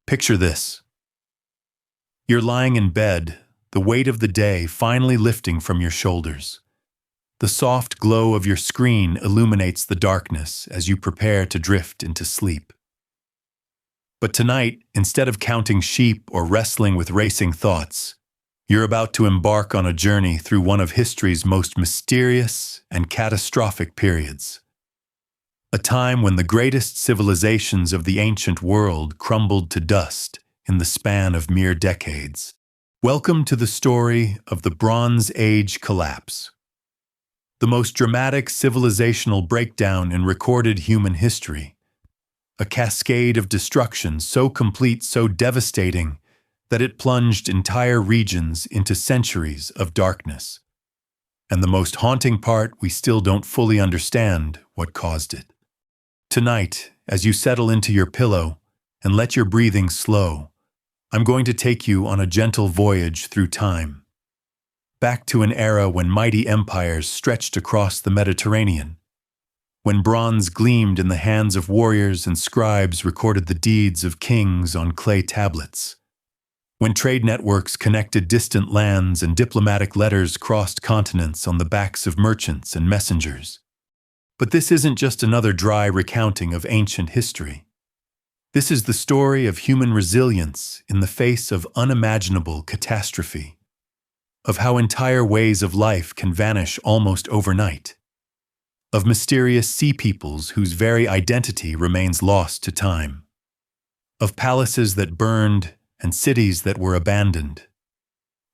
Picture this. You're lying in bed, the weight of the day finally lifting from your shoulders. The soft glow of your screen illuminates the darkness as you prepare to drift into sleep. But tonight, instead of counting sheep or wrestling with racing thoughts, you're about to embark on a journey through one of history's most mysterious and catastrophic periods. A time when the greatest civilizations of the ancient world crumbled to dust in the span of mere decades. Welcome to the story of the Bronze Age collapse. The most dramatic civilizational breakdown in recorded human history. A cascade of destruction so complete, so devastating, that it plunged entire regions into centuries of darkness. And the most haunting part, we still don't fully understand what caused it. Tonight, as you settle into your pillow and let your breathing slow, I'm going to take you on a gentle voyage through time. Back to an era when mighty empires stretched across the Mediterranean, when bronze gleamed in the hands of warriors and scribes recorded the deeds of kings on clay tablets, when trade networks connected distant lands and diplomatic letters crossed continents on the backs of merchants and messengers. But this isn't just another dry recounting of ancient history. This is the story of human resilience in the face of unimaginable catastrophe, of how entire ways of life can vanish almost overnight, of mysterious sea peoples whose very identity remains lost to time, of palaces that burned and cities that were abandoned,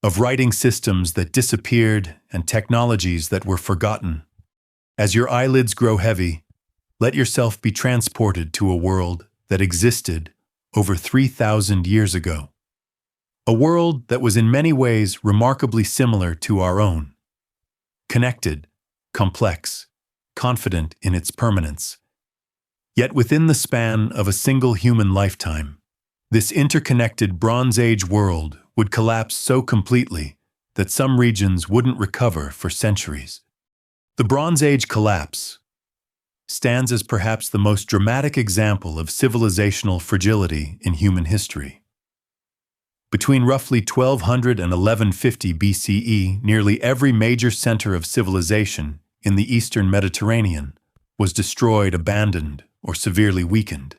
of writing systems that disappeared and technologies that were forgotten. As your eyelids grow heavy, let yourself be transported to a world that existed over 3,000 years ago. A world that was in many ways remarkably similar to our own. Connected, complex, confident in its permanence. Yet within the span of a single human lifetime, this interconnected Bronze Age world would collapse so completely that some regions wouldn't recover for centuries. The Bronze Age collapse stands as perhaps the most dramatic example of civilizational fragility in human history. Between roughly 1200 and 1150 BCE, nearly every major center of civilization in the eastern Mediterranean was destroyed, abandoned, or severely weakened.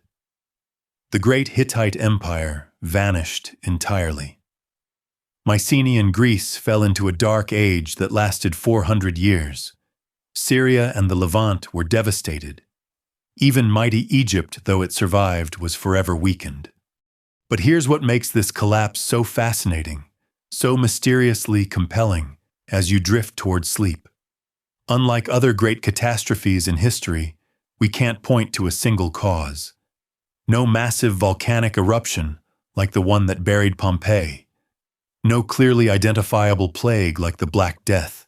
The great Hittite Empire vanished entirely. Mycenaean Greece fell into a dark age that lasted 400 years. Syria and the Levant were devastated. Even mighty Egypt, though it survived, was forever weakened. But here's what makes this collapse so fascinating, so mysteriously compelling as you drift toward sleep. Unlike other great catastrophes in history, we can't point to a single cause. No massive volcanic eruption like the one that buried Pompeii. No clearly identifiable plague like the Black Death.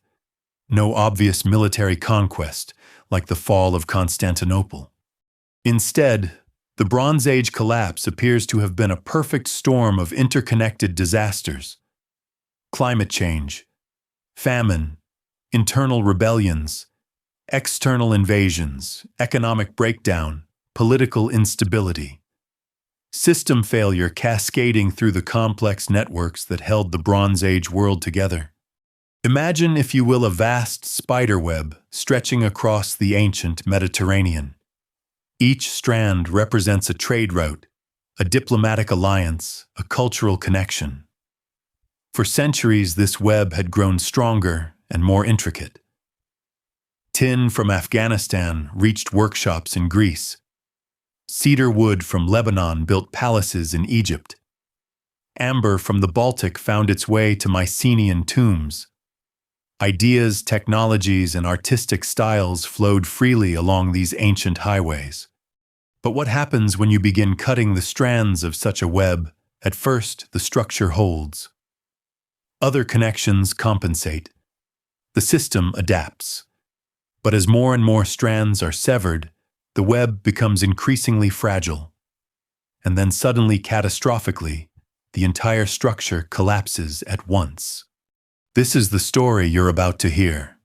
No obvious military conquest like the fall of Constantinople. Instead, the Bronze Age collapse appears to have been a perfect storm of interconnected disasters. Climate change, famine, internal rebellions, external invasions, economic breakdown, political instability. System failure cascading through the complex networks that held the Bronze Age world together. Imagine, if you will, a vast spiderweb stretching across the ancient Mediterranean. Each strand represents a trade route, a diplomatic alliance, a cultural connection. For centuries, this web had grown stronger and more intricate. Tin from Afghanistan reached workshops in Greece. Cedar wood from Lebanon built palaces in Egypt. Amber from the Baltic found its way to Mycenaean tombs. Ideas, technologies, and artistic styles flowed freely along these ancient highways. But what happens when you begin cutting the strands of such a web? At first, the structure holds. Other connections compensate. The system adapts. But as more and more strands are severed, the web becomes increasingly fragile. And then suddenly, catastrophically, the entire structure collapses at once. This is the story you're about to hear.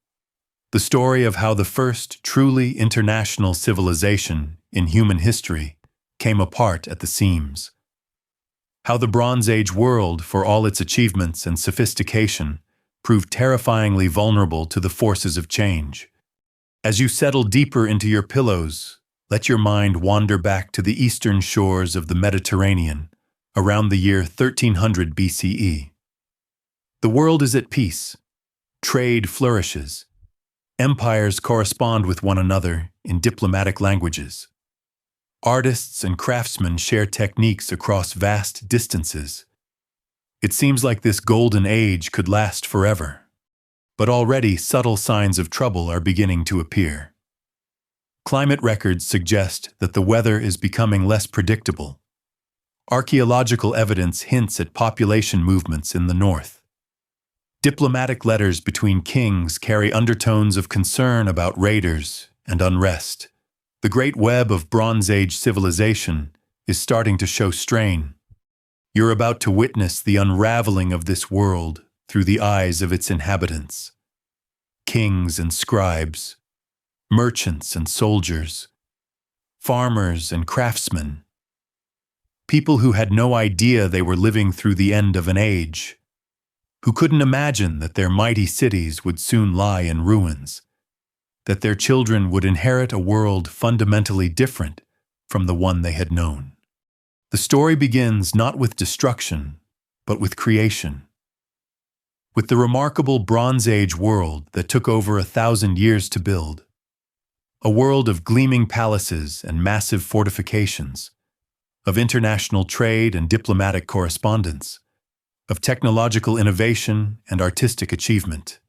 The story of how the first truly international civilization in human history came apart at the seams. How the Bronze Age world, for all its achievements and sophistication, proved terrifyingly vulnerable to the forces of change. As you settle deeper into your pillows, let your mind wander back to the eastern shores of the Mediterranean, around the year 1300 BCE. The world is at peace. Trade flourishes. Empires correspond with one another in diplomatic languages. Artists and craftsmen share techniques across vast distances. It seems like this golden age could last forever. But already subtle signs of trouble are beginning to appear. Climate records suggest that the weather is becoming less predictable. Archaeological evidence hints at population movements in the north. Diplomatic letters between kings carry undertones of concern about raiders and unrest. The great web of Bronze Age civilization is starting to show strain. You're about to witness the unraveling of this world through the eyes of its inhabitants. Kings and scribes, merchants and soldiers, farmers and craftsmen. People who had no idea they were living through the end of an age, who couldn't imagine that their mighty cities would soon lie in ruins, that their children would inherit a world fundamentally different from the one they had known. The story begins not with destruction, but with creation. With the remarkable Bronze Age world that took over 1,000 years to build. A world of gleaming palaces and massive fortifications, of international trade and diplomatic correspondence, of technological innovation and artistic achievement.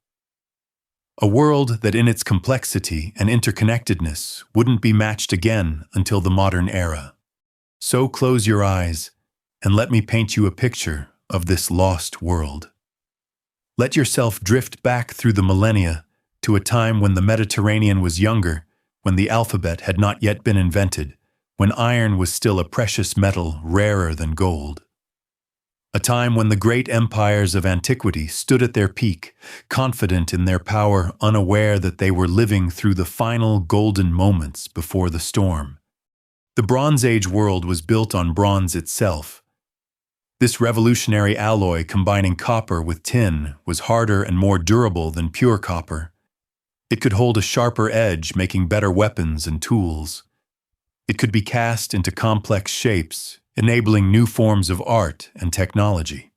A world that in its complexity and interconnectedness wouldn't be matched again until the modern era. So close your eyes and let me paint you a picture of this lost world. Let yourself drift back through the millennia to a time when the Mediterranean was younger, when the alphabet had not yet been invented, when iron was still a precious metal rarer than gold. A time when the great empires of antiquity stood at their peak, confident in their power, unaware that they were living through the final golden moments before the storm. The Bronze Age world was built on bronze itself. This revolutionary alloy combining copper with tin was harder and more durable than pure copper. It could hold a sharper edge, making better weapons and tools. It could be cast into complex shapes, enabling new forms of art and technology.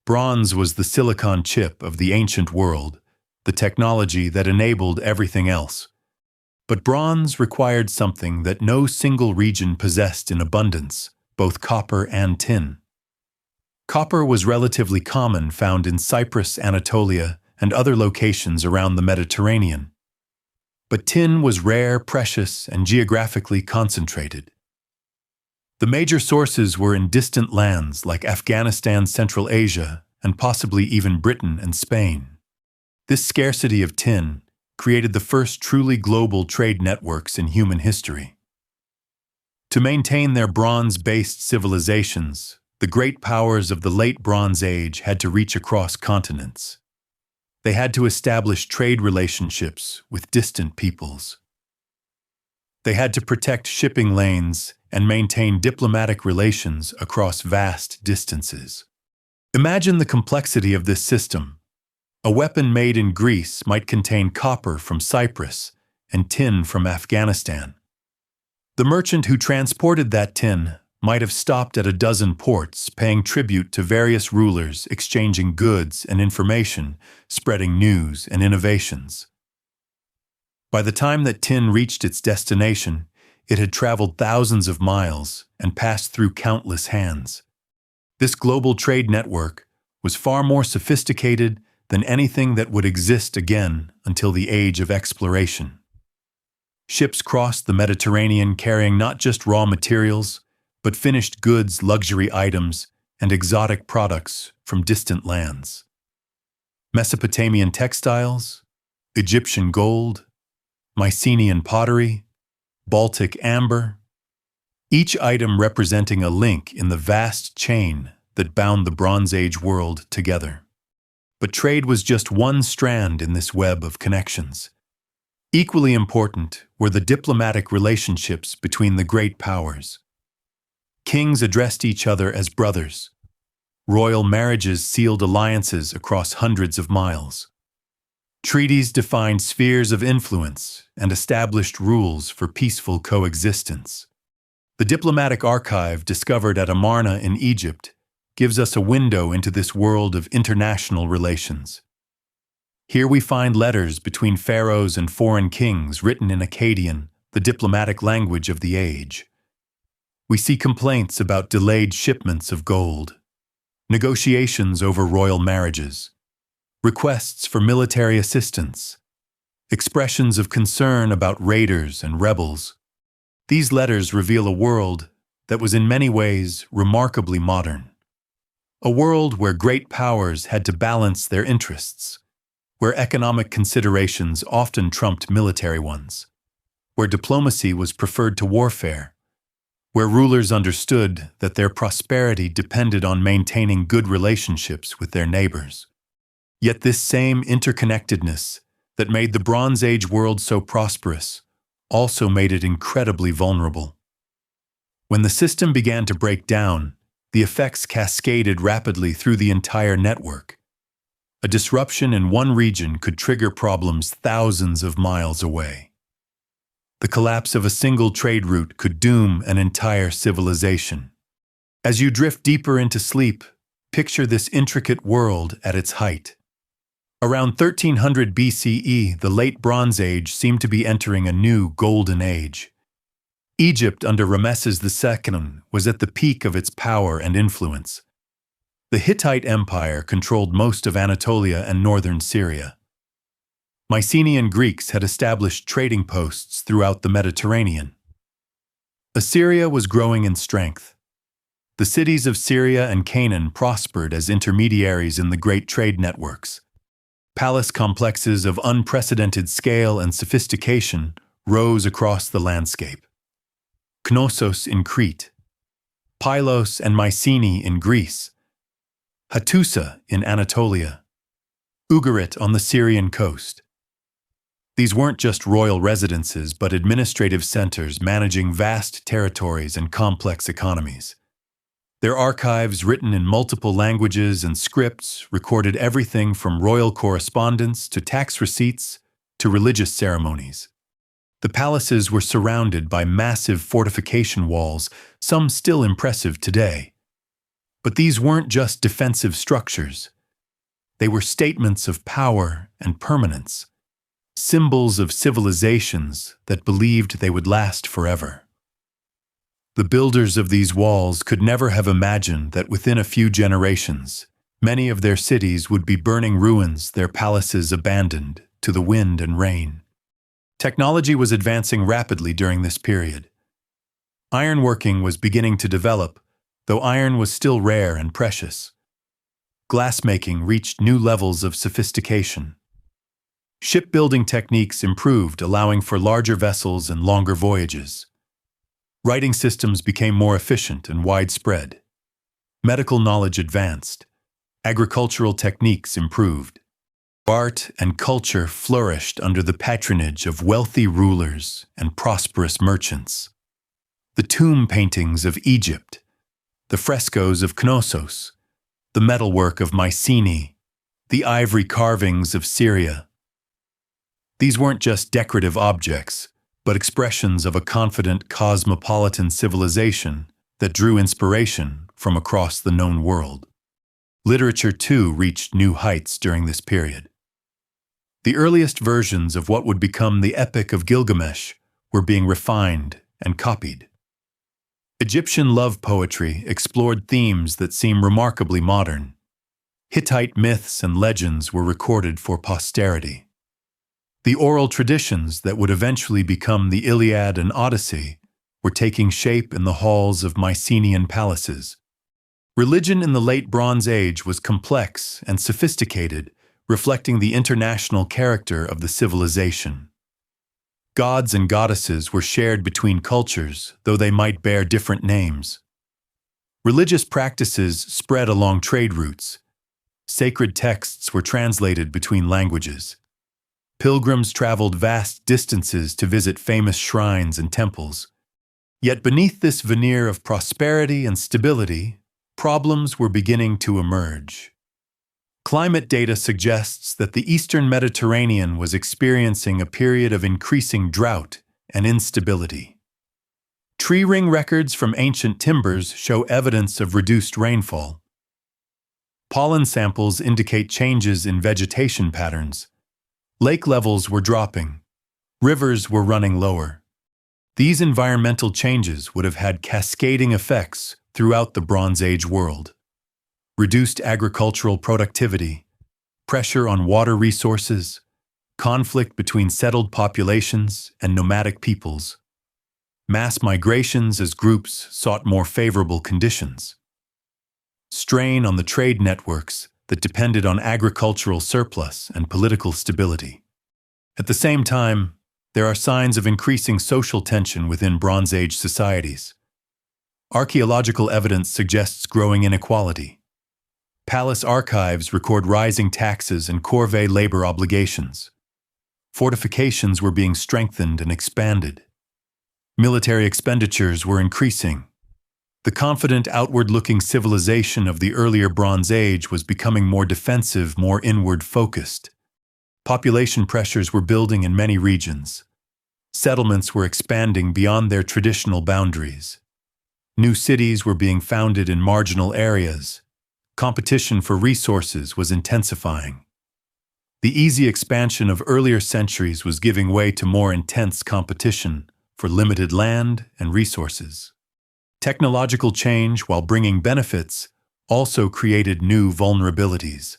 Bronze was the silicon chip of the ancient world, the technology that enabled everything else. But bronze required something that no single region possessed in abundance, both copper and tin. Copper was relatively common, found in Cyprus, Anatolia, and other locations around the Mediterranean. But tin was rare, precious, and geographically concentrated. The major sources were in distant lands like Afghanistan, Central Asia, and possibly even Britain and Spain. This scarcity of tin created the first truly global trade networks in human history. To maintain their bronze-based civilizations, the great powers of the late Bronze Age had to reach across continents. They had to establish trade relationships with distant peoples. They had to protect shipping lanes and maintain diplomatic relations across vast distances. Imagine the complexity of this system. A weapon made in Greece might contain copper from Cyprus and tin from Afghanistan. The merchant who transported that tin might have stopped at a dozen ports, paying tribute to various rulers, exchanging goods and information, spreading news and innovations. By the time that tin reached its destination, it had traveled thousands of miles and passed through countless hands. This global trade network was far more sophisticated than anything that would exist again until the age of exploration. Ships crossed the Mediterranean carrying not just raw materials, but finished goods, luxury items, and exotic products from distant lands. Mesopotamian textiles, Egyptian gold, Mycenaean pottery, Baltic amber, each item representing a link in the vast chain that bound the Bronze Age world together. But trade was just one strand in this web of connections. Equally important were the diplomatic relationships between the great powers. Kings addressed each other as brothers. Royal marriages sealed alliances across hundreds of miles. Treaties defined spheres of influence and established rules for peaceful coexistence. The diplomatic archive discovered at Amarna in Egypt gives us a window into this world of international relations. Here we find letters between pharaohs and foreign kings written in Akkadian, the diplomatic language of the age. We see complaints about delayed shipments of gold, negotiations over royal marriages, requests for military assistance, expressions of concern about raiders and rebels. These letters reveal a world that was in many ways remarkably modern. A world where great powers had to balance their interests, where economic considerations often trumped military ones, where diplomacy was preferred to warfare, where rulers understood that their prosperity depended on maintaining good relationships with their neighbors. Yet this same interconnectedness that made the Bronze Age world so prosperous also made it incredibly vulnerable. When the system began to break down, the effects cascaded rapidly through the entire network. A disruption in one region could trigger problems thousands of miles away. The collapse of a single trade route could doom an entire civilization. As you drift deeper into sleep, picture this intricate world at its height. Around 1300 BCE, the Late Bronze Age seemed to be entering a new golden age. Egypt under Ramesses II was at the peak of its power and influence. The Hittite Empire controlled most of Anatolia and northern Syria. Mycenaean Greeks had established trading posts throughout the Mediterranean. Assyria was growing in strength. The cities of Syria and Canaan prospered as intermediaries in the great trade networks. Palace complexes of unprecedented scale and sophistication rose across the landscape. Knossos in Crete, Pylos and Mycenae in Greece, Hattusa in Anatolia, Ugarit on the Syrian coast. These weren't just royal residences but administrative centers managing vast territories and complex economies. Their archives, written in multiple languages and scripts, recorded everything from royal correspondence to tax receipts to religious ceremonies. The palaces were surrounded by massive fortification walls, some still impressive today. But these weren't just defensive structures. They were statements of power and permanence, symbols of civilizations that believed they would last forever. The builders of these walls could never have imagined that within a few generations, many of their cities would be burning ruins, their palaces abandoned to the wind and rain. Technology was advancing rapidly during this period. Ironworking was beginning to develop, though iron was still rare and precious. Glassmaking reached new levels of sophistication. Shipbuilding techniques improved, allowing for larger vessels and longer voyages. Writing systems became more efficient and widespread. Medical knowledge advanced. Agricultural techniques improved. Art and culture flourished under the patronage of wealthy rulers and prosperous merchants. The tomb paintings of Egypt, the frescoes of Knossos, the metalwork of Mycenae, the ivory carvings of Syria. These weren't just decorative objects, but expressions of a confident cosmopolitan civilization that drew inspiration from across the known world. Literature, too, reached new heights during this period. The earliest versions of what would become the Epic of Gilgamesh were being refined and copied. Egyptian love poetry explored themes that seem remarkably modern. Hittite myths and legends were recorded for posterity. The oral traditions that would eventually become the Iliad and Odyssey were taking shape in the halls of Mycenaean palaces. Religion in the Late Bronze Age was complex and sophisticated, reflecting the international character of the civilization. Gods and goddesses were shared between cultures, though they might bear different names. Religious practices spread along trade routes. Sacred texts were translated between languages. Pilgrims traveled vast distances to visit famous shrines and temples. Yet beneath this veneer of prosperity and stability, problems were beginning to emerge. Climate data suggests that the eastern Mediterranean was experiencing a period of increasing drought and instability. Tree ring records from ancient timbers show evidence of reduced rainfall. Pollen samples indicate changes in vegetation patterns. Lake levels were dropping. Rivers were running lower. These environmental changes would have had cascading effects throughout the Bronze Age world. Reduced agricultural productivity, pressure on water resources, conflict between settled populations and nomadic peoples, mass migrations as groups sought more favorable conditions, strain on the trade networks that depended on agricultural surplus and political stability. At the same time, there are signs of increasing social tension within Bronze Age societies. Archaeological evidence suggests growing inequality. Palace archives record rising taxes and corvée labor obligations. Fortifications were being strengthened and expanded. Military expenditures were increasing. The confident, outward-looking civilization of the earlier Bronze Age was becoming more defensive, more inward-focused. Population pressures were building in many regions. Settlements were expanding beyond their traditional boundaries. New cities were being founded in marginal areas. Competition for resources was intensifying. The easy expansion of earlier centuries was giving way to more intense competition for limited land and resources. Technological change, while bringing benefits, also created new vulnerabilities.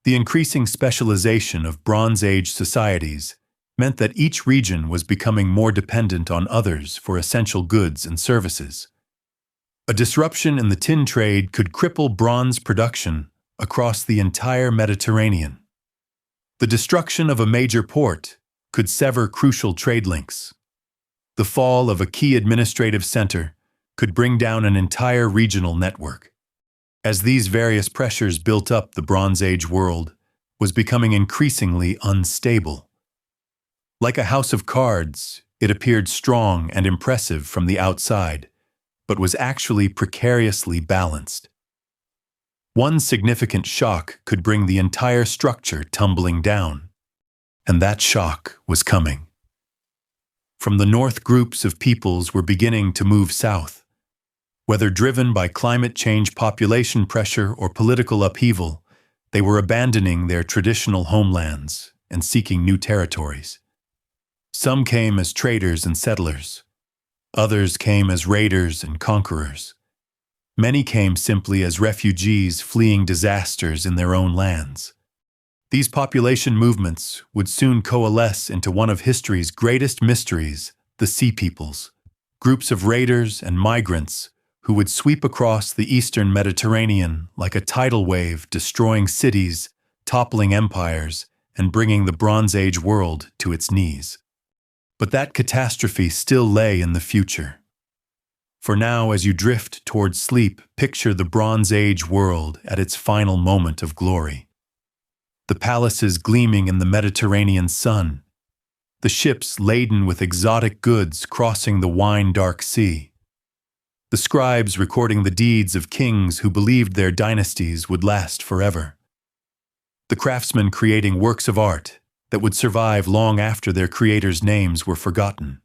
The increasing specialization of Bronze Age societies meant that each region was becoming more dependent on others for essential goods and services. A disruption in the tin trade could cripple bronze production across the entire Mediterranean. The destruction of a major port could sever crucial trade links. The fall of a key administrative center could bring down an entire regional network. As these various pressures built up, the Bronze Age world was becoming increasingly unstable. Like a house of cards, it appeared strong and impressive from the outside, but was actually precariously balanced. One significant shock could bring the entire structure tumbling down, and that shock was coming. From the north, groups of peoples were beginning to move south. Whether driven by climate change, population pressure, or political upheaval, they were abandoning their traditional homelands and seeking new territories. Some came as traders and settlers. Others came as raiders and conquerors. Many came simply as refugees fleeing disasters in their own lands. These population movements would soon coalesce into one of history's greatest mysteries, the Sea Peoples, groups of raiders and migrants who would sweep across the eastern Mediterranean like a tidal wave, destroying cities, toppling empires, and bringing the Bronze Age world to its knees. But that catastrophe still lay in the future. For now, as you drift towards sleep, picture the Bronze Age world at its final moment of glory. The palaces gleaming in the Mediterranean sun, the ships laden with exotic goods crossing the wine-dark sea, the scribes recording the deeds of kings who believed their dynasties would last forever, the craftsmen creating works of art that would survive long after their creators' names were forgotten.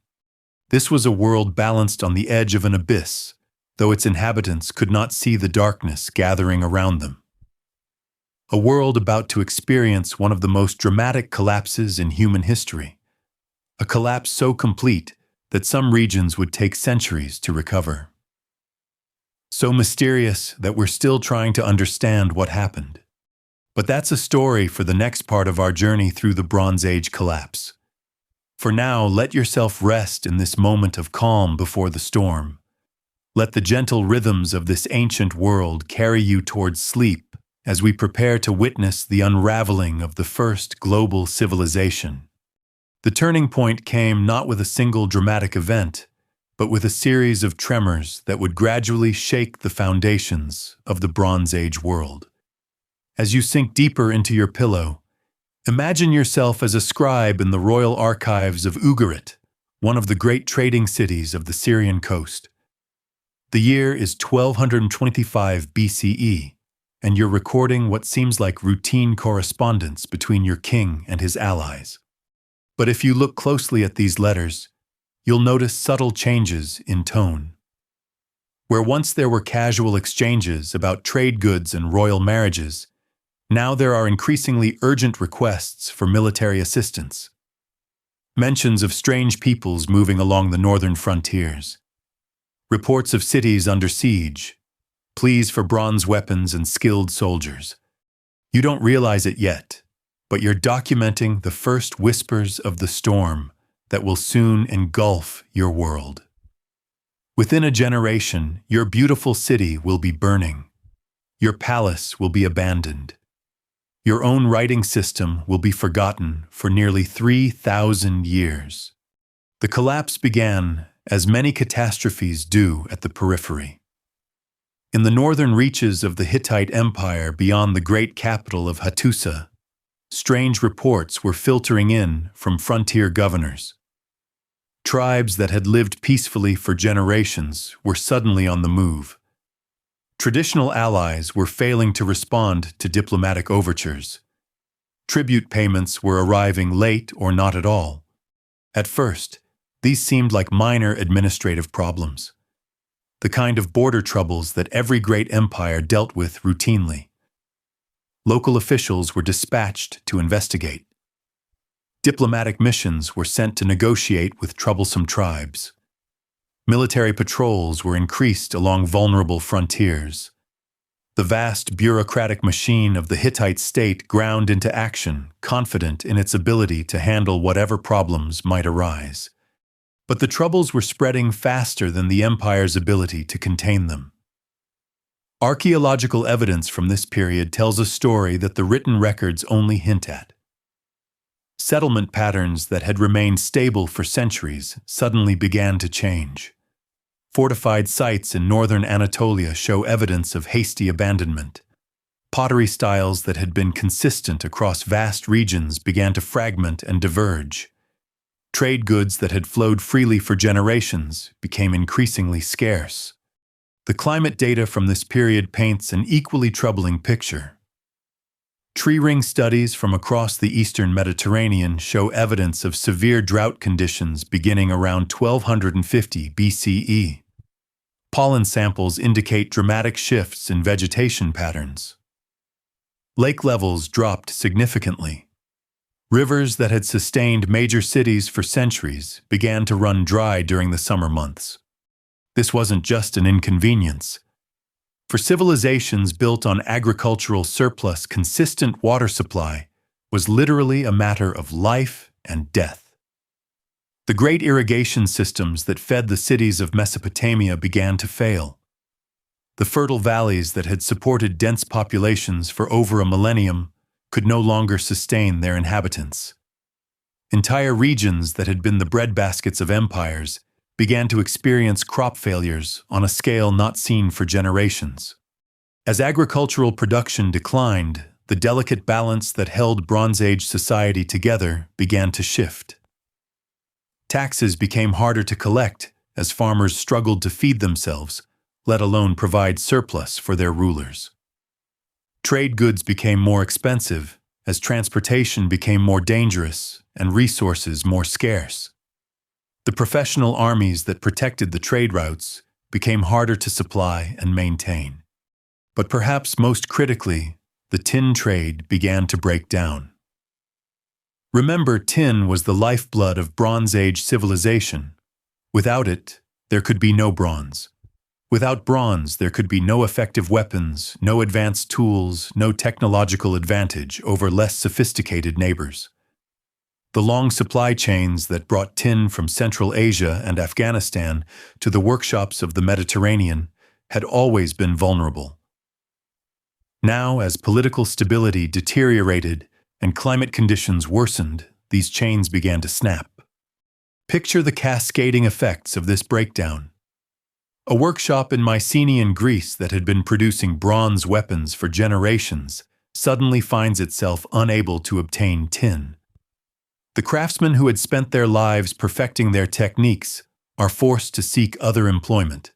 This was a world balanced on the edge of an abyss, though its inhabitants could not see the darkness gathering around them. A world about to experience one of the most dramatic collapses in human history, a collapse so complete that some regions would take centuries to recover. So mysterious that we're still trying to understand what happened. But that's a story for the next part of our journey through the Bronze Age collapse. For now, let yourself rest in this moment of calm before the storm. Let the gentle rhythms of this ancient world carry you towards sleep as we prepare to witness the unraveling of the first global civilization. The turning point came not with a single dramatic event, but with a series of tremors that would gradually shake the foundations of the Bronze Age world. As you sink deeper into your pillow, imagine yourself as a scribe in the royal archives of Ugarit, one of the great trading cities of the Syrian coast. The year is 1225 BCE, and you're recording what seems like routine correspondence between your king and his allies. But if you look closely at these letters, you'll notice subtle changes in tone. Where once there were casual exchanges about trade goods and royal marriages, now there are increasingly urgent requests for military assistance. Mentions of strange peoples moving along the northern frontiers. Reports of cities under siege. Pleas for bronze weapons and skilled soldiers. You don't realize it yet, but you're documenting the first whispers of the storm that will soon engulf your world. Within a generation, your beautiful city will be burning. Your palace will be abandoned. Your own writing system will be forgotten for nearly 3,000 years. The collapse began, as many catastrophes do, at the periphery. In the northern reaches of the Hittite Empire beyond the great capital of Hattusa, strange reports were filtering in from frontier governors. Tribes that had lived peacefully for generations were suddenly on the move. Traditional allies were failing to respond to diplomatic overtures. Tribute payments were arriving late or not at all. At first, these seemed like minor administrative problems, the kind of border troubles that every great empire dealt with routinely. Local officials were dispatched to investigate. Diplomatic missions were sent to negotiate with troublesome tribes. Military patrols were increased along vulnerable frontiers. The vast bureaucratic machine of the Hittite state ground into action, confident in its ability to handle whatever problems might arise. But the troubles were spreading faster than the empire's ability to contain them. Archaeological evidence from this period tells a story that the written records only hint at. Settlement patterns that had remained stable for centuries suddenly began to change. Fortified sites in northern Anatolia show evidence of hasty abandonment. Pottery styles that had been consistent across vast regions began to fragment and diverge. Trade goods that had flowed freely for generations became increasingly scarce. The climate data from this period paints an equally troubling picture. Tree ring studies from across the eastern Mediterranean show evidence of severe drought conditions beginning around 1250 BCE. Pollen samples indicate dramatic shifts in vegetation patterns. Lake levels dropped significantly. Rivers that had sustained major cities for centuries began to run dry during the summer months. This wasn't just an inconvenience. For civilizations built on agricultural surplus, consistent water supply was literally a matter of life and death. The great irrigation systems that fed the cities of Mesopotamia began to fail. The fertile valleys that had supported dense populations for over a millennium could no longer sustain their inhabitants. Entire regions that had been the breadbaskets of empires began to experience crop failures on a scale not seen for generations. As agricultural production declined, the delicate balance that held Bronze Age society together began to shift. Taxes became harder to collect as farmers struggled to feed themselves, let alone provide surplus for their rulers. Trade goods became more expensive as transportation became more dangerous and resources more scarce. The professional armies that protected the trade routes became harder to supply and maintain. But perhaps most critically, the tin trade began to break down. Remember, tin was the lifeblood of Bronze Age civilization. Without it, there could be no bronze. Without bronze, there could be no effective weapons, no advanced tools, no technological advantage over less sophisticated neighbors. The long supply chains that brought tin from Central Asia and Afghanistan to the workshops of the Mediterranean had always been vulnerable. Now, as political stability deteriorated and climate conditions worsened, these chains began to snap. Picture the cascading effects of this breakdown. A workshop in Mycenaean Greece that had been producing bronze weapons for generations suddenly finds itself unable to obtain tin. The craftsmen who had spent their lives perfecting their techniques are forced to seek other employment.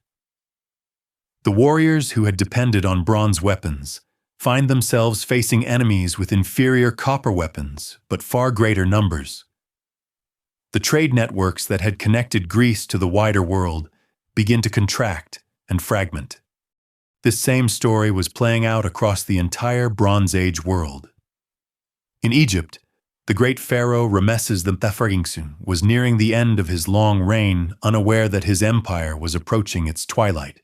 The warriors who had depended on bronze weapons find themselves facing enemies with inferior copper weapons, but far greater numbers. The trade networks that had connected Greece to the wider world begin to contract and fragment. This same story was playing out across the entire Bronze Age world. In Egypt, the great pharaoh Ramesses I was nearing the end of his long reign, unaware that his empire was approaching its twilight.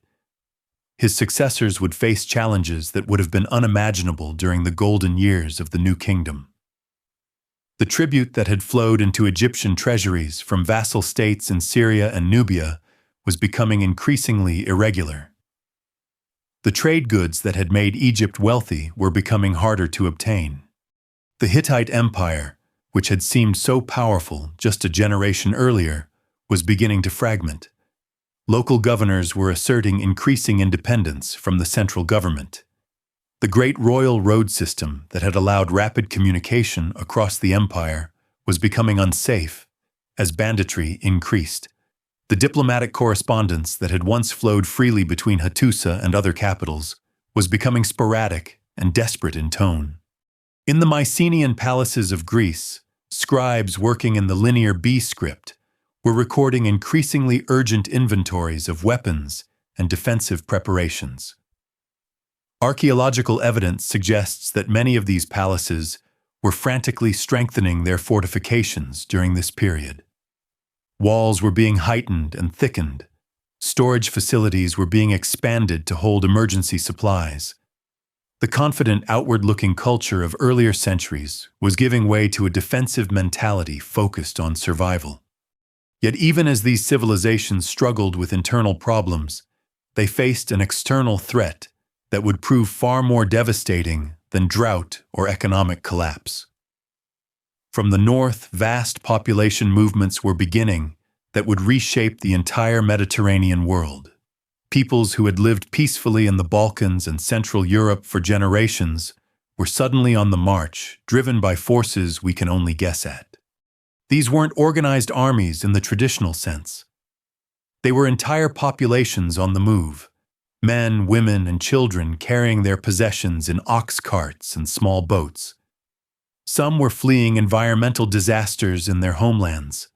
His successors would face challenges that would have been unimaginable during the golden years of the new kingdom. The tribute that had flowed into Egyptian treasuries from vassal states in Syria and Nubia was becoming increasingly irregular. The trade goods that had made Egypt wealthy were becoming harder to obtain. The Hittite Empire, which had seemed so powerful just a generation earlier, was beginning to fragment. Local governors were asserting increasing independence from the central government. The great royal road system that had allowed rapid communication across the empire was becoming unsafe as banditry increased. The diplomatic correspondence that had once flowed freely between Hattusa and other capitals was becoming sporadic and desperate in tone. In the Mycenaean palaces of Greece, scribes working in the linear B script were recording increasingly urgent inventories of weapons and defensive preparations. Archaeological evidence suggests that many of these palaces were frantically strengthening their fortifications during this period. Walls were being heightened and thickened. Storage facilities were being expanded to hold emergency supplies. The confident, outward-looking culture of earlier centuries was giving way to a defensive mentality focused on survival. Yet even as these civilizations struggled with internal problems, they faced an external threat that would prove far more devastating than drought or economic collapse. From the north, vast population movements were beginning that would reshape the entire Mediterranean world. Peoples who had lived peacefully in the Balkans and Central Europe for generations were suddenly on the march, driven by forces we can only guess at. These weren't organized armies in the traditional sense. They were entire populations on the move, men, women, and children carrying their possessions in ox carts and small boats. Some were fleeing environmental disasters in their homelands.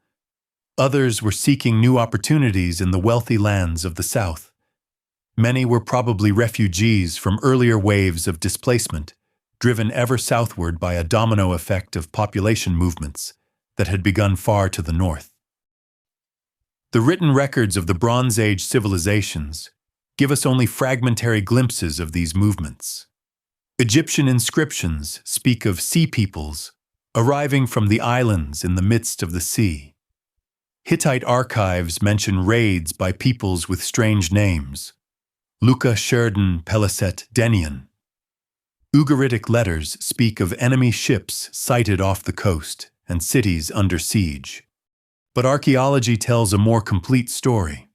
Others were seeking new opportunities in the wealthy lands of the south. Many were probably refugees from earlier waves of displacement, driven ever southward by a domino effect of population movements that had begun far to the north. The written records of the Bronze Age civilizations give us only fragmentary glimpses of these movements. Egyptian inscriptions speak of sea peoples arriving from the islands in the midst of the sea. Hittite archives mention raids by peoples with strange names: Luka Sherden Peliset Denian. Ugaritic letters speak of enemy ships sighted off the coast and cities under siege. But archaeology tells a more complete story.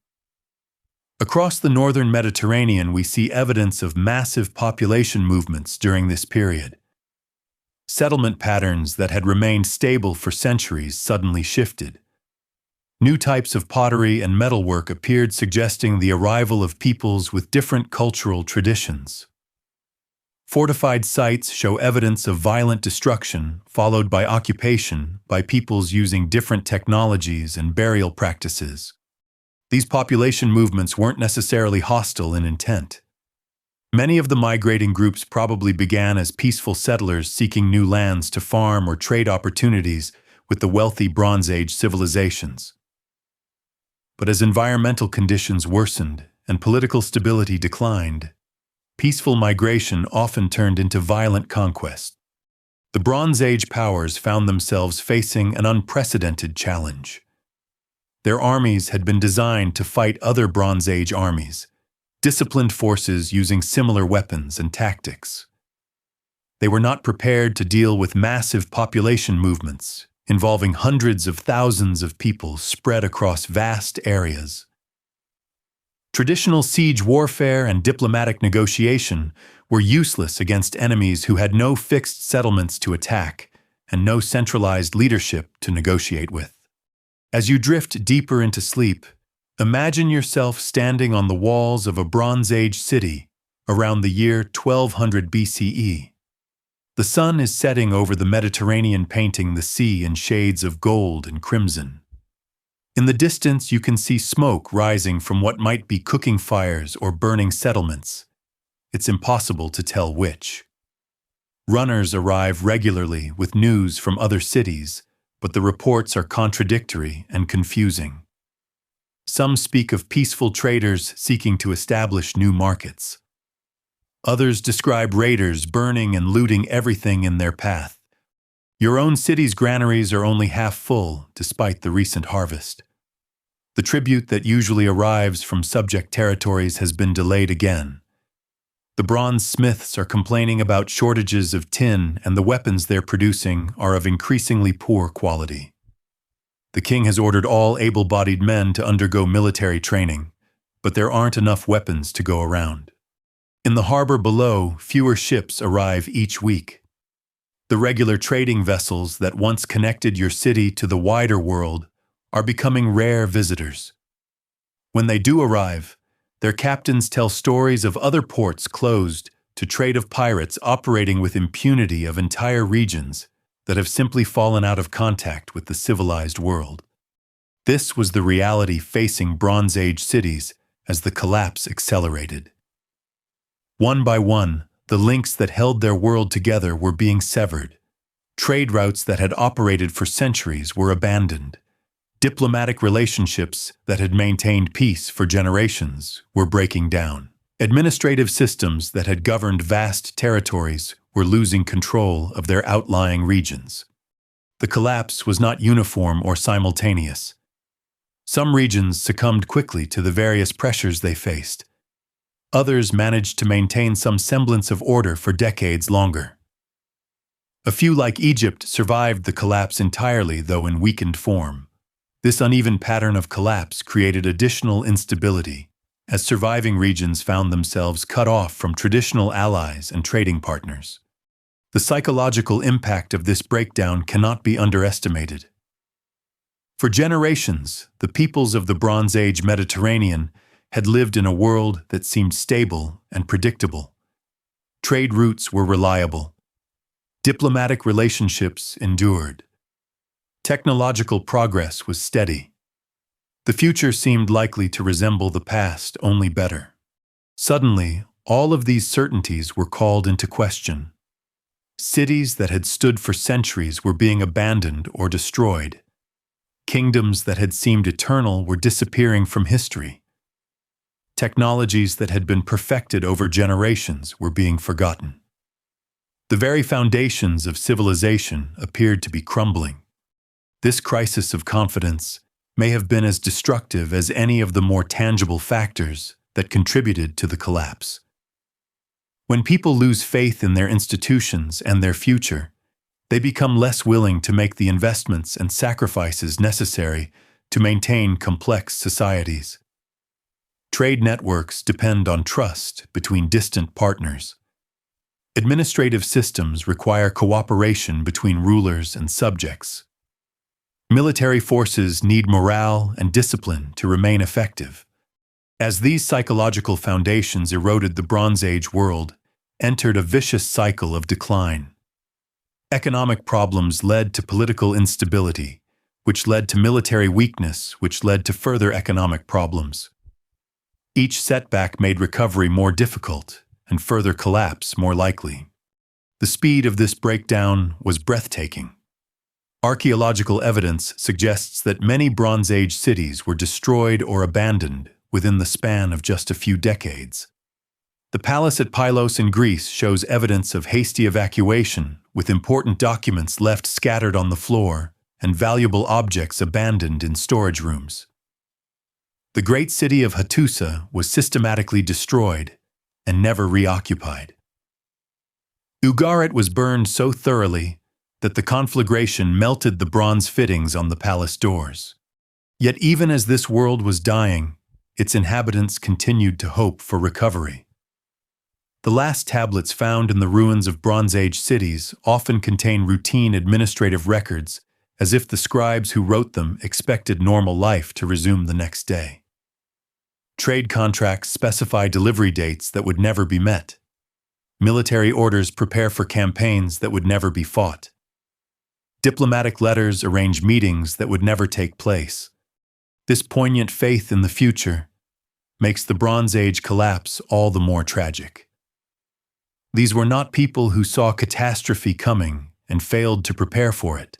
Across the northern Mediterranean, we see evidence of massive population movements during this period. Settlement patterns that had remained stable for centuries suddenly shifted. New types of pottery and metalwork appeared, suggesting the arrival of peoples with different cultural traditions. Fortified sites show evidence of violent destruction, followed by occupation by peoples using different technologies and burial practices. These population movements weren't necessarily hostile in intent. Many of the migrating groups probably began as peaceful settlers seeking new lands to farm or trade opportunities with the wealthy Bronze Age civilizations. But as environmental conditions worsened and political stability declined, peaceful migration often turned into violent conquest. The Bronze Age powers found themselves facing an unprecedented challenge. Their armies had been designed to fight other Bronze Age armies, disciplined forces using similar weapons and tactics. They were not prepared to deal with massive population movements involving hundreds of thousands of people spread across vast areas. Traditional siege warfare and diplomatic negotiation were useless against enemies who had no fixed settlements to attack and no centralized leadership to negotiate with. As you drift deeper into sleep, imagine yourself standing on the walls of a Bronze Age city around the year 1200 BCE. The sun is setting over the Mediterranean, painting the sea in shades of gold and crimson. In the distance, you can see smoke rising from what might be cooking fires or burning settlements. It's impossible to tell which. Runners arrive regularly with news from other cities, but the reports are contradictory and confusing. Some speak of peaceful traders seeking to establish new markets. Others describe raiders burning and looting everything in their path. Your own city's granaries are only half full, despite the recent harvest. The tribute that usually arrives from subject territories has been delayed again. The bronze smiths are complaining about shortages of tin, and the weapons they're producing are of increasingly poor quality. The king has ordered all able-bodied men to undergo military training, but there aren't enough weapons to go around. In the harbor below, fewer ships arrive each week. The regular trading vessels that once connected your city to the wider world are becoming rare visitors. When they do arrive, their captains tell stories of other ports closed to trade, of pirates operating with impunity, of entire regions that have simply fallen out of contact with the civilized world. This was the reality facing Bronze Age cities as the collapse accelerated. One by one, the links that held their world together were being severed. Trade routes that had operated for centuries were abandoned. Diplomatic relationships that had maintained peace for generations were breaking down. Administrative systems that had governed vast territories were losing control of their outlying regions. The collapse was not uniform or simultaneous. Some regions succumbed quickly to the various pressures they faced. Others managed to maintain some semblance of order for decades longer. A few, like Egypt, survived the collapse entirely, though in weakened form. This uneven pattern of collapse created additional instability, as surviving regions found themselves cut off from traditional allies and trading partners. The psychological impact of this breakdown cannot be underestimated. For generations, the peoples of the Bronze Age Mediterranean had lived in a world that seemed stable and predictable. Trade routes were reliable. Diplomatic relationships endured. Technological progress was steady. The future seemed likely to resemble the past, only better. Suddenly, all of these certainties were called into question. Cities that had stood for centuries were being abandoned or destroyed. Kingdoms that had seemed eternal were disappearing from history. Technologies that had been perfected over generations were being forgotten. The very foundations of civilization appeared to be crumbling. This crisis of confidence may have been as destructive as any of the more tangible factors that contributed to the collapse. When people lose faith in their institutions and their future, they become less willing to make the investments and sacrifices necessary to maintain complex societies. Trade networks depend on trust between distant partners. Administrative systems require cooperation between rulers and subjects. Military forces need morale and discipline to remain effective. As these psychological foundations eroded, the Bronze Age world entered a vicious cycle of decline. Economic problems led to political instability, which led to military weakness, which led to further economic problems. Each setback made recovery more difficult and further collapse more likely. The speed of this breakdown was breathtaking. Archaeological evidence suggests that many Bronze Age cities were destroyed or abandoned within the span of just a few decades. The palace at Pylos in Greece shows evidence of hasty evacuation, with important documents left scattered on the floor and valuable objects abandoned in storage rooms. The great city of Hattusa was systematically destroyed and never reoccupied. Ugarit was burned so thoroughly that the conflagration melted the bronze fittings on the palace doors. Yet even as this world was dying, its inhabitants continued to hope for recovery. The last tablets found in the ruins of Bronze Age cities often contain routine administrative records, as if the scribes who wrote them expected normal life to resume the next day. Trade contracts specify delivery dates that would never be met. Military orders prepare for campaigns that would never be fought. Diplomatic letters arrange meetings that would never take place. This poignant faith in the future makes the Bronze Age collapse all the more tragic. These were not people who saw catastrophe coming and failed to prepare for it.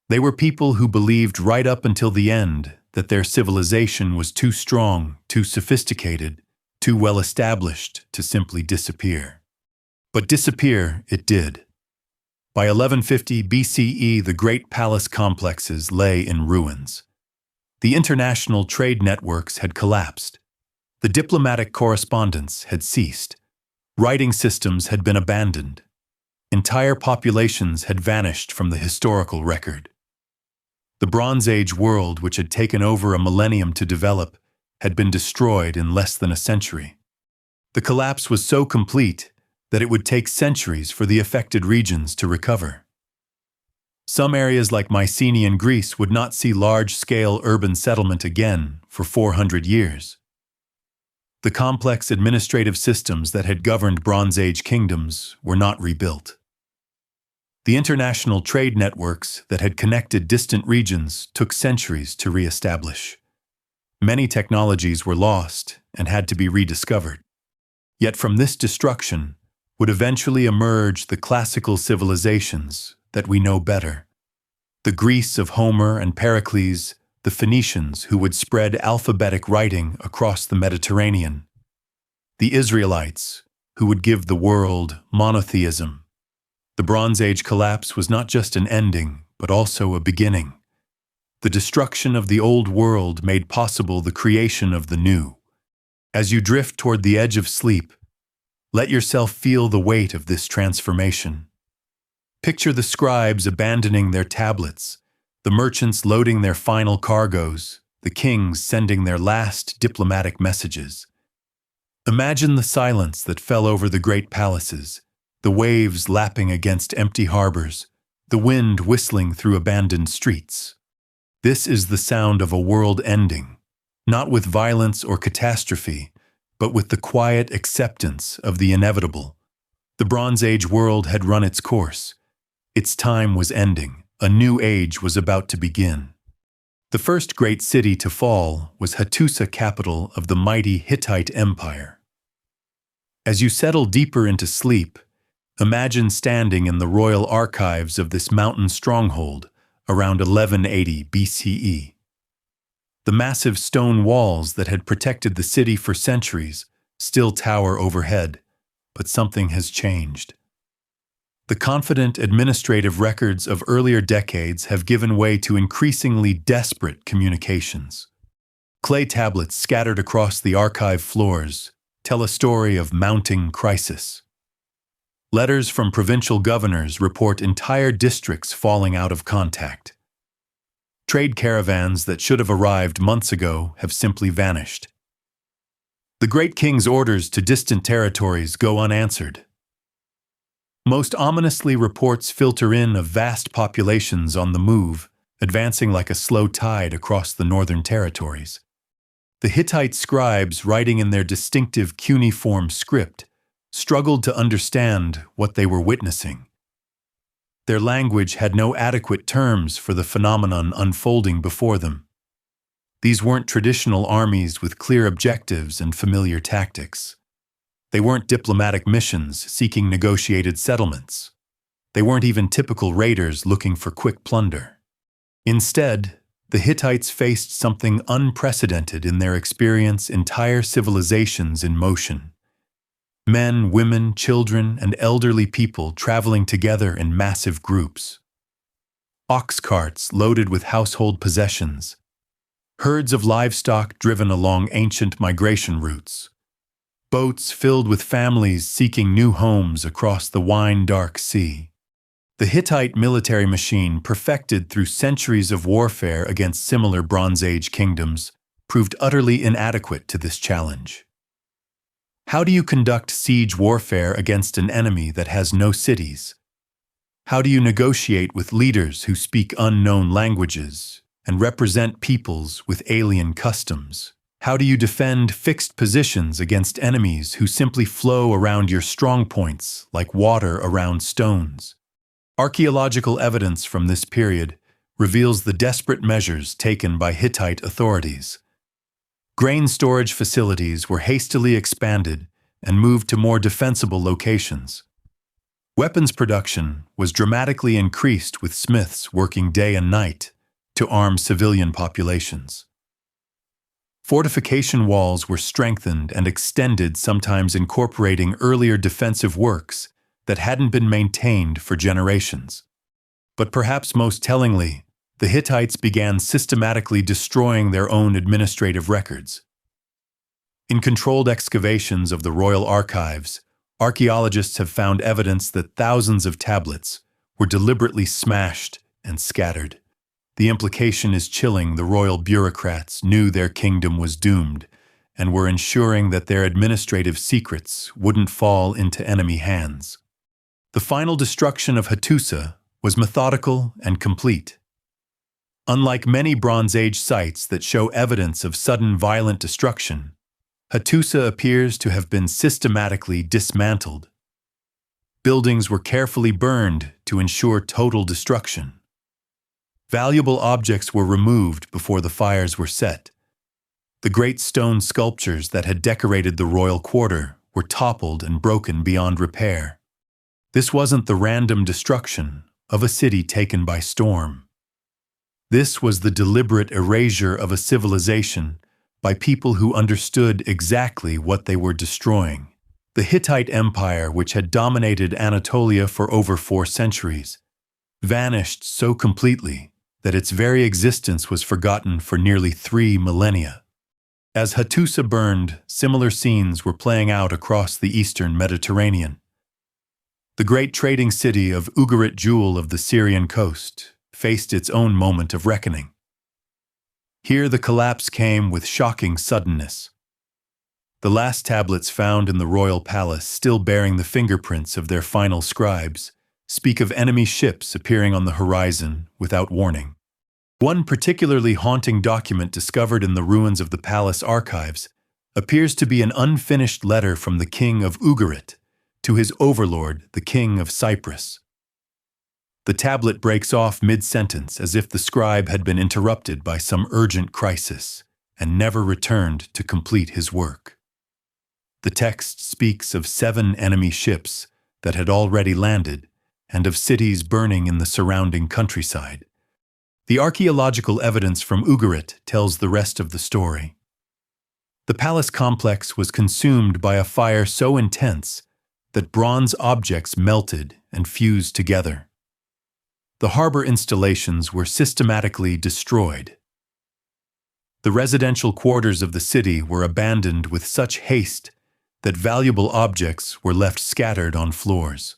They were people who believed right up until the end that their civilization was too strong, too sophisticated, too well established to simply disappear. But disappear it did. By 1150 BCE, the great palace complexes lay in ruins. The international trade networks had collapsed. The diplomatic correspondence had ceased. Writing systems had been abandoned. Entire populations had vanished from the historical record. The Bronze Age world, which had taken over a millennium to develop, had been destroyed in less than a century. The collapse was so complete that it would take centuries for the affected regions to recover. Some areas like Mycenaean Greece would not see large-scale urban settlement again for 400 years. The complex administrative systems that had governed Bronze Age kingdoms were not rebuilt. The international trade networks that had connected distant regions took centuries to re-establish. Many technologies were lost and had to be rediscovered. Yet from this destruction would eventually emerge the classical civilizations that we know better. The Greece of Homer and Pericles, the Phoenicians who would spread alphabetic writing across the Mediterranean, the Israelites who would give the world monotheism. The Bronze Age collapse was not just an ending, but also a beginning. The destruction of the old world made possible the creation of the new. As you drift toward the edge of sleep, let yourself feel the weight of this transformation. Picture the scribes abandoning their tablets, the merchants loading their final cargoes, the kings sending their last diplomatic messages. Imagine the silence that fell over the great palaces, the waves lapping against empty harbors, the wind whistling through abandoned streets. This is the sound of a world ending, not with violence or catastrophe, but with the quiet acceptance of the inevitable. The Bronze Age world had run its course. Its time was ending. A new age was about to begin. The first great city to fall was Hattusa, capital of the mighty Hittite Empire. As you settle deeper into sleep, imagine standing in the royal archives of this mountain stronghold around 1180 BCE. The massive stone walls that had protected the city for centuries still tower overhead, but something has changed. The confident administrative records of earlier decades have given way to increasingly desperate communications. Clay tablets scattered across the archive floors tell a story of mounting crisis. Letters from provincial governors report entire districts falling out of contact. Trade caravans that should have arrived months ago have simply vanished. The great king's orders to distant territories go unanswered. Most ominously, reports filter in of vast populations on the move, advancing like a slow tide across the northern territories. The Hittite scribes, writing in their distinctive cuneiform script, struggled to understand what they were witnessing. Their language had no adequate terms for the phenomenon unfolding before them. These weren't traditional armies with clear objectives and familiar tactics. They weren't diplomatic missions seeking negotiated settlements. They weren't even typical raiders looking for quick plunder. Instead, the Hittites faced something unprecedented in their experience: entire civilizations in motion. Men, women, children, and elderly people traveling together in massive groups. Ox carts loaded with household possessions. Herds of livestock driven along ancient migration routes. Boats filled with families seeking new homes across the wine-dark sea. The Hittite military machine, perfected through centuries of warfare against similar Bronze Age kingdoms, proved utterly inadequate to this challenge. How do you conduct siege warfare against an enemy that has no cities? How do you negotiate with leaders who speak unknown languages and represent peoples with alien customs? How do you defend fixed positions against enemies who simply flow around your strong points like water around stones? Archaeological evidence from this period reveals the desperate measures taken by Hittite authorities. Grain storage facilities were hastily expanded and moved to more defensible locations. Weapons production was dramatically increased with smiths working day and night to arm civilian populations. Fortification walls were strengthened and extended, sometimes incorporating earlier defensive works that hadn't been maintained for generations. But perhaps most tellingly, the Hittites began systematically destroying their own administrative records. In controlled excavations of the royal archives, archaeologists have found evidence that thousands of tablets were deliberately smashed and scattered. The implication is chilling. The royal bureaucrats knew their kingdom was doomed and were ensuring that their administrative secrets wouldn't fall into enemy hands. The final destruction of Hattusa was methodical and complete. Unlike many Bronze Age sites that show evidence of sudden violent destruction, Hattusa appears to have been systematically dismantled. Buildings were carefully burned to ensure total destruction. Valuable objects were removed before the fires were set. The great stone sculptures that had decorated the royal quarter were toppled and broken beyond repair. This wasn't the random destruction of a city taken by storm. This was the deliberate erasure of a civilization by people who understood exactly what they were destroying. The Hittite Empire, which had dominated Anatolia for over 4 centuries, vanished so completely that its very existence was forgotten for nearly 3 millennia. As Hattusa burned, similar scenes were playing out across the eastern Mediterranean. The great trading city of Ugarit, jewel of the Syrian coast, faced its own moment of reckoning. Here the collapse came with shocking suddenness. The last tablets found in the royal palace, still bearing the fingerprints of their final scribes, speak of enemy ships appearing on the horizon without warning. One particularly haunting document discovered in the ruins of the palace archives appears to be an unfinished letter from the king of Ugarit to his overlord, the king of Cyprus. The tablet breaks off mid-sentence as if the scribe had been interrupted by some urgent crisis and never returned to complete his work. The text speaks of 7 enemy ships that had already landed and of cities burning in the surrounding countryside. The archaeological evidence from Ugarit tells the rest of the story. The palace complex was consumed by a fire so intense that bronze objects melted and fused together. The harbor installations were systematically destroyed. The residential quarters of the city were abandoned with such haste that valuable objects were left scattered on floors.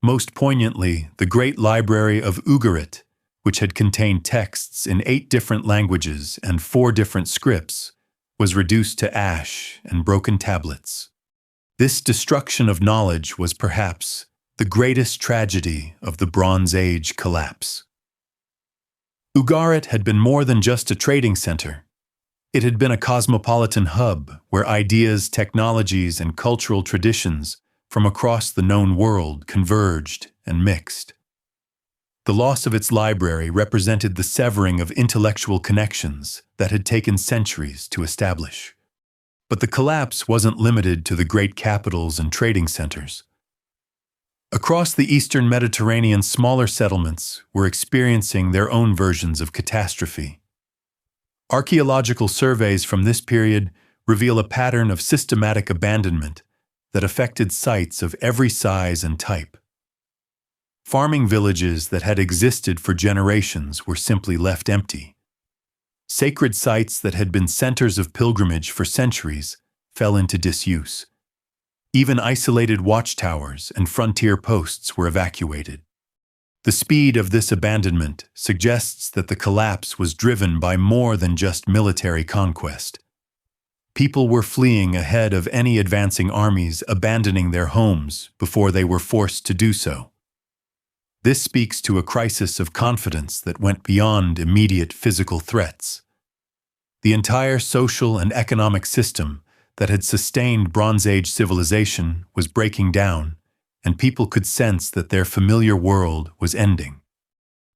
Most poignantly, the great library of Ugarit, which had contained texts in 8 different languages and 4 different scripts, was reduced to ash and broken tablets. This destruction of knowledge was perhaps the greatest tragedy of the Bronze Age collapse. Ugarit had been more than just a trading center. It had been a cosmopolitan hub where ideas, technologies, and cultural traditions from across the known world converged and mixed. The loss of its library represented the severing of intellectual connections that had taken centuries to establish. But the collapse wasn't limited to the great capitals and trading centers. Across the eastern Mediterranean, smaller settlements were experiencing their own versions of catastrophe. Archaeological surveys from this period reveal a pattern of systematic abandonment that affected sites of every size and type. Farming villages that had existed for generations were simply left empty. Sacred sites that had been centers of pilgrimage for centuries fell into disuse. Even isolated watchtowers and frontier posts were evacuated. The speed of this abandonment suggests that the collapse was driven by more than just military conquest. People were fleeing ahead of any advancing armies, abandoning their homes before they were forced to do so. This speaks to a crisis of confidence that went beyond immediate physical threats. The entire social and economic system that had sustained Bronze Age civilization was breaking down, and people could sense that their familiar world was ending.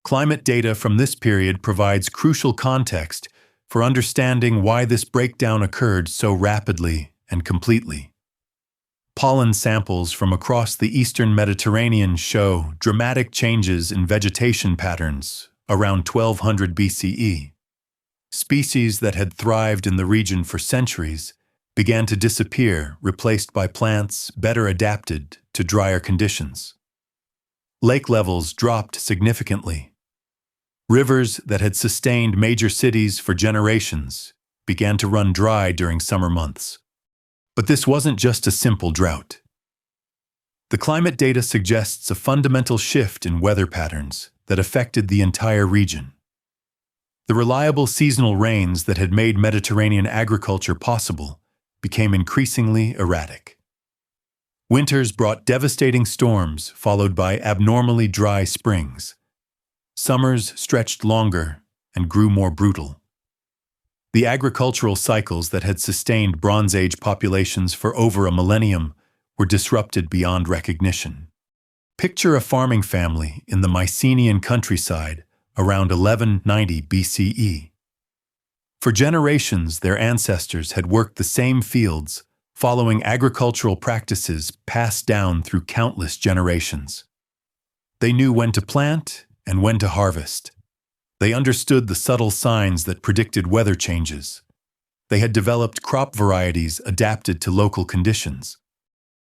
Climate data from this period provides crucial context for understanding why this breakdown occurred so rapidly and completely. Pollen samples from across the eastern Mediterranean show dramatic changes in vegetation patterns around 1200 BCE. Species that had thrived in the region for centuries began to disappear, replaced by plants better adapted to drier conditions. Lake levels dropped significantly. Rivers that had sustained major cities for generations began to run dry during summer months. But this wasn't just a simple drought. The climate data suggests a fundamental shift in weather patterns that affected the entire region. The reliable seasonal rains that had made Mediterranean agriculture possible became increasingly erratic. Winters brought devastating storms followed by abnormally dry springs. Summers stretched longer and grew more brutal. The agricultural cycles that had sustained Bronze Age populations for over a millennium were disrupted beyond recognition. Picture a farming family in the Mycenaean countryside around 1190 BCE. For generations, their ancestors had worked the same fields, following agricultural practices passed down through countless generations. They knew when to plant and when to harvest. They understood the subtle signs that predicted weather changes. They had developed crop varieties adapted to local conditions.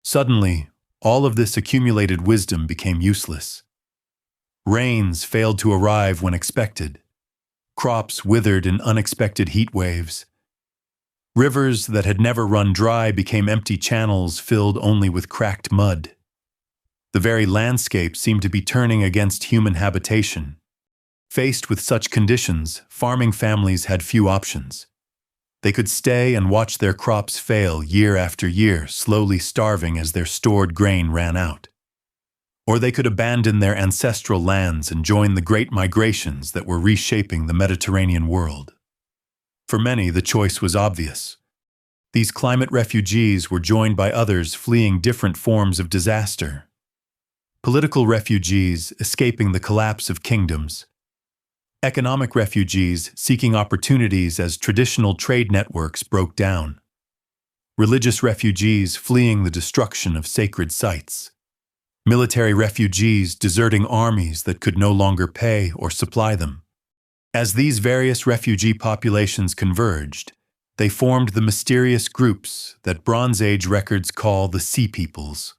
Suddenly, all of this accumulated wisdom became useless. Rains failed to arrive when expected. Crops withered in unexpected heat waves. Rivers that had never run dry became empty channels filled only with cracked mud. The very landscape seemed to be turning against human habitation. Faced with such conditions, farming families had few options. They could stay and watch their crops fail year after year, slowly starving as their stored grain ran out. Or they could abandon their ancestral lands and join the great migrations that were reshaping the Mediterranean world. For many, the choice was obvious. These climate refugees were joined by others fleeing different forms of disaster. Political refugees escaping the collapse of kingdoms. Economic refugees seeking opportunities as traditional trade networks broke down. Religious refugees fleeing the destruction of sacred sites. Military refugees deserting armies that could no longer pay or supply them. As these various refugee populations converged, they formed the mysterious groups that Bronze Age records call the Sea Peoples.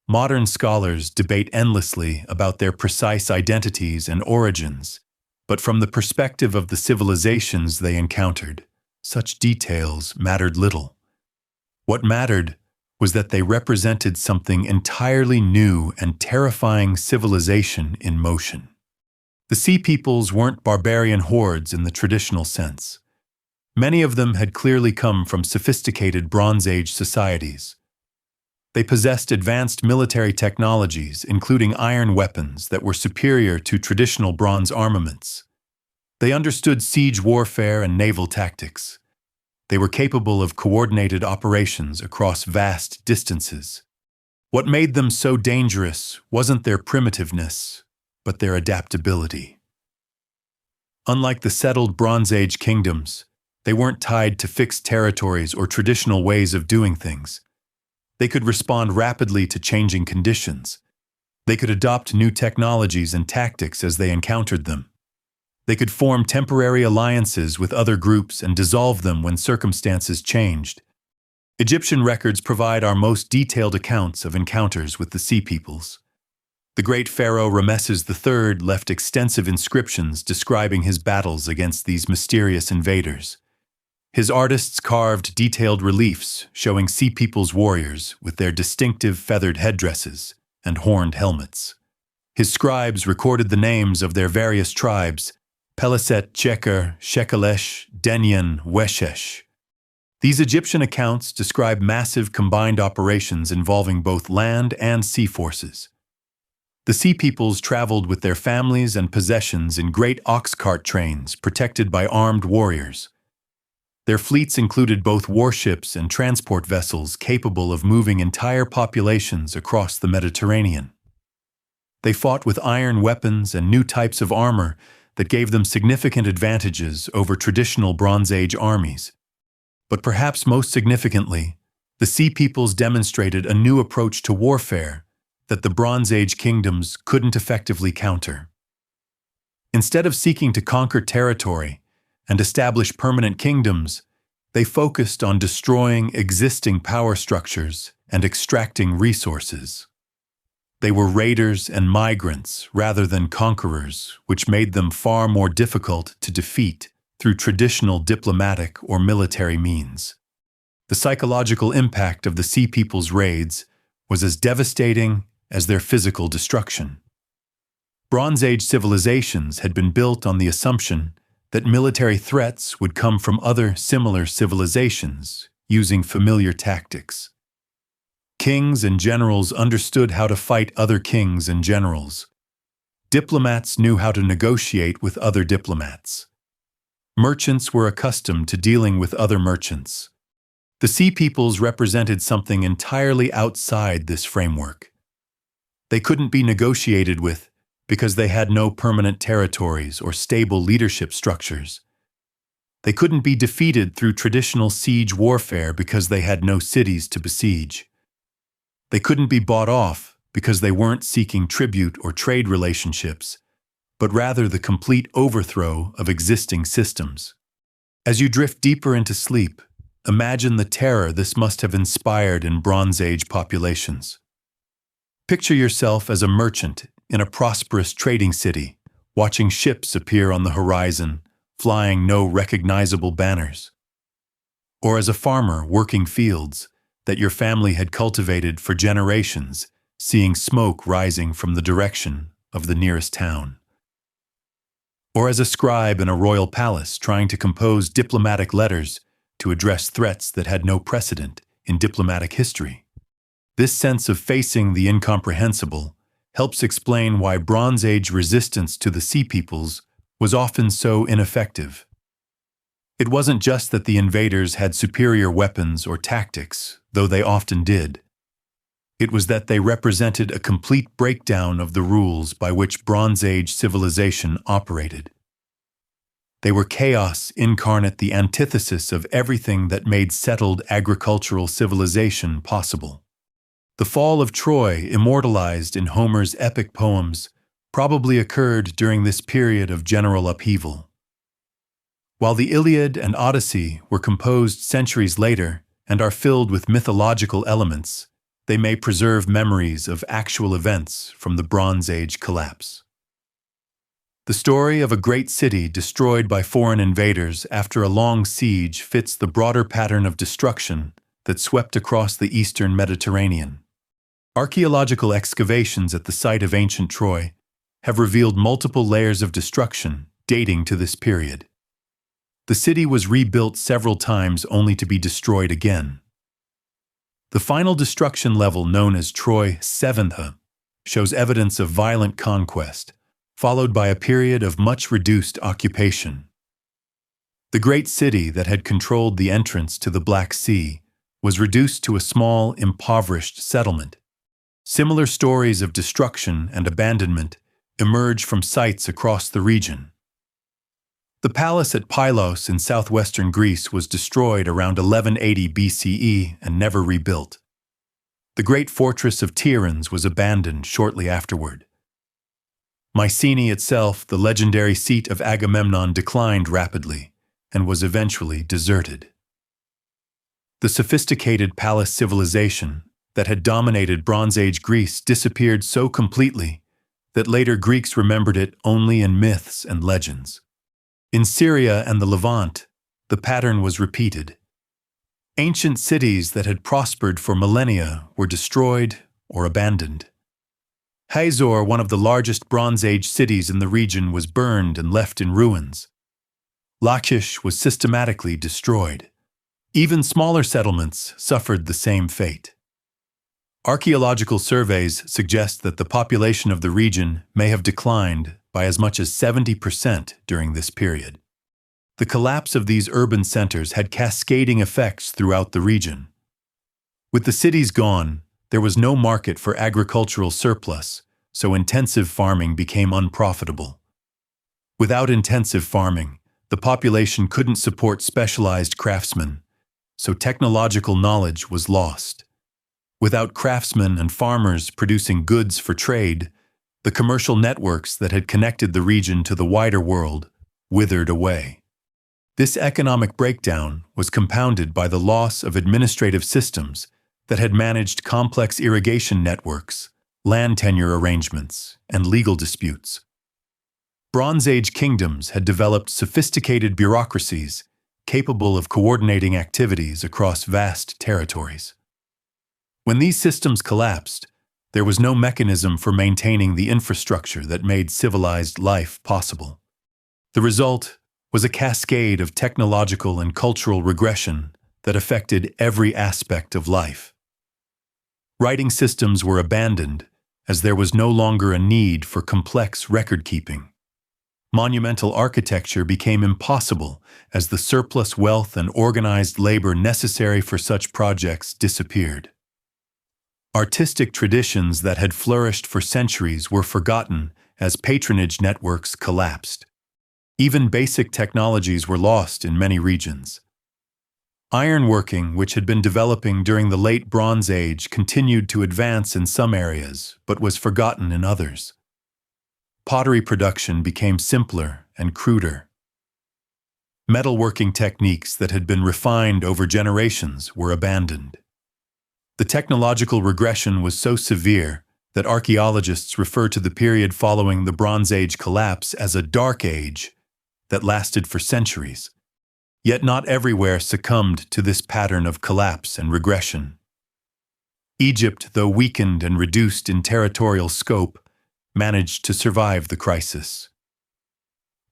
Modern scholars debate endlessly about their precise identities and origins, but from the perspective of the civilizations they encountered, such details mattered little. What mattered was that they represented something entirely new and terrifying civilization in motion. The Sea Peoples weren't barbarian hordes in the traditional sense. Many of them had clearly come from sophisticated Bronze Age societies. They possessed advanced military technologies, including iron weapons that were superior to traditional bronze armaments. They understood siege warfare and naval tactics. They were capable of coordinated operations across vast distances. What made them so dangerous wasn't their primitiveness, but their adaptability. Unlike the settled Bronze Age kingdoms, they weren't tied to fixed territories or traditional ways of doing things. They could respond rapidly to changing conditions. They could adopt new technologies and tactics as they encountered them. They could form temporary alliances with other groups and dissolve them when circumstances changed. Egyptian records provide our most detailed accounts of encounters with the Sea Peoples. The great pharaoh Ramesses III left extensive inscriptions describing his battles against these mysterious invaders. His artists carved detailed reliefs showing Sea Peoples warriors with their distinctive feathered headdresses and horned helmets. His scribes recorded the names of their various tribes: Peliset, Cheker, Shekelesh, Denyen, Weshesh. These Egyptian accounts describe massive combined operations involving both land and sea forces. The sea peoples traveled with their families and possessions in great ox cart trains protected by armed warriors. Their fleets included both warships and transport vessels capable of moving entire populations across the Mediterranean. They fought with iron weapons and new types of armor that gave them significant advantages over traditional Bronze Age armies. But perhaps most significantly, the Sea Peoples demonstrated a new approach to warfare that the Bronze Age kingdoms couldn't effectively counter. Instead of seeking to conquer territory and establish permanent kingdoms, they focused on destroying existing power structures and extracting resources. They were raiders and migrants rather than conquerors, which made them far more difficult to defeat through traditional diplomatic or military means. The psychological impact of the Sea Peoples' raids was as devastating as their physical destruction. Bronze Age civilizations had been built on the assumption that military threats would come from other similar civilizations using familiar tactics. Kings and generals understood how to fight other kings and generals. Diplomats knew how to negotiate with other diplomats. Merchants were accustomed to dealing with other merchants. The Sea Peoples represented something entirely outside this framework. They couldn't be negotiated with because they had no permanent territories or stable leadership structures. They couldn't be defeated through traditional siege warfare because they had no cities to besiege. They couldn't be bought off because they weren't seeking tribute or trade relationships, but rather the complete overthrow of existing systems. As you drift deeper into sleep, imagine the terror this must have inspired in Bronze Age populations. Picture yourself as a merchant in a prosperous trading city, watching ships appear on the horizon, flying no recognizable banners. Or as a farmer working fields that your family had cultivated for generations, seeing smoke rising from the direction of the nearest town. Or as a scribe in a royal palace trying to compose diplomatic letters to address threats that had no precedent in diplomatic history. This sense of facing the incomprehensible helps explain why Bronze Age resistance to the Sea Peoples was often so ineffective. It wasn't just that the invaders had superior weapons or tactics, though they often did. It was that they represented a complete breakdown of the rules by which Bronze Age civilization operated. They were chaos incarnate, the antithesis of everything that made settled agricultural civilization possible. The fall of Troy, immortalized in Homer's epic poems, probably occurred during this period of general upheaval. While the Iliad and Odyssey were composed centuries later and are filled with mythological elements, they may preserve memories of actual events from the Bronze Age collapse. The story of a great city destroyed by foreign invaders after a long siege fits the broader pattern of destruction that swept across the eastern Mediterranean. Archaeological excavations at the site of ancient Troy have revealed multiple layers of destruction dating to this period. The city was rebuilt several times only to be destroyed again. The final destruction level, known as Troy 7th, shows evidence of violent conquest, followed by a period of much reduced occupation. The great city that had controlled the entrance to the Black Sea was reduced to a small, impoverished settlement. Similar stories of destruction and abandonment emerge from sites across the region. The palace at Pylos in southwestern Greece was destroyed around 1180 BCE and never rebuilt. The great fortress of Tiryns was abandoned shortly afterward. Mycenae itself, the legendary seat of Agamemnon, declined rapidly and was eventually deserted. The sophisticated palace civilization that had dominated Bronze Age Greece disappeared so completely that later Greeks remembered it only in myths and legends. In Syria and the Levant, the pattern was repeated. Ancient cities that had prospered for millennia were destroyed or abandoned. Hazor, one of the largest Bronze Age cities in the region, was burned and left in ruins. Lachish was systematically destroyed. Even smaller settlements suffered the same fate. Archaeological surveys suggest that the population of the region may have declined by as much as 70% during this period. The collapse of these urban centers had cascading effects throughout the region. With the cities gone, there was no market for agricultural surplus, so intensive farming became unprofitable. Without intensive farming, the population couldn't support specialized craftsmen, so technological knowledge was lost. Without craftsmen and farmers producing goods for trade, the commercial networks that had connected the region to the wider world withered away. This economic breakdown was compounded by the loss of administrative systems that had managed complex irrigation networks, land tenure arrangements, and legal disputes. Bronze Age kingdoms had developed sophisticated bureaucracies capable of coordinating activities across vast territories. When these systems collapsed, there was no mechanism for maintaining the infrastructure that made civilized life possible. The result was a cascade of technological and cultural regression that affected every aspect of life. Writing systems were abandoned as there was no longer a need for complex record-keeping. Monumental architecture became impossible as the surplus wealth and organized labor necessary for such projects disappeared. Artistic traditions that had flourished for centuries were forgotten as patronage networks collapsed. Even basic technologies were lost in many regions. Ironworking, which had been developing during the late Bronze Age, continued to advance in some areas, but was forgotten in others. Pottery production became simpler and cruder. Metalworking techniques that had been refined over generations were abandoned. The technological regression was so severe that archaeologists refer to the period following the Bronze Age collapse as a dark age that lasted for centuries. Yet not everywhere succumbed to this pattern of collapse and regression. Egypt, though weakened and reduced in territorial scope, managed to survive the crisis.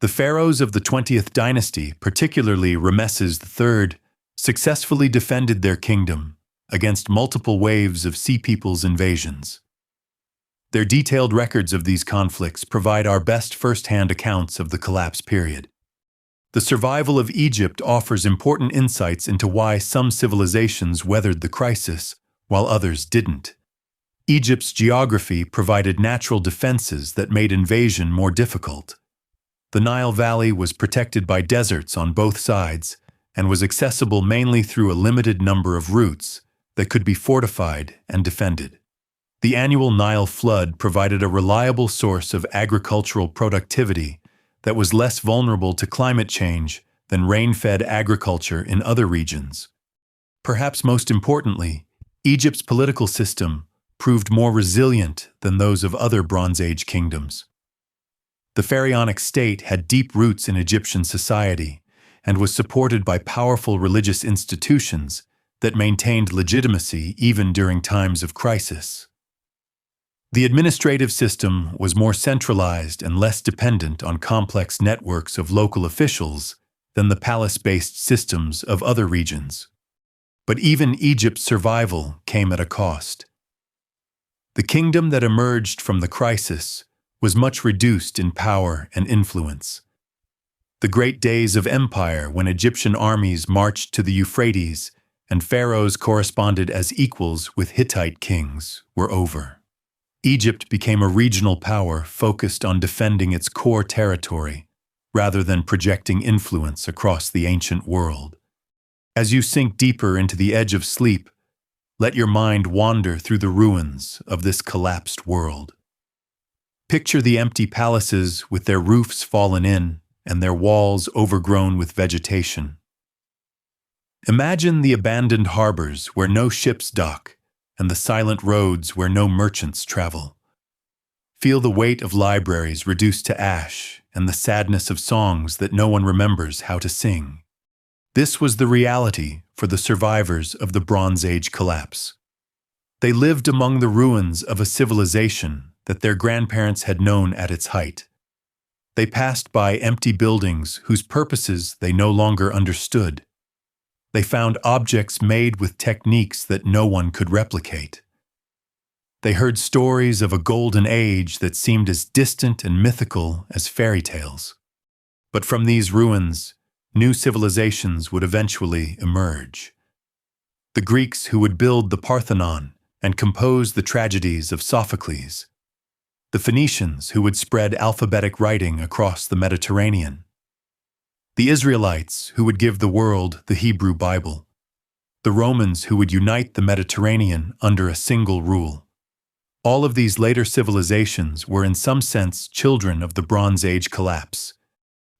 The pharaohs of the 20th dynasty, particularly Ramesses III, successfully defended their kingdom against multiple waves of Sea Peoples invasions. Their detailed records of these conflicts provide our best first-hand accounts of the collapse period. The survival of Egypt offers important insights into why some civilizations weathered the crisis, while others didn't. Egypt's geography provided natural defenses that made invasion more difficult. The Nile Valley was protected by deserts on both sides and was accessible mainly through a limited number of routes that could be fortified and defended. The annual Nile flood provided a reliable source of agricultural productivity that was less vulnerable to climate change than rain-fed agriculture in other regions. Perhaps most importantly, Egypt's political system proved more resilient than those of other Bronze Age kingdoms. The pharaonic state had deep roots in Egyptian society and was supported by powerful religious institutions that maintained legitimacy even during times of crisis. The administrative system was more centralized and less dependent on complex networks of local officials than the palace-based systems of other regions. But even Egypt's survival came at a cost. The kingdom that emerged from the crisis was much reduced in power and influence. The great days of empire when Egyptian armies marched to the Euphrates and pharaohs corresponded as equals with Hittite kings were over. Egypt became a regional power focused on defending its core territory rather than projecting influence across the ancient world. As you sink deeper into the edge of sleep, let your mind wander through the ruins of this collapsed world. Picture the empty palaces with their roofs fallen in and their walls overgrown with vegetation. Imagine the abandoned harbors where no ships dock and the silent roads where no merchants travel. Feel the weight of libraries reduced to ash and the sadness of songs that no one remembers how to sing. This was the reality for the survivors of the Bronze Age collapse. They lived among the ruins of a civilization that their grandparents had known at its height. They passed by empty buildings whose purposes they no longer understood. They found objects made with techniques that no one could replicate. They heard stories of a golden age that seemed as distant and mythical as fairy tales. But from these ruins, new civilizations would eventually emerge. The Greeks who would build the Parthenon and compose the tragedies of Sophocles. The Phoenicians who would spread alphabetic writing across the Mediterranean. The Israelites who would give the world the Hebrew Bible. The Romans who would unite the Mediterranean under a single rule. All of these later civilizations were in some sense children of the Bronze Age collapse.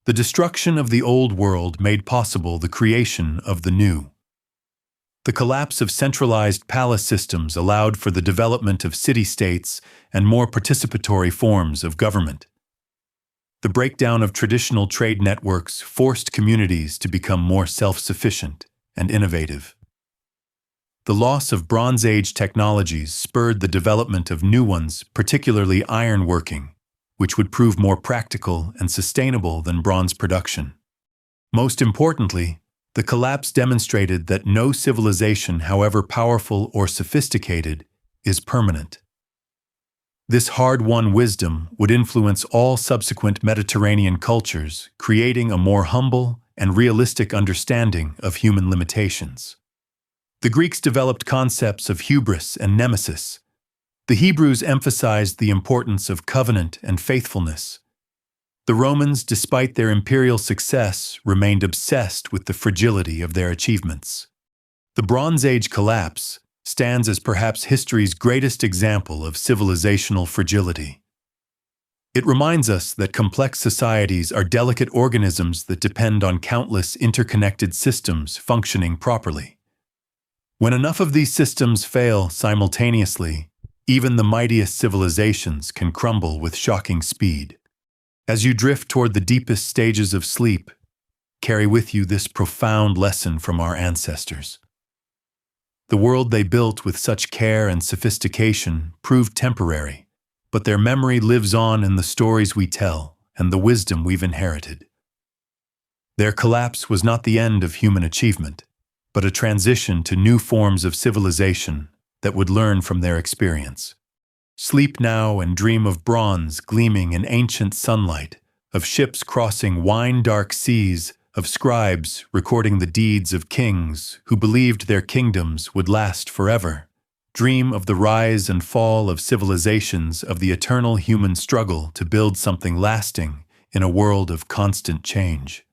The destruction of the old world made possible the creation of the new. The collapse of centralized palace systems allowed for the development of city-states and more participatory forms of government. The breakdown of traditional trade networks forced communities to become more self-sufficient and innovative. The loss of Bronze Age technologies spurred the development of new ones, particularly ironworking, which would prove more practical and sustainable than bronze production. Most importantly, the collapse demonstrated that no civilization, however powerful or sophisticated, is permanent. This hard-won wisdom would influence all subsequent Mediterranean cultures, creating a more humble and realistic understanding of human limitations. The Greeks developed concepts of hubris and nemesis. The Hebrews emphasized the importance of covenant and faithfulness. The Romans, despite their imperial success, remained obsessed with the fragility of their achievements. The Bronze Age collapse stands as perhaps history's greatest example of civilizational fragility. It reminds us that complex societies are delicate organisms that depend on countless interconnected systems functioning properly. When enough of these systems fail simultaneously, even the mightiest civilizations can crumble with shocking speed. As you drift toward the deepest stages of sleep, carry with you this profound lesson from our ancestors. The world they built with such care and sophistication proved temporary, but their memory lives on in the stories we tell and the wisdom we've inherited. Their collapse was not the end of human achievement, but a transition to new forms of civilization that would learn from their experience. Sleep now and dream of bronze gleaming in ancient sunlight, of ships crossing wine-dark seas, of scribes recording the deeds of kings who believed their kingdoms would last forever. Dream of the rise and fall of civilizations, of the eternal human struggle to build something lasting in a world of constant change.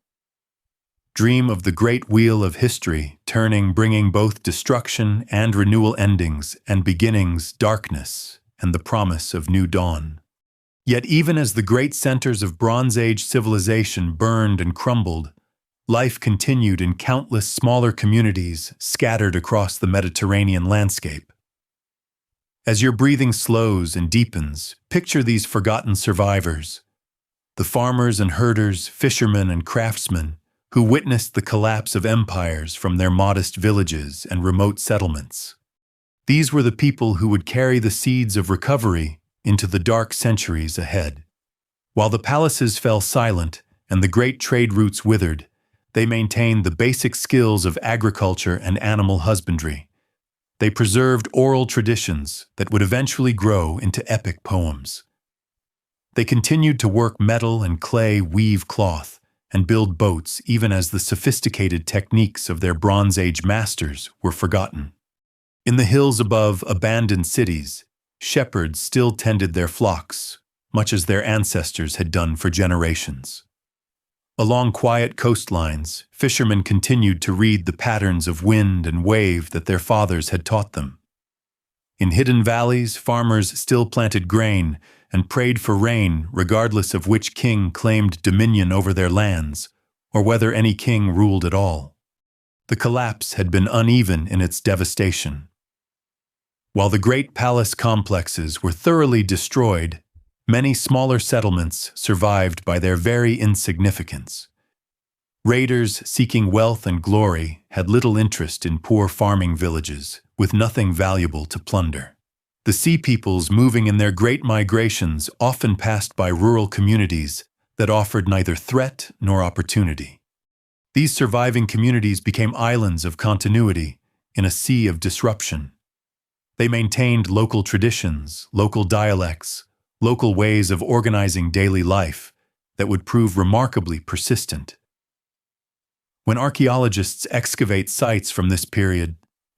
Dream of the great wheel of history turning, bringing both destruction and renewal, endings and beginnings, darkness and the promise of new dawn. Yet even as the great centers of Bronze Age civilization burned and crumbled, life continued in countless smaller communities scattered across the Mediterranean landscape. As your breathing slows and deepens, picture these forgotten survivors, the farmers and herders, fishermen and craftsmen, who witnessed the collapse of empires from their modest villages and remote settlements. These were the people who would carry the seeds of recovery into the dark centuries ahead. While the palaces fell silent and the great trade routes withered, they maintained the basic skills of agriculture and animal husbandry. They preserved oral traditions that would eventually grow into epic poems. They continued to work metal and clay, weave cloth, and build boats even as the sophisticated techniques of their Bronze Age masters were forgotten. In the hills above abandoned cities, shepherds still tended their flocks, much as their ancestors had done for generations. Along quiet coastlines, fishermen continued to read the patterns of wind and wave that their fathers had taught them. In hidden valleys, farmers still planted grain and prayed for rain regardless of which king claimed dominion over their lands, or whether any king ruled at all. The collapse had been uneven in its devastation. While the great palace complexes were thoroughly destroyed, many smaller settlements survived by their very insignificance. Raiders seeking wealth and glory had little interest in poor farming villages with nothing valuable to plunder. The sea peoples moving in their great migrations often passed by rural communities that offered neither threat nor opportunity. These surviving communities became islands of continuity in a sea of disruption. They maintained local traditions, local dialects, local ways of organizing daily life that would prove remarkably persistent. When archaeologists excavate sites from this period,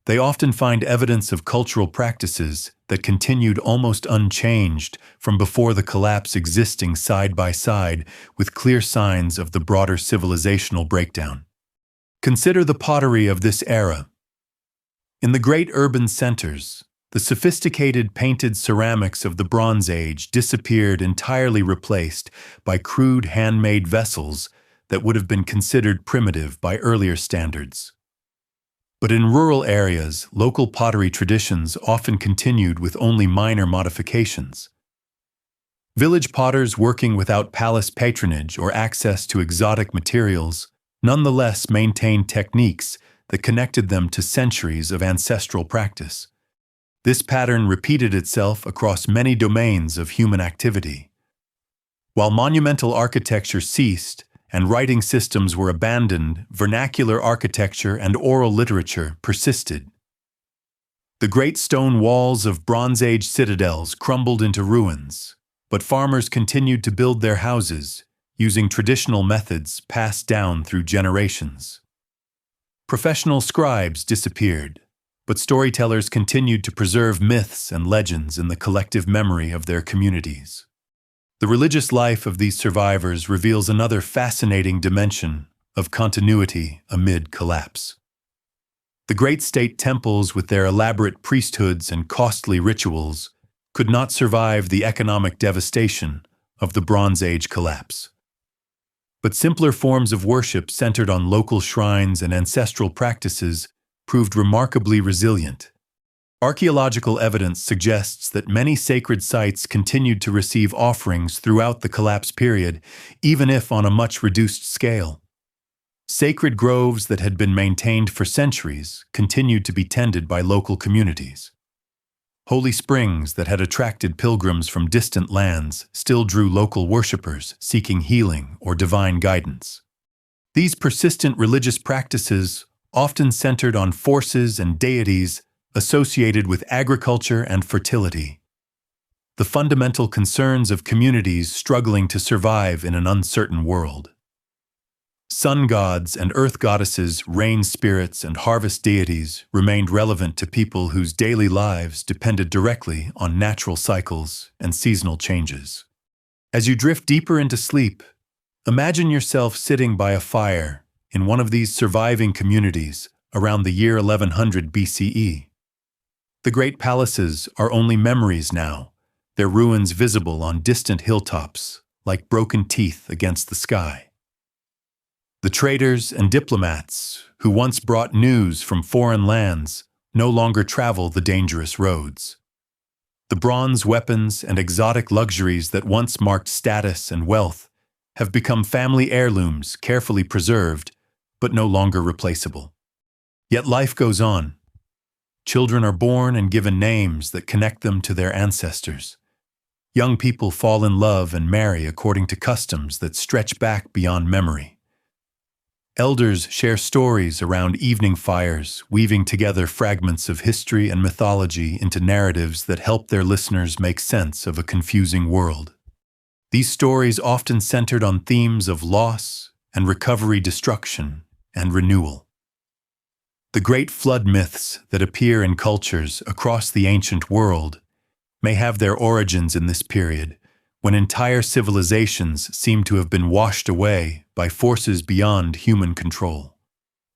they often find evidence of cultural practices that continued almost unchanged from before the collapse, existing side by side with clear signs of the broader civilizational breakdown. Consider the pottery of this era. In the great urban centers, the sophisticated painted ceramics of the Bronze Age disappeared, entirely replaced by crude handmade vessels that would have been considered primitive by earlier standards. But in rural areas, local pottery traditions often continued with only minor modifications. Village potters working without palace patronage or access to exotic materials nonetheless maintained techniques that connected them to centuries of ancestral practice. This pattern repeated itself across many domains of human activity. While monumental architecture ceased and writing systems were abandoned, vernacular architecture and oral literature persisted. The great stone walls of Bronze Age citadels crumbled into ruins, but farmers continued to build their houses using traditional methods passed down through generations. Professional scribes disappeared, but storytellers continued to preserve myths and legends in the collective memory of their communities. The religious life of these survivors reveals another fascinating dimension of continuity amid collapse. The great state temples, with their elaborate priesthoods and costly rituals, could not survive the economic devastation of the Bronze Age collapse. But simpler forms of worship centered on local shrines and ancestral practices proved remarkably resilient. Archaeological evidence suggests that many sacred sites continued to receive offerings throughout the collapse period, even if on a much reduced scale. Sacred groves that had been maintained for centuries continued to be tended by local communities. Holy springs that had attracted pilgrims from distant lands still drew local worshippers seeking healing or divine guidance. These persistent religious practices often centered on forces and deities associated with agriculture and fertility. The fundamental concerns of communities struggling to survive in an uncertain world. Sun gods and earth goddesses, rain spirits, and harvest deities remained relevant to people whose daily lives depended directly on natural cycles and seasonal changes. As you drift deeper into sleep, imagine yourself sitting by a fire in one of these surviving communities around the year 1100 BCE. The great palaces are only memories now, their ruins visible on distant hilltops like broken teeth against the sky. The traders and diplomats who once brought news from foreign lands no longer travel the dangerous roads. The bronze weapons and exotic luxuries that once marked status and wealth have become family heirlooms, carefully preserved, but no longer replaceable. Yet life goes on. Children are born and given names that connect them to their ancestors. Young people fall in love and marry according to customs that stretch back beyond memory. Elders share stories around evening fires, weaving together fragments of history and mythology into narratives that help their listeners make sense of a confusing world. These stories often centered on themes of loss and recovery, destruction and renewal. The great flood myths that appear in cultures across the ancient world may have their origins in this period, when entire civilizations seem to have been washed away by forces beyond human control.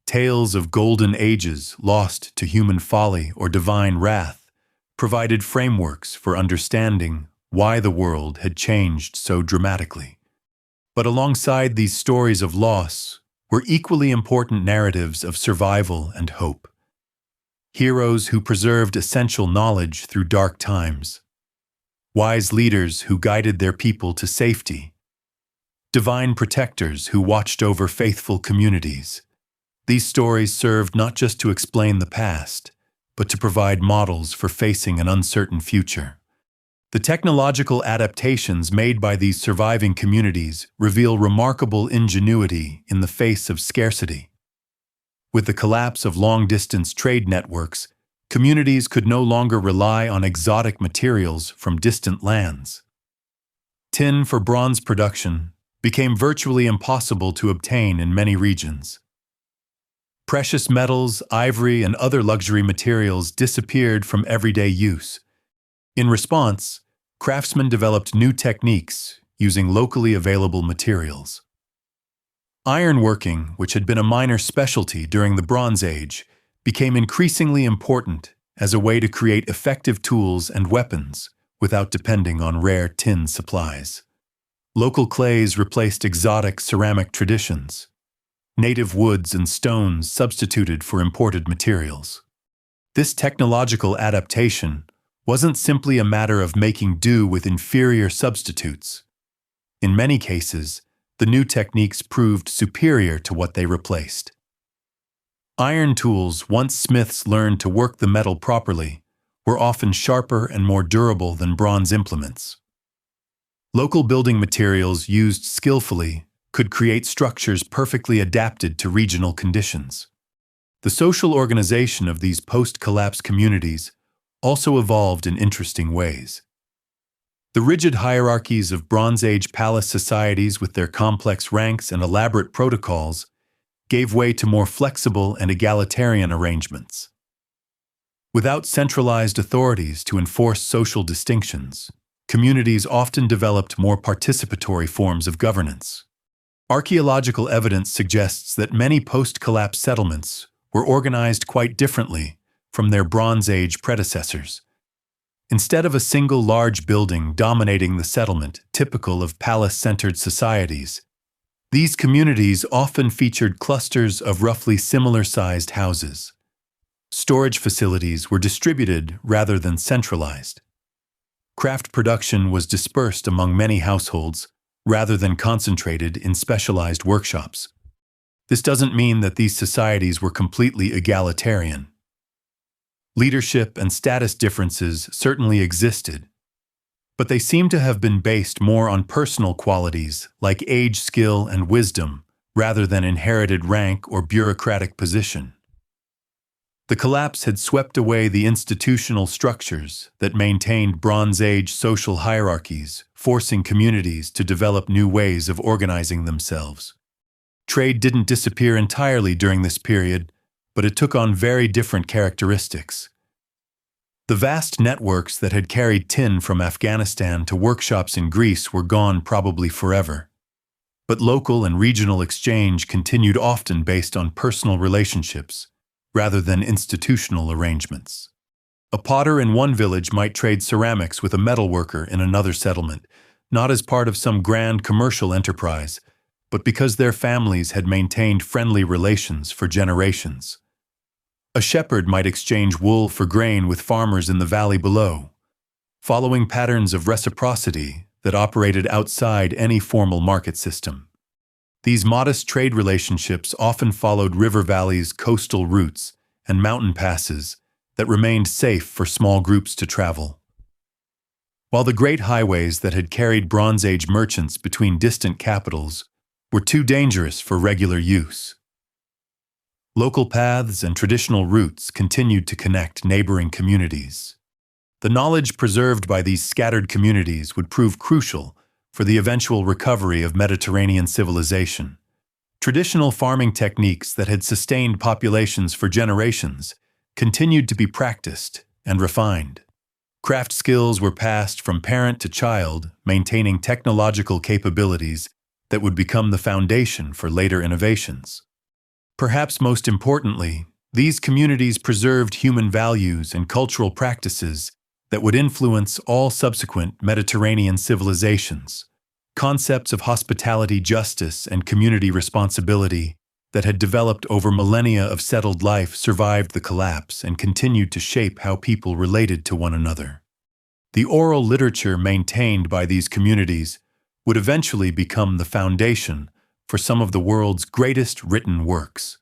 Tales of golden ages lost to human folly or divine wrath provided frameworks for understanding why the world had changed so dramatically. But alongside these stories of loss were equally important narratives of survival and hope. Heroes who preserved essential knowledge through dark times. Wise leaders who guided their people to safety. Divine protectors who watched over faithful communities. These stories served not just to explain the past, but to provide models for facing an uncertain future. The technological adaptations made by these surviving communities reveal remarkable ingenuity in the face of scarcity. With the collapse of long-distance trade networks, communities could no longer rely on exotic materials from distant lands. Tin for bronze production became virtually impossible to obtain in many regions. Precious metals, ivory, and other luxury materials disappeared from everyday use. In response, craftsmen developed new techniques using locally available materials. Ironworking, which had been a minor specialty during the Bronze Age, became increasingly important as a way to create effective tools and weapons without depending on rare tin supplies. Local clays replaced exotic ceramic traditions. Native woods and stones substituted for imported materials. This technological adaptation wasn't simply a matter of making do with inferior substitutes. In many cases, the new techniques proved superior to what they replaced. Iron tools, once smiths learned to work the metal properly, were often sharper and more durable than bronze implements. Local building materials used skillfully could create structures perfectly adapted to regional conditions. The social organization of these post-collapse communities also evolved in interesting ways. The rigid hierarchies of Bronze Age palace societies with their complex ranks and elaborate protocols gave way to more flexible and egalitarian arrangements. Without centralized authorities to enforce social distinctions, communities often developed more participatory forms of governance. Archaeological evidence suggests that many post-collapse settlements were organized quite differently from their Bronze Age predecessors. Instead of a single large building dominating the settlement, typical of palace-centered societies, these communities often featured clusters of roughly similar-sized houses. Storage facilities were distributed rather than centralized. Craft production was dispersed among many households rather than concentrated in specialized workshops. This doesn't mean that these societies were completely egalitarian. Leadership and status differences certainly existed, but they seem to have been based more on personal qualities like age, skill, and wisdom rather than inherited rank or bureaucratic position. The collapse had swept away the institutional structures that maintained Bronze Age social hierarchies, forcing communities to develop new ways of organizing themselves. Trade didn't disappear entirely during this period, but it took on very different characteristics. The vast networks that had carried tin from Afghanistan to workshops in Greece were gone probably forever. But local and regional exchange continued, often based on personal relationships rather than institutional arrangements. A potter in one village might trade ceramics with a metalworker in another settlement, not as part of some grand commercial enterprise, but because their families had maintained friendly relations for generations. A shepherd might exchange wool for grain with farmers in the valley below, following patterns of reciprocity that operated outside any formal market system. These modest trade relationships often followed river valleys, coastal routes, and mountain passes that remained safe for small groups to travel. While the great highways that had carried Bronze Age merchants between distant capitals were too dangerous for regular use, local paths and traditional routes continued to connect neighboring communities. The knowledge preserved by these scattered communities would prove crucial for the eventual recovery of Mediterranean civilization. Traditional farming techniques that had sustained populations for generations continued to be practiced and refined. Craft skills were passed from parent to child, maintaining technological capabilities that would become the foundation for later innovations. Perhaps most importantly, these communities preserved human values and cultural practices that would influence all subsequent Mediterranean civilizations. Concepts of hospitality, justice, and community responsibility that had developed over millennia of settled life survived the collapse and continued to shape how people related to one another. The oral literature maintained by these communities would eventually become the foundation for some of the world's greatest written works.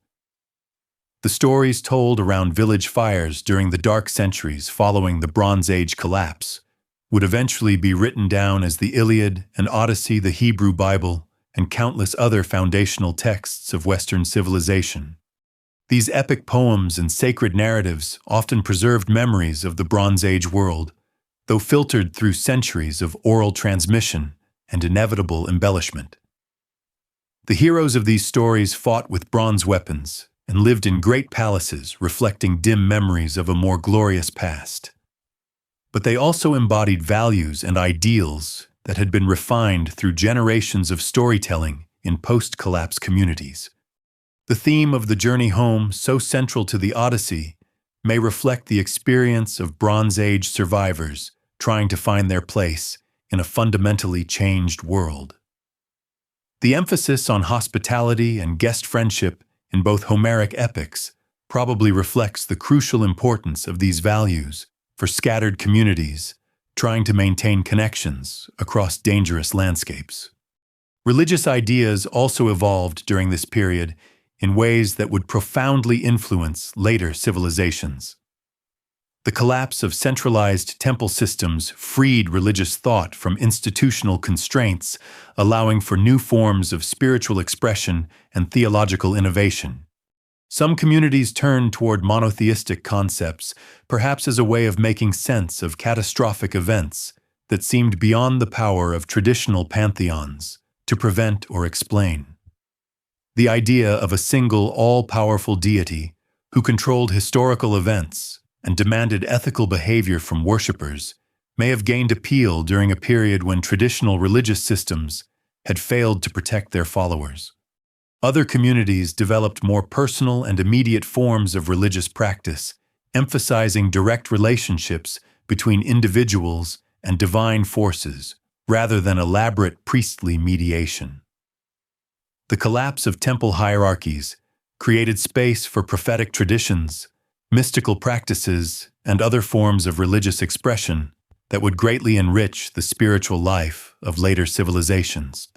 The stories told around village fires during the dark centuries following the Bronze Age collapse would eventually be written down as the Iliad and Odyssey, the Hebrew Bible, and countless other foundational texts of Western civilization. These epic poems and sacred narratives often preserved memories of the Bronze Age world, though filtered through centuries of oral transmission and inevitable embellishment. The heroes of these stories fought with bronze weapons and lived in great palaces reflecting dim memories of a more glorious past. But they also embodied values and ideals that had been refined through generations of storytelling in post-collapse communities. The theme of the journey home, so central to the Odyssey, may reflect the experience of Bronze Age survivors trying to find their place in a fundamentally changed world. The emphasis on hospitality and guest friendship in both Homeric epics probably reflects the crucial importance of these values for scattered communities trying to maintain connections across dangerous landscapes. Religious ideas also evolved during this period in ways that would profoundly influence later civilizations. The collapse of centralized temple systems freed religious thought from institutional constraints, allowing for new forms of spiritual expression and theological innovation. Some communities turned toward monotheistic concepts, perhaps as a way of making sense of catastrophic events that seemed beyond the power of traditional pantheons to prevent or explain. The idea of a single, all-powerful deity who controlled historical events and demanded ethical behavior from worshippers may have gained appeal during a period when traditional religious systems had failed to protect their followers. Other communities developed more personal and immediate forms of religious practice, emphasizing direct relationships between individuals and divine forces, rather than elaborate priestly mediation. The collapse of temple hierarchies created space for prophetic traditions, mystical practices, and other forms of religious expression that would greatly enrich the spiritual life of later civilizations.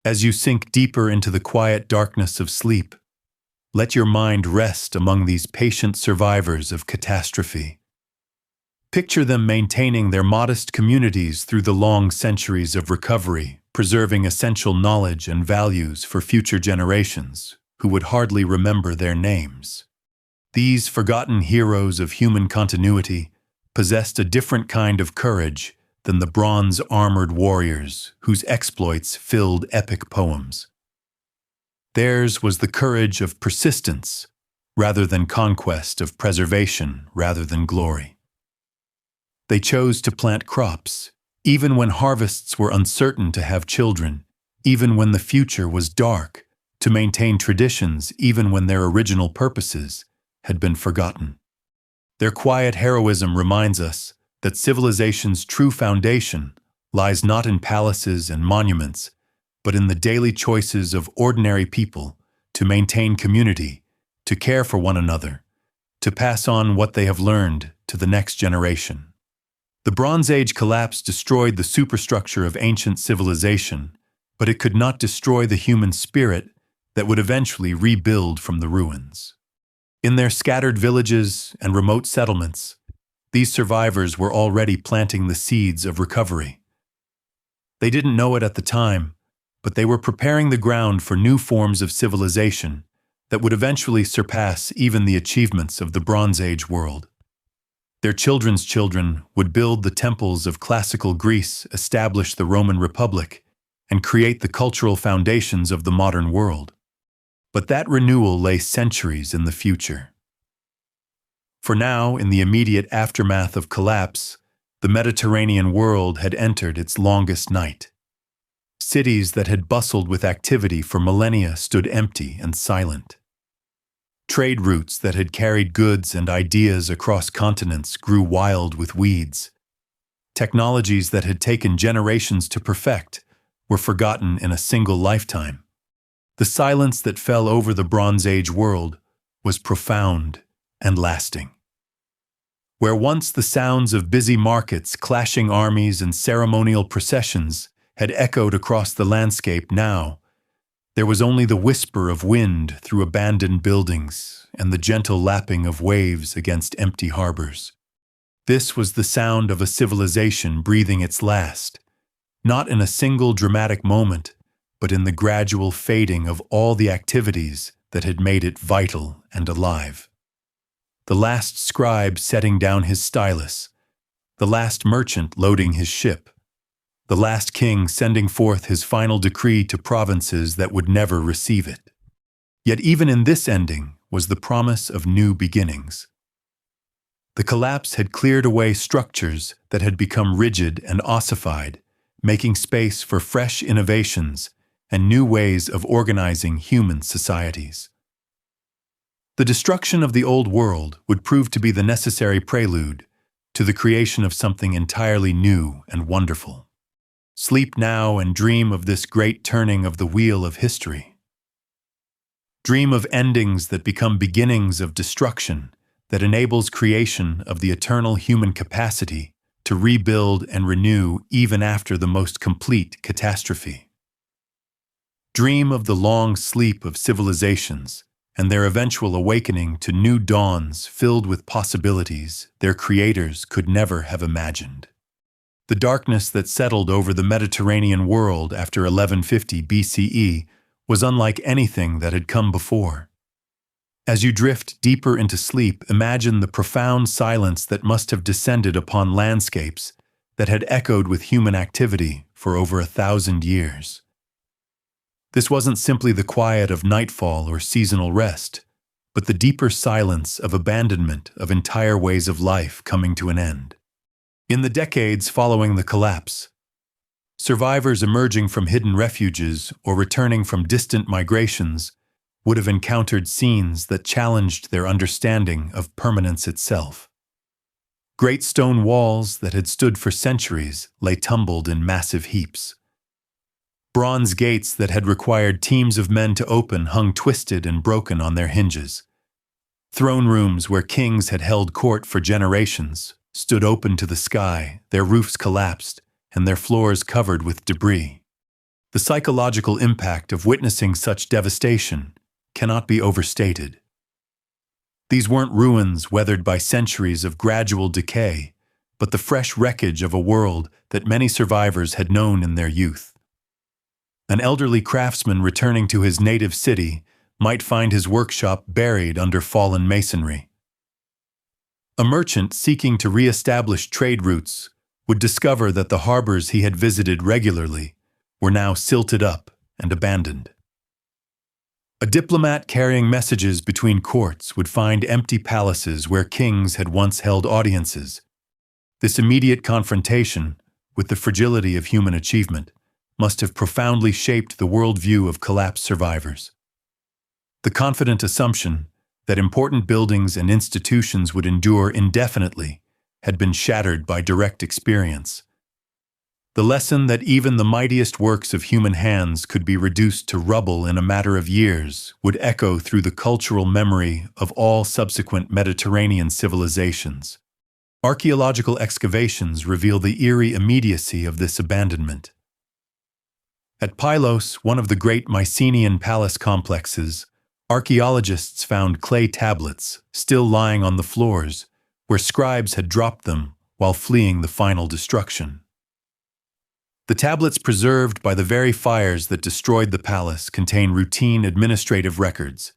As you sink deeper into the quiet darkness of sleep, let your mind rest among these patient survivors of catastrophe. Picture them maintaining their modest communities through the long centuries of recovery, preserving essential knowledge and values for future generations who would hardly remember their names. These forgotten heroes of human continuity possessed a different kind of courage than the bronze-armored warriors whose exploits filled epic poems. Theirs was the courage of persistence rather than conquest, of preservation rather than glory. They chose to plant crops, even when harvests were uncertain, to have children, even when the future was dark, to maintain traditions even when their original purposes had been forgotten. Their quiet heroism reminds us that civilization's true foundation lies not in palaces and monuments, but in the daily choices of ordinary people to maintain community, to care for one another, to pass on what they have learned to the next generation. The Bronze Age collapse destroyed the superstructure of ancient civilization, but it could not destroy the human spirit that would eventually rebuild from the ruins. In their scattered villages and remote settlements, these survivors were already planting the seeds of recovery. They didn't know it at the time, but they were preparing the ground for new forms of civilization that would eventually surpass even the achievements of the Bronze Age world. Their children's children would build the temples of classical Greece, establish the Roman Republic, and create the cultural foundations of the modern world. But that renewal lay centuries in the future. For now, in the immediate aftermath of collapse, the Mediterranean world had entered its longest night. Cities that had bustled with activity for millennia stood empty and silent. Trade routes that had carried goods and ideas across continents grew wild with weeds. Technologies that had taken generations to perfect were forgotten in a single lifetime. The silence that fell over the Bronze Age world was profound and lasting. Where once the sounds of busy markets, clashing armies, and ceremonial processions had echoed across the landscape, now there was only the whisper of wind through abandoned buildings and the gentle lapping of waves against empty harbors. This was the sound of a civilization breathing its last, not in a single dramatic moment, but in the gradual fading of all the activities that had made it vital and alive. The last scribe setting down his stylus, the last merchant loading his ship, the last king sending forth his final decree to provinces that would never receive it. Yet even in this ending was the promise of new beginnings. The collapse had cleared away structures that had become rigid and ossified, making space for fresh innovations and new ways of organizing human societies. The destruction of the old world would prove to be the necessary prelude to the creation of something entirely new and wonderful. Sleep now and dream of this great turning of the wheel of history. Dream of endings that become beginnings of destruction that enables creation of the eternal human capacity to rebuild and renew even after the most complete catastrophe. Dream of the long sleep of civilizations and their eventual awakening to new dawns filled with possibilities their creators could never have imagined. The darkness that settled over the Mediterranean world after 1150 BCE was unlike anything that had come before. As you drift deeper into sleep, imagine the profound silence that must have descended upon landscapes that had echoed with human activity for over 1,000 years. This wasn't simply the quiet of nightfall or seasonal rest, but the deeper silence of abandonment of entire ways of life coming to an end. In the decades following the collapse, survivors emerging from hidden refuges or returning from distant migrations would have encountered scenes that challenged their understanding of permanence itself. Great stone walls that had stood for centuries lay tumbled in massive heaps. Bronze gates that had required teams of men to open hung twisted and broken on their hinges. Throne rooms where kings had held court for generations stood open to the sky, their roofs collapsed, and their floors covered with debris. The psychological impact of witnessing such devastation cannot be overstated. These weren't ruins weathered by centuries of gradual decay, but the fresh wreckage of a world that many survivors had known in their youth. An elderly craftsman returning to his native city might find his workshop buried under fallen masonry. A merchant seeking to re-establish trade routes would discover that the harbors he had visited regularly were now silted up and abandoned. A diplomat carrying messages between courts would find empty palaces where kings had once held audiences. This immediate confrontation with the fragility of human achievement must have profoundly shaped the worldview of collapse survivors. The confident assumption that important buildings and institutions would endure indefinitely had been shattered by direct experience. The lesson that even the mightiest works of human hands could be reduced to rubble in a matter of years would echo through the cultural memory of all subsequent Mediterranean civilizations. Archaeological excavations reveal the eerie immediacy of this abandonment. At Pylos, one of the great Mycenaean palace complexes, archaeologists found clay tablets still lying on the floors where scribes had dropped them while fleeing the final destruction. The tablets preserved by the very fires that destroyed the palace contain routine administrative records,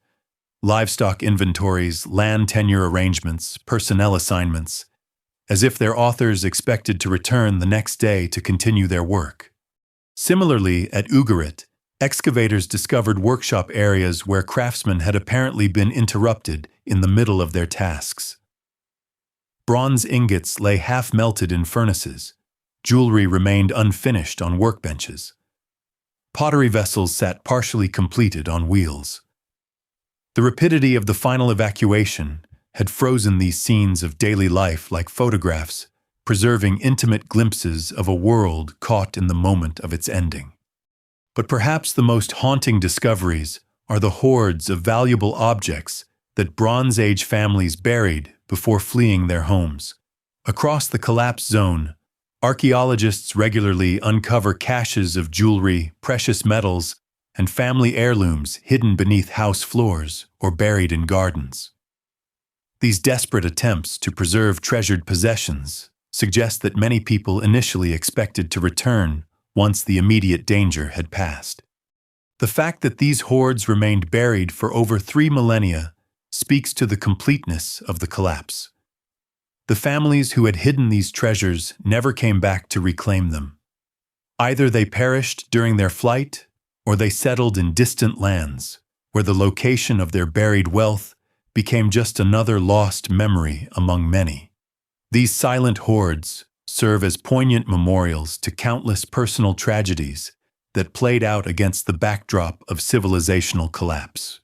livestock inventories, land tenure arrangements, personnel assignments, as if their authors expected to return the next day to continue their work. Similarly, at Ugarit, excavators discovered workshop areas where craftsmen had apparently been interrupted in the middle of their tasks. Bronze ingots lay half-melted in furnaces. Jewelry remained unfinished on workbenches. Pottery vessels sat partially completed on wheels. The rapidity of the final evacuation had frozen these scenes of daily life like photographs, preserving intimate glimpses of a world caught in the moment of its ending. But perhaps the most haunting discoveries are the hoards of valuable objects that Bronze Age families buried before fleeing their homes. Across the collapse zone, archaeologists regularly uncover caches of jewelry, precious metals, and family heirlooms hidden beneath house floors or buried in gardens. These desperate attempts to preserve treasured possessions suggest that many people initially expected to return once the immediate danger had passed. The fact that these hoards remained buried for over 3 millennia speaks to the completeness of the collapse. The families who had hidden these treasures never came back to reclaim them. Either they perished during their flight, or they settled in distant lands, where the location of their buried wealth became just another lost memory among many. These silent hoards serve as poignant memorials to countless personal tragedies that played out against the backdrop of civilizational collapse.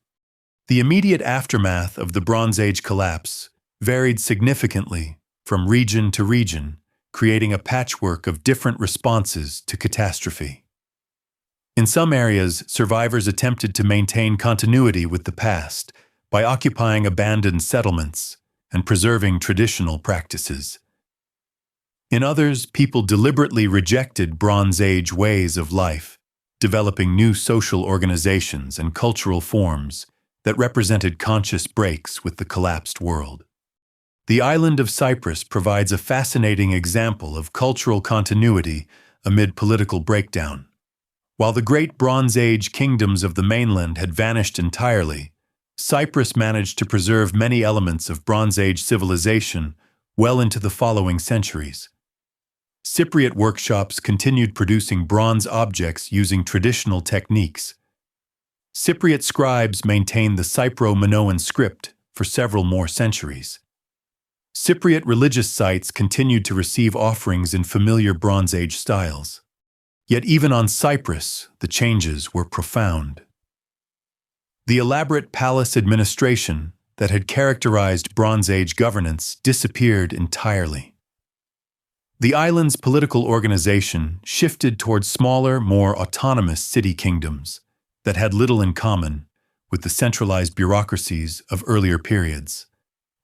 The immediate aftermath of the Bronze Age collapse varied significantly from region to region, creating a patchwork of different responses to catastrophe. In some areas, survivors attempted to maintain continuity with the past by occupying abandoned settlements and preserving traditional practices. In others, people deliberately rejected Bronze Age ways of life, developing new social organizations and cultural forms that represented conscious breaks with the collapsed world. The island of Cyprus provides a fascinating example of cultural continuity amid political breakdown. While the great Bronze Age kingdoms of the mainland had vanished entirely, Cyprus managed to preserve many elements of Bronze Age civilization well into the following centuries. Cypriot workshops continued producing bronze objects using traditional techniques. Cypriot scribes maintained the Cypro-Minoan script for several more centuries. Cypriot religious sites continued to receive offerings in familiar Bronze Age styles. Yet even on Cyprus, the changes were profound. The elaborate palace administration that had characterized Bronze Age governance disappeared entirely. The island's political organization shifted towards smaller, more autonomous city kingdoms that had little in common with the centralized bureaucracies of earlier periods.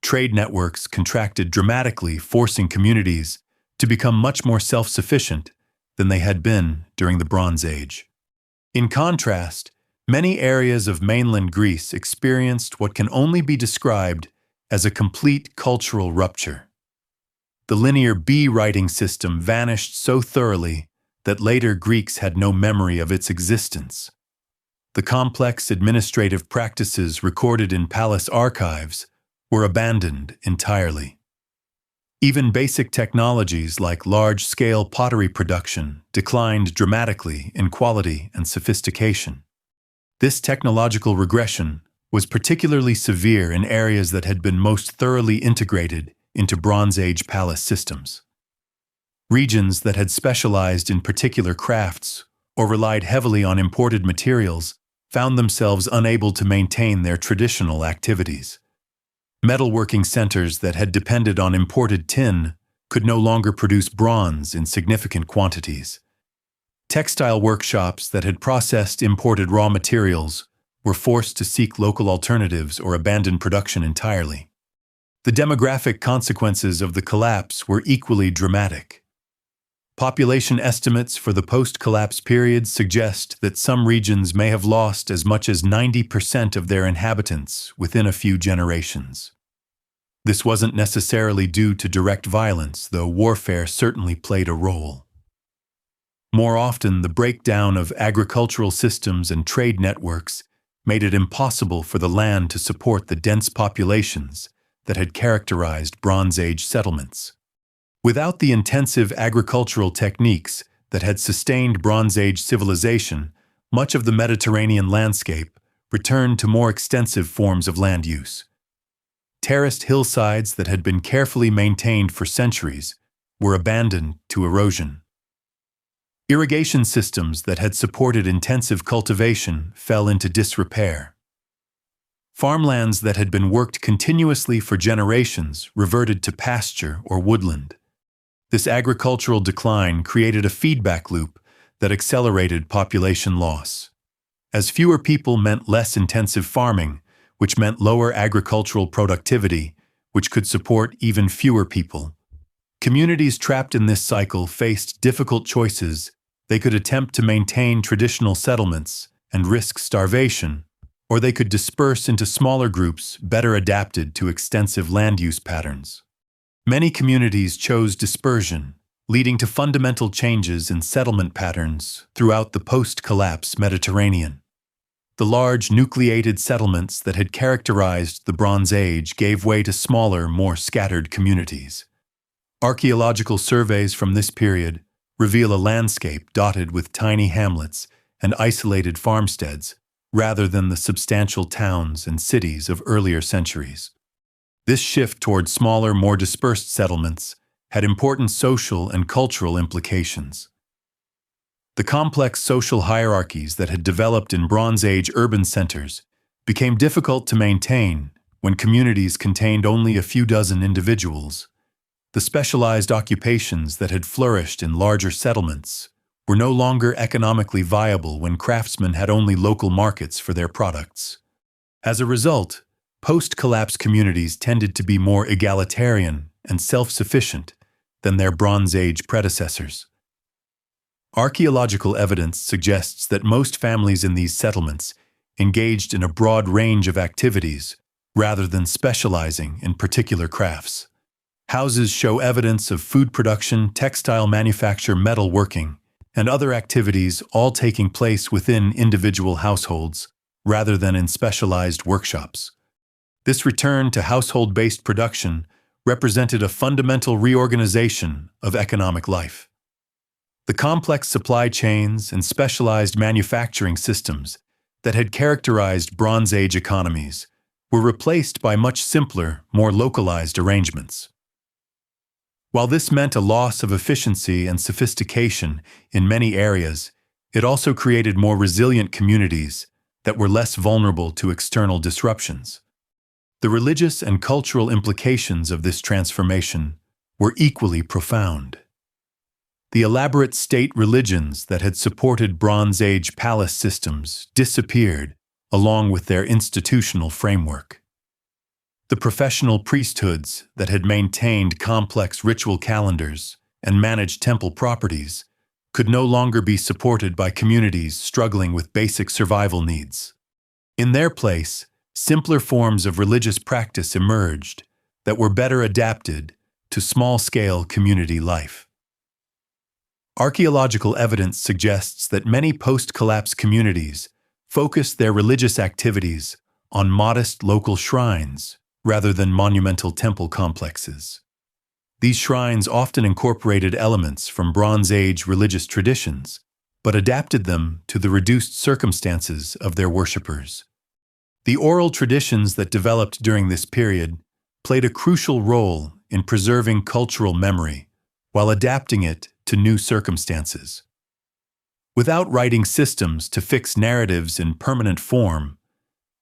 Trade networks contracted dramatically, forcing communities to become much more self-sufficient than they had been during the Bronze Age. In contrast, many areas of mainland Greece experienced what can only be described as a complete cultural rupture. The linear B writing system vanished so thoroughly that later Greeks had no memory of its existence. The complex administrative practices recorded in palace archives were abandoned entirely. Even basic technologies like large-scale pottery production declined dramatically in quality and sophistication. This technological regression was particularly severe in areas that had been most thoroughly integrated into Bronze Age palace systems. Regions that had specialized in particular crafts or relied heavily on imported materials found themselves unable to maintain their traditional activities. Metalworking centers that had depended on imported tin could no longer produce bronze in significant quantities. Textile workshops that had processed imported raw materials were forced to seek local alternatives or abandon production entirely. The demographic consequences of the collapse were equally dramatic. Population estimates for the post-collapse period suggest that some regions may have lost as much as 90% of their inhabitants within a few generations. This wasn't necessarily due to direct violence, though warfare certainly played a role. More often, the breakdown of agricultural systems and trade networks made it impossible for the land to support the dense populations that had characterized Bronze Age settlements. Without the intensive agricultural techniques that had sustained Bronze Age civilization, much of the Mediterranean landscape returned to more extensive forms of land use. Terraced hillsides that had been carefully maintained for centuries were abandoned to erosion. Irrigation systems that had supported intensive cultivation fell into disrepair. Farmlands that had been worked continuously for generations reverted to pasture or woodland. This agricultural decline created a feedback loop that accelerated population loss. As fewer people meant less intensive farming, which meant lower agricultural productivity, which could support even fewer people. Communities trapped in this cycle faced difficult choices. They could attempt to maintain traditional settlements and risk starvation, or they could disperse into smaller groups better adapted to extensive land use patterns. Many communities chose dispersion, leading to fundamental changes in settlement patterns throughout the post-collapse Mediterranean. The large nucleated settlements that had characterized the Bronze Age gave way to smaller, more scattered communities. Archaeological surveys from this period reveal a landscape dotted with tiny hamlets and isolated farmsteads, rather than the substantial towns and cities of earlier centuries. This shift toward smaller, more dispersed settlements had important social and cultural implications. The complex social hierarchies that had developed in Bronze Age urban centers became difficult to maintain when communities contained only a few dozen individuals. The specialized occupations that had flourished in larger settlements were no longer economically viable when craftsmen had only local markets for their products. As a result, post-collapse communities tended to be more egalitarian and self-sufficient than their Bronze Age predecessors. Archaeological evidence suggests that most families in these settlements engaged in a broad range of activities rather than specializing in particular crafts. Houses show evidence of food production, textile manufacture, metalworking, and other activities all taking place within individual households rather than in specialized workshops. This return to household-based production represented a fundamental reorganization of economic life. The complex supply chains and specialized manufacturing systems that had characterized Bronze Age economies were replaced by much simpler, more localized arrangements. While this meant a loss of efficiency and sophistication in many areas, it also created more resilient communities that were less vulnerable to external disruptions. The religious and cultural implications of this transformation were equally profound. The elaborate state religions that had supported Bronze Age palace systems disappeared along with their institutional framework. The professional priesthoods that had maintained complex ritual calendars and managed temple properties could no longer be supported by communities struggling with basic survival needs. In their place, simpler forms of religious practice emerged that were better adapted to small-scale community life. Archaeological evidence suggests that many post-collapse communities focused their religious activities on modest local shrines rather than monumental temple complexes. These shrines often incorporated elements from Bronze Age religious traditions, but adapted them to the reduced circumstances of their worshippers. The oral traditions that developed during this period played a crucial role in preserving cultural memory while adapting it to new circumstances. Without writing systems to fix narratives in permanent form,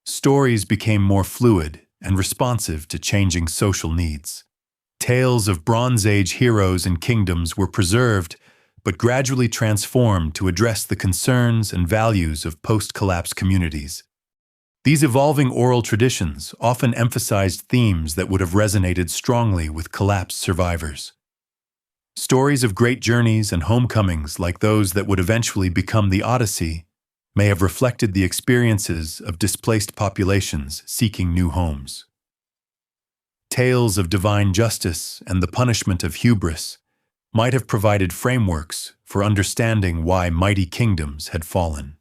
stories became more fluid and responsive to changing social needs. Tales of Bronze Age heroes and kingdoms were preserved but gradually transformed to address the concerns and values of post-collapse communities. These evolving oral traditions often emphasized themes that would have resonated strongly with collapse survivors. Stories of great journeys and homecomings like those that would eventually become the Odyssey may have reflected the experiences of displaced populations seeking new homes. Tales of divine justice and the punishment of hubris might have provided frameworks for understanding why mighty kingdoms had fallen.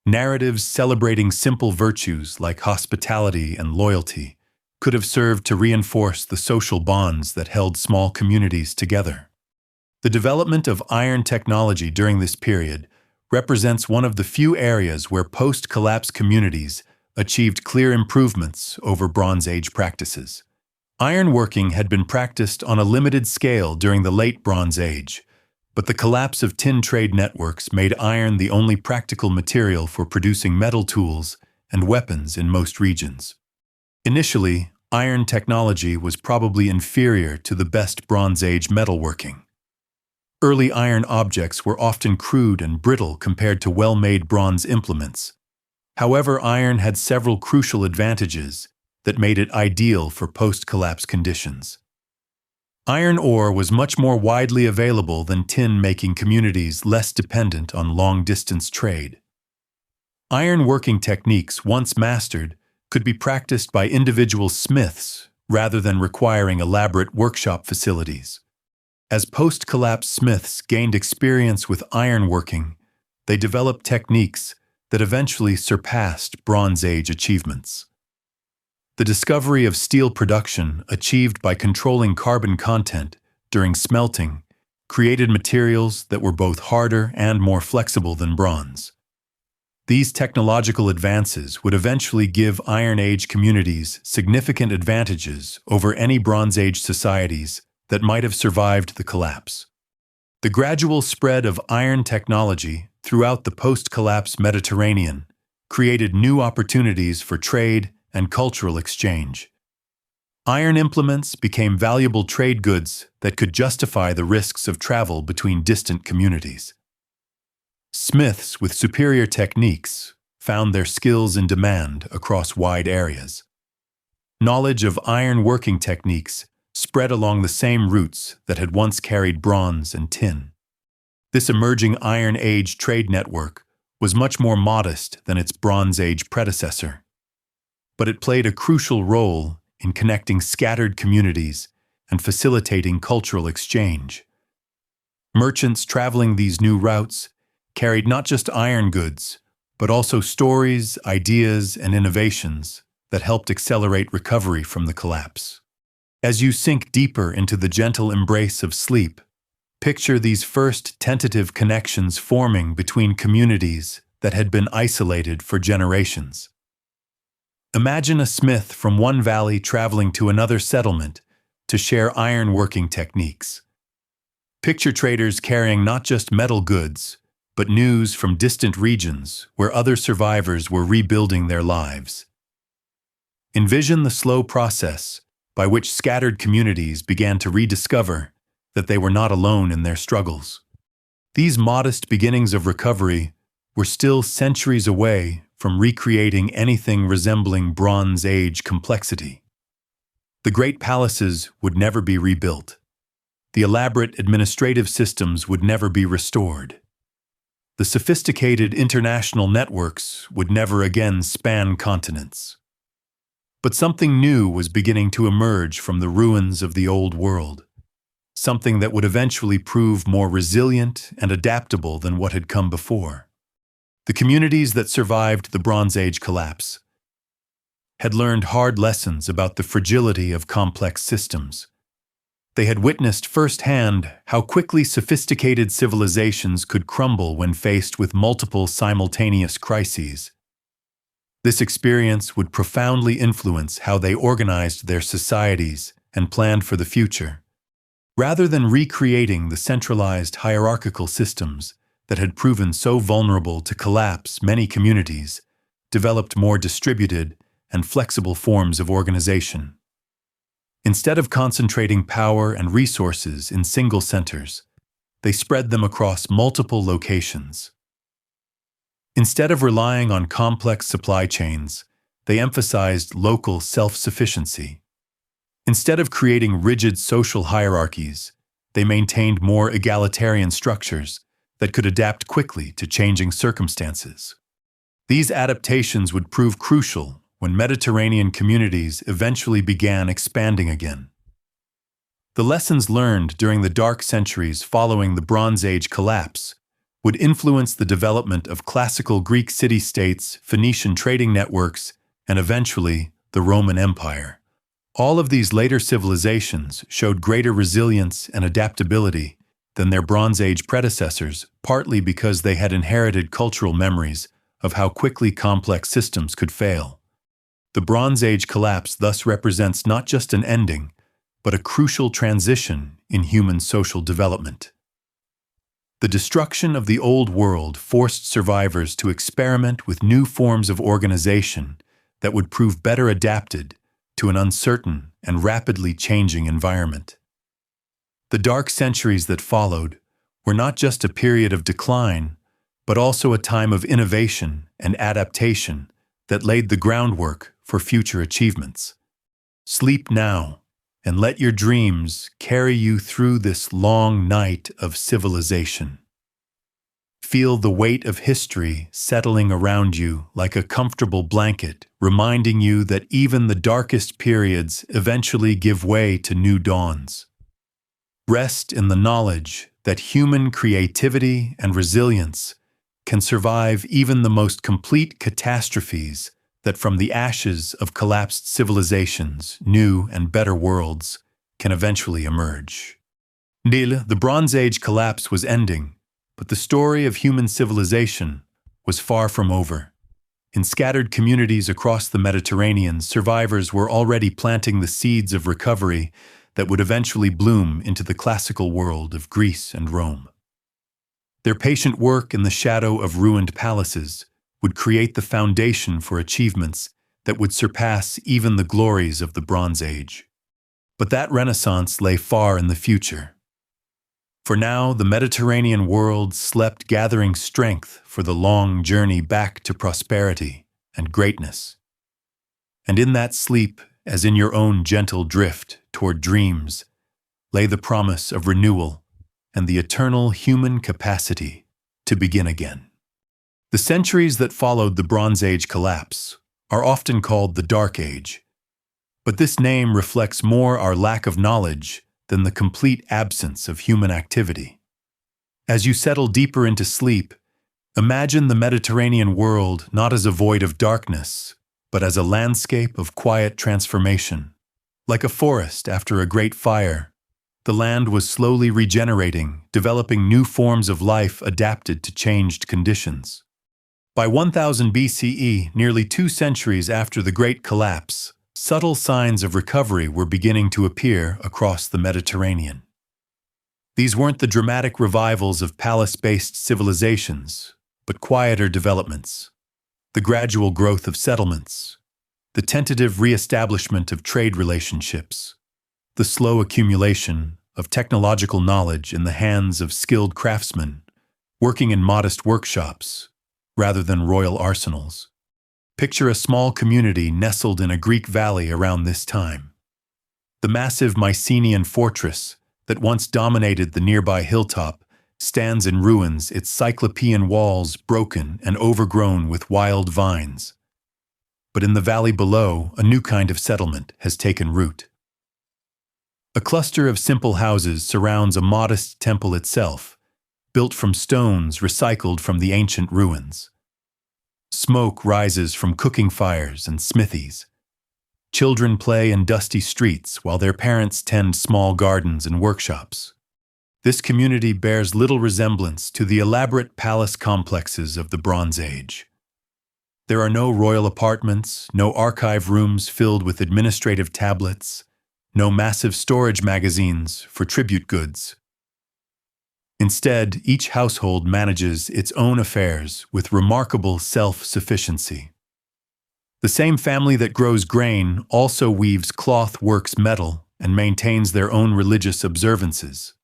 Narratives celebrating simple virtues like hospitality and loyalty could have served to reinforce the social bonds that held small communities together. The development of iron technology during this period represents one of the few areas where post-collapse communities achieved clear improvements over Bronze Age practices. Ironworking had been practiced on a limited scale during the late Bronze Age, but the collapse of tin trade networks made iron the only practical material for producing metal tools and weapons in most regions. Initially, iron technology was probably inferior to the best Bronze Age metalworking. Early iron objects were often crude and brittle compared to well-made bronze implements. However, iron had several crucial advantages that made it ideal for post-collapse conditions. Iron ore was much more widely available than tin, making communities less dependent on long-distance trade. Iron-working techniques, once mastered, could be practiced by individual smiths rather than requiring elaborate workshop facilities. As post-collapse smiths gained experience with ironworking, they developed techniques that eventually surpassed Bronze Age achievements. The discovery of steel production, achieved by controlling carbon content during smelting, created materials that were both harder and more flexible than bronze. These technological advances would eventually give Iron Age communities significant advantages over any Bronze Age societies that might have survived the collapse. The gradual spread of iron technology throughout the post-collapse Mediterranean created new opportunities for trade and cultural exchange. Iron implements became valuable trade goods that could justify the risks of travel between distant communities. Smiths with superior techniques found their skills in demand across wide areas. Knowledge of iron working techniques spread along the same routes that had once carried bronze and tin. This emerging Iron Age trade network was much more modest than its Bronze Age predecessor, but it played a crucial role in connecting scattered communities and facilitating cultural exchange. Merchants traveling these new routes carried not just iron goods, but also stories, ideas, and innovations that helped accelerate recovery from the collapse. As you sink deeper into the gentle embrace of sleep, picture these first tentative connections forming between communities that had been isolated for generations. Imagine a smith from one valley traveling to another settlement to share iron-working techniques. Picture traders carrying not just metal goods, but news from distant regions where other survivors were rebuilding their lives. Envision the slow process by which scattered communities began to rediscover that they were not alone in their struggles. These modest beginnings of recovery were still centuries away from recreating anything resembling Bronze Age complexity. The great palaces would never be rebuilt. The elaborate administrative systems would never be restored. The sophisticated international networks would never again span continents. But something new was beginning to emerge from the ruins of the old world, something that would eventually prove more resilient and adaptable than what had come before. The communities that survived the Bronze Age collapse had learned hard lessons about the fragility of complex systems. They had witnessed firsthand how quickly sophisticated civilizations could crumble when faced with multiple simultaneous crises. This experience would profoundly influence how they organized their societies and planned for the future. Rather than recreating the centralized hierarchical systems that had proven so vulnerable to collapse, many communities developed more distributed and flexible forms of organization. Instead of concentrating power and resources in single centers, they spread them across multiple locations. Instead of relying on complex supply chains, they emphasized local self-sufficiency. Instead of creating rigid social hierarchies, they maintained more egalitarian structures that could adapt quickly to changing circumstances. These adaptations would prove crucial when Mediterranean communities eventually began expanding again. The lessons learned during the dark centuries following the Bronze Age collapse would influence the development of classical Greek city-states, Phoenician trading networks, and eventually the Roman Empire. All of these later civilizations showed greater resilience and adaptability than their Bronze Age predecessors, partly because they had inherited cultural memories of how quickly complex systems could fail. The Bronze Age collapse thus represents not just an ending, but a crucial transition in human social development. The destruction of the old world forced survivors to experiment with new forms of organization that would prove better adapted to an uncertain and rapidly changing environment. The dark centuries that followed were not just a period of decline, but also a time of innovation and adaptation that laid the groundwork for future achievements. Sleep now, and let your dreams carry you through this long night of civilization. feel the weight of history settling around you like a comfortable blanket, reminding you that even the darkest periods eventually give way to new dawns. Rest in the knowledge that human creativity and resilience can survive even the most complete catastrophes, that from the ashes of collapsed civilizations, new and better worlds can eventually emerge. Nil, the Bronze Age collapse was ending, but the story of human civilization was far from over. In scattered communities across the Mediterranean, survivors were already planting the seeds of recovery that would eventually bloom into the classical world of Greece and Rome. Their patient work in the shadow of ruined palaces would create the foundation for achievements that would surpass even the glories of the Bronze Age. But that renaissance lay far in the future. For now, the Mediterranean world slept, gathering strength for the long journey back to prosperity and greatness. And in that sleep, as in your own gentle drift toward dreams, lay the promise of renewal and the eternal human capacity to begin again. The centuries that followed the Bronze Age collapse are often called the Dark Age, but this name reflects more our lack of knowledge than the complete absence of human activity. As you settle deeper into sleep, imagine the Mediterranean world not as a void of darkness, but as a landscape of quiet transformation. Like a forest after a great fire, the land was slowly regenerating, developing new forms of life adapted to changed conditions. By 1000 BCE, nearly 2 centuries after the Great Collapse, subtle signs of recovery were beginning to appear across the Mediterranean. These weren't the dramatic revivals of palace-based civilizations, but quieter developments. The gradual growth of settlements, the tentative re-establishment of trade relationships, the slow accumulation of technological knowledge in the hands of skilled craftsmen working in modest workshops rather than royal arsenals. Picture a small community nestled in a Greek valley around this time. The massive Mycenaean fortress that once dominated the nearby hilltop stands in ruins, its cyclopean walls broken and overgrown with wild vines. But in the valley below, a new kind of settlement has taken root. A cluster of simple houses surrounds a modest temple itself, built from stones recycled from the ancient ruins. Smoke rises from cooking fires and smithies. Children play in dusty streets while their parents tend small gardens and workshops. This community bears little resemblance to the elaborate palace complexes of the Bronze Age. There are no royal apartments, no archive rooms filled with administrative tablets, no massive storage magazines for tribute goods. Instead, each household manages its own affairs with remarkable self-sufficiency. The same family that grows grain also weaves cloth, works metal, and maintains their own religious observances.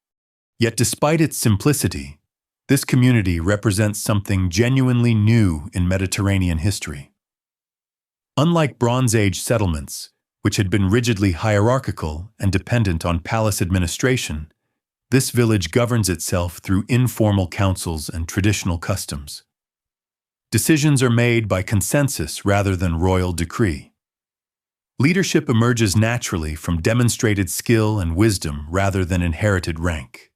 Yet despite its simplicity, this community represents something genuinely new in Mediterranean history. Unlike Bronze Age settlements, which had been rigidly hierarchical and dependent on palace administration, this village governs itself through informal councils and traditional customs. Decisions are made by consensus rather than royal decree. Leadership emerges naturally from demonstrated skill and wisdom rather than inherited rank.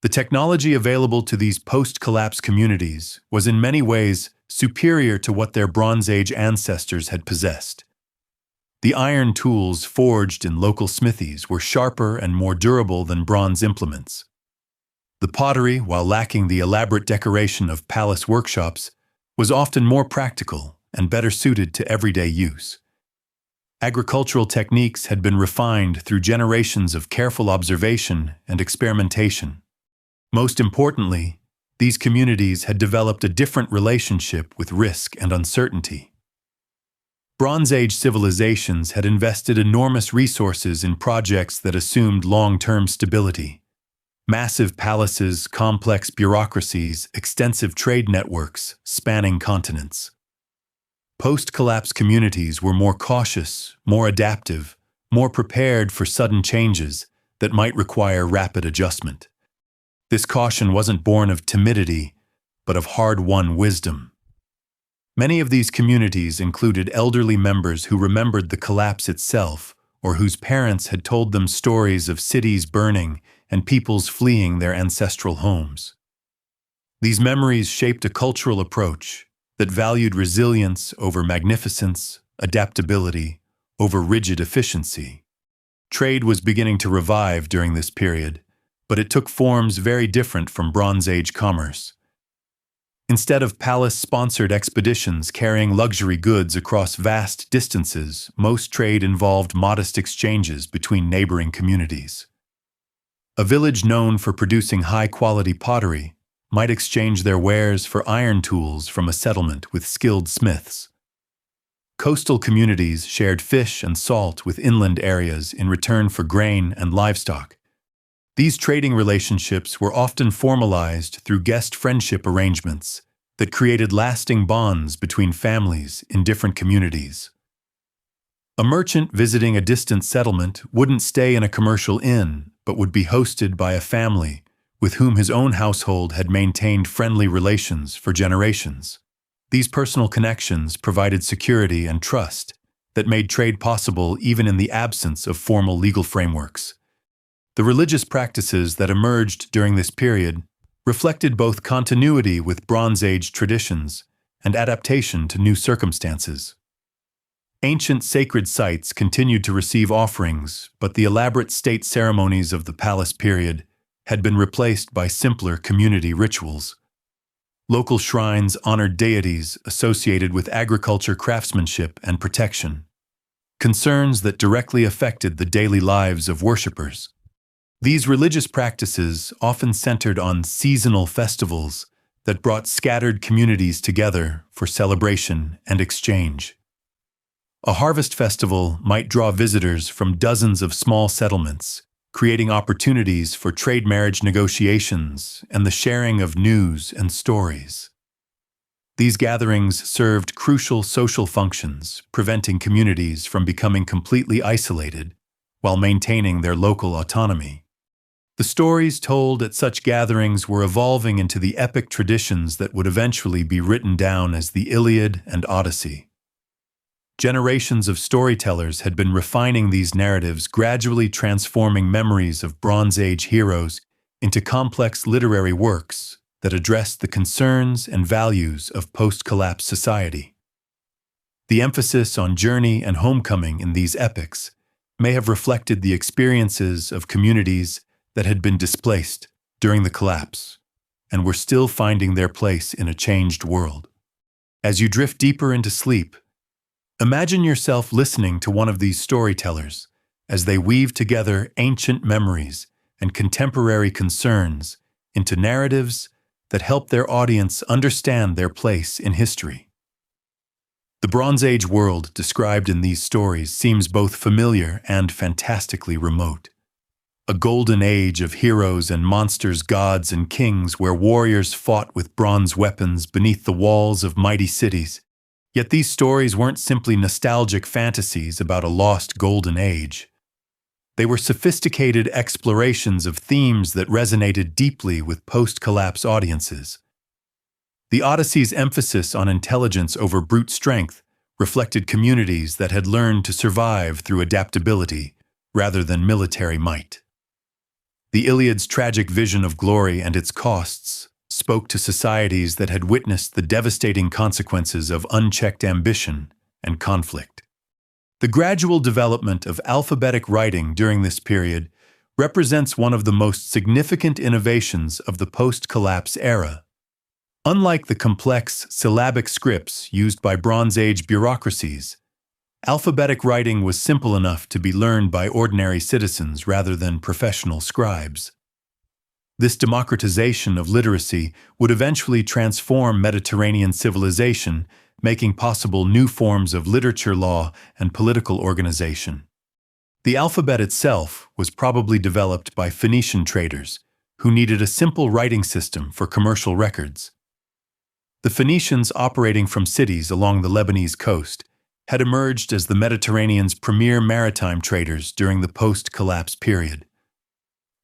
The technology available to these post-collapse communities was in many ways superior to what their Bronze Age ancestors had possessed. The iron tools forged in local smithies were sharper and more durable than bronze implements. The pottery, while lacking the elaborate decoration of palace workshops, was often more practical and better suited to everyday use. Agricultural techniques had been refined through generations of careful observation and experimentation. Most importantly, these communities had developed a different relationship with risk and uncertainty. Bronze Age civilizations had invested enormous resources in projects that assumed long-term stability. Massive palaces, complex bureaucracies, extensive trade networks spanning continents. Post-collapse communities were more cautious, more adaptive, more prepared for sudden changes that might require rapid adjustment. This caution wasn't born of timidity, but of hard-won wisdom. Many of these communities included elderly members who remembered the collapse itself, or whose parents had told them stories of cities burning and peoples fleeing their ancestral homes. These memories shaped a cultural approach that valued resilience over magnificence, adaptability over rigid efficiency. Trade was beginning to revive during this period, but it took forms very different from Bronze Age commerce. Instead of palace-sponsored expeditions carrying luxury goods across vast distances, most trade involved modest exchanges between neighboring communities. A village known for producing high-quality pottery might exchange their wares for iron tools from a settlement with skilled smiths. Coastal communities shared fish and salt with inland areas in return for grain and livestock. These trading relationships were often formalized through guest friendship arrangements that created lasting bonds between families in different communities. A merchant visiting a distant settlement wouldn't stay in a commercial inn, but would be hosted by a family with whom his own household had maintained friendly relations for generations. These personal connections provided security and trust that made trade possible even in the absence of formal legal frameworks. The religious practices that emerged during this period reflected both continuity with Bronze Age traditions and adaptation to new circumstances. Ancient sacred sites continued to receive offerings, but the elaborate state ceremonies of the palace period had been replaced by simpler community rituals. Local shrines honored deities associated with agriculture, craftsmanship, and protection, concerns that directly affected the daily lives of worshippers. These religious practices often centered on seasonal festivals that brought scattered communities together for celebration and exchange. A harvest festival might draw visitors from dozens of small settlements, creating opportunities for trade marriage negotiations and the sharing of news and stories. These gatherings served crucial social functions, preventing communities from becoming completely isolated while maintaining their local autonomy. The stories told at such gatherings were evolving into the epic traditions that would eventually be written down as the Iliad and Odyssey. Generations of storytellers had been refining these narratives, gradually transforming memories of Bronze Age heroes into complex literary works that addressed the concerns and values of post-collapse society. The emphasis on journey and homecoming in these epics may have reflected the experiences of communities that had been displaced during the collapse and were still finding their place in a changed world. As you drift deeper into sleep, imagine yourself listening to one of these storytellers as they weave together ancient memories and contemporary concerns into narratives that help their audience understand their place in history. The Bronze Age world described in these stories seems both familiar and fantastically remote. A golden age of heroes and monsters, gods and kings, where warriors fought with bronze weapons beneath the walls of mighty cities. Yet these stories weren't simply nostalgic fantasies about a lost golden age. They were sophisticated explorations of themes that resonated deeply with post-collapse audiences. The Odyssey's emphasis on intelligence over brute strength reflected communities that had learned to survive through adaptability rather than military might. The Iliad's tragic vision of glory and its costs spoke to societies that had witnessed the devastating consequences of unchecked ambition and conflict. The gradual development of alphabetic writing during this period represents one of the most significant innovations of the post-collapse era. Unlike the complex syllabic scripts used by Bronze Age bureaucracies, alphabetic writing was simple enough to be learned by ordinary citizens rather than professional scribes. This democratization of literacy would eventually transform Mediterranean civilization, making possible new forms of literature, law, and political organization. The alphabet itself was probably developed by Phoenician traders, who needed a simple writing system for commercial records. The Phoenicians, operating from cities along the Lebanese coast, had emerged as the Mediterranean's premier maritime traders during the post-collapse period.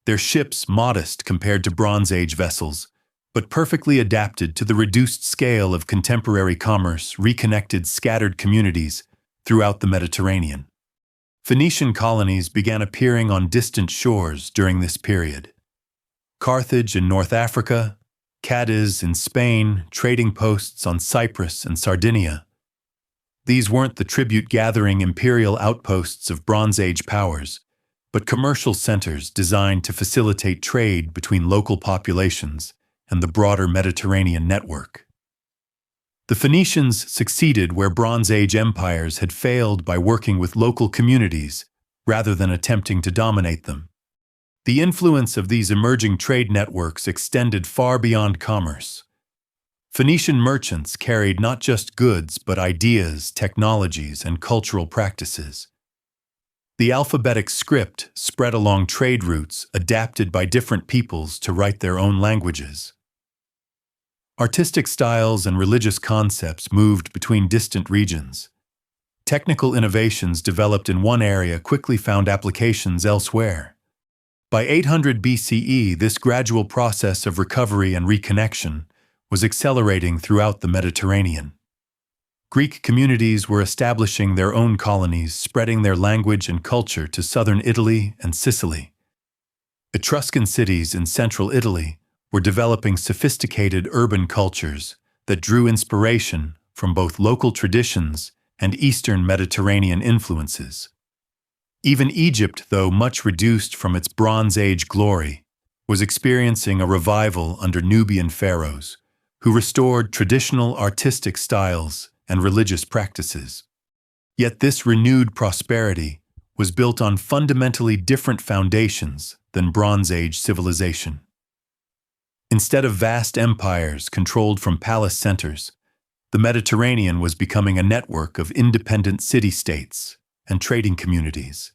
Their ships, modest compared to Bronze Age vessels, but perfectly adapted to the reduced scale of contemporary commerce, reconnected scattered communities throughout the Mediterranean. Phoenician colonies began appearing on distant shores during this period. Carthage in North Africa, Cadiz in Spain, trading posts on Cyprus and Sardinia. These weren't the tribute-gathering imperial outposts of Bronze Age powers, but commercial centers designed to facilitate trade between local populations and the broader Mediterranean network. The Phoenicians succeeded where Bronze Age empires had failed by working with local communities rather than attempting to dominate them. The influence of these emerging trade networks extended far beyond commerce. Phoenician merchants carried not just goods but ideas, technologies, and cultural practices. The alphabetic script spread along trade routes adapted by different peoples to write their own languages. Artistic styles and religious concepts moved between distant regions. Technical innovations developed in one area quickly found applications elsewhere. By 800 BCE, this gradual process of recovery and reconnection was accelerating throughout the Mediterranean. Greek communities were establishing their own colonies, spreading their language and culture to southern Italy and Sicily. Etruscan cities in central Italy were developing sophisticated urban cultures that drew inspiration from both local traditions and Eastern Mediterranean influences. Even Egypt, though much reduced from its Bronze Age glory, was experiencing a revival under Nubian pharaohs, who restored traditional artistic styles and religious practices. Yet this renewed prosperity was built on fundamentally different foundations than Bronze Age civilization. Instead of vast empires controlled from palace centers, the Mediterranean was becoming a network of independent city-states and trading communities.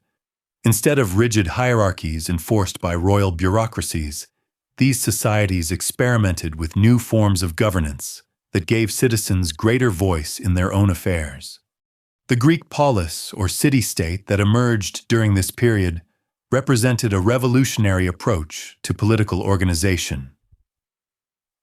Instead of rigid hierarchies enforced by royal bureaucracies, these societies experimented with new forms of governance that gave citizens greater voice in their own affairs. The Greek polis, or city-state, that emerged during this period represented a revolutionary approach to political organization.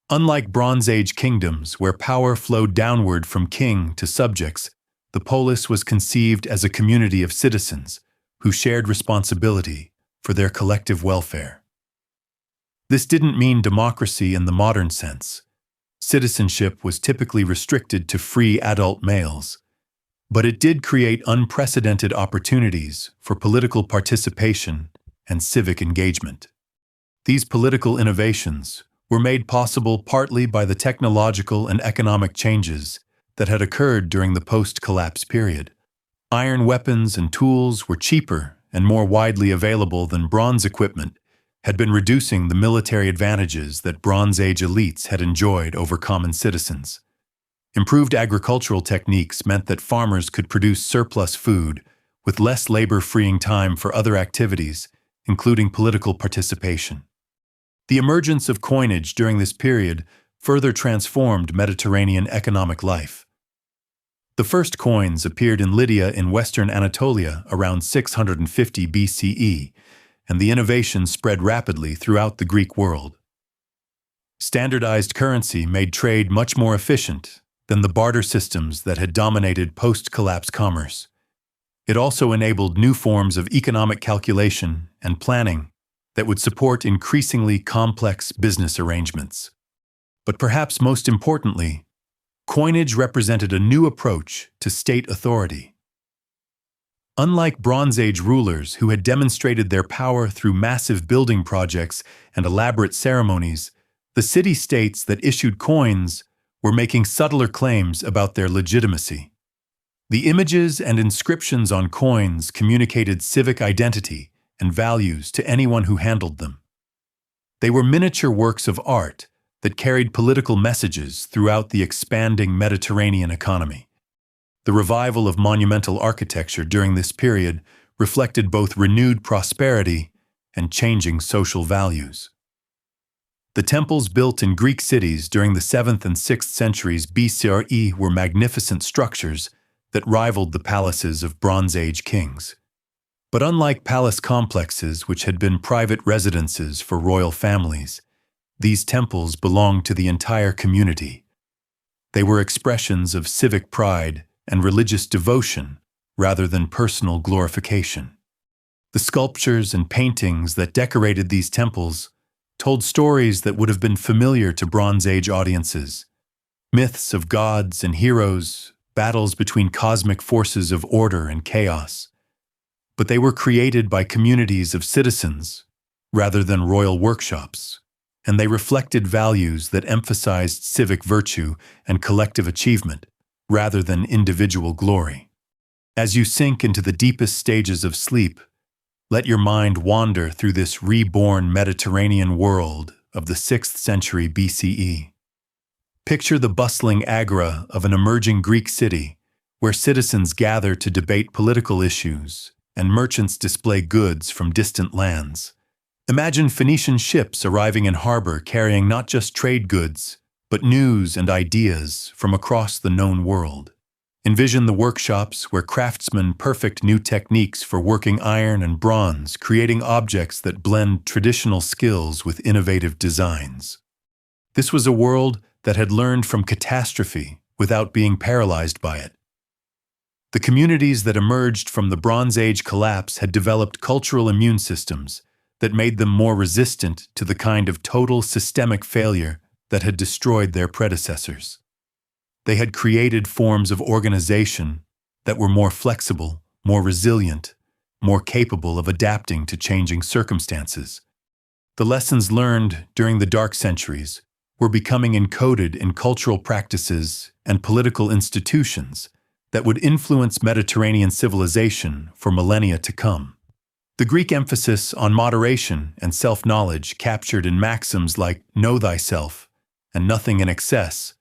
Unlike Bronze Age kingdoms, where power flowed downward from king to subjects, the polis was conceived as a community of citizens who shared responsibility for their collective welfare. This didn't mean democracy in the modern sense. Citizenship was typically restricted to free adult males, but it did create unprecedented opportunities for political participation and civic engagement. These political innovations were made possible partly by the technological and economic changes that had occurred during the post-collapse period. Iron weapons and tools were cheaper and more widely available than bronze equipment, had been reducing the military advantages that Bronze Age elites had enjoyed over common citizens. Improved agricultural techniques meant that farmers could produce surplus food with less labor, freeing time for other activities, including political participation. The emergence of coinage during this period further transformed Mediterranean economic life. The first coins appeared in Lydia in western Anatolia around 650 BCE, and the innovation spread rapidly throughout the Greek world. Standardized currency made trade much more efficient than the barter systems that had dominated post-collapse commerce. It also enabled new forms of economic calculation and planning that would support increasingly complex business arrangements. But perhaps most importantly, coinage represented a new approach to state authority. Unlike Bronze Age rulers who had demonstrated their power through massive building projects and elaborate ceremonies, the city-states that issued coins were making subtler claims about their legitimacy. The images and inscriptions on coins communicated civic identity and values to anyone who handled them. They were miniature works of art that carried political messages throughout the expanding Mediterranean economy. The revival of monumental architecture during this period reflected both renewed prosperity and changing social values. The temples built in Greek cities during the 7th and 6th centuries BCE were magnificent structures that rivaled the palaces of Bronze Age kings. But unlike palace complexes, which had been private residences for royal families, These temples belonged to the entire community. They were expressions of civic pride and religious devotion rather than personal glorification. The sculptures and paintings that decorated these temples told stories that would have been familiar to Bronze Age audiences. Myths of gods and heroes, battles between cosmic forces of order and chaos. But they were created by communities of citizens rather than royal workshops, and they reflected values that emphasized civic virtue and collective achievement rather than individual glory. As you sink into the deepest stages of sleep, let your mind wander through this reborn Mediterranean world of the 6th century BCE. Picture the bustling agora of an emerging Greek city where citizens gather to debate political issues and merchants display goods from distant lands. Imagine Phoenician ships arriving in harbor carrying not just trade goods, but news and ideas from across the known world. Envision the workshops where craftsmen perfect new techniques for working iron and bronze, creating objects that blend traditional skills with innovative designs. This was a world that had learned from catastrophe without being paralyzed by it. The communities that emerged from the Bronze Age collapse had developed cultural immune systems that made them more resistant to the kind of total systemic failure that had destroyed their predecessors. They had created forms of organization that were more flexible, more resilient, more capable of adapting to changing circumstances. The lessons learned during the Dark Centuries were becoming encoded in cultural practices and political institutions that would influence Mediterranean civilization for millennia to come. The Greek emphasis on moderation and self-knowledge, captured in maxims like "know thyself" and "nothing in excess,"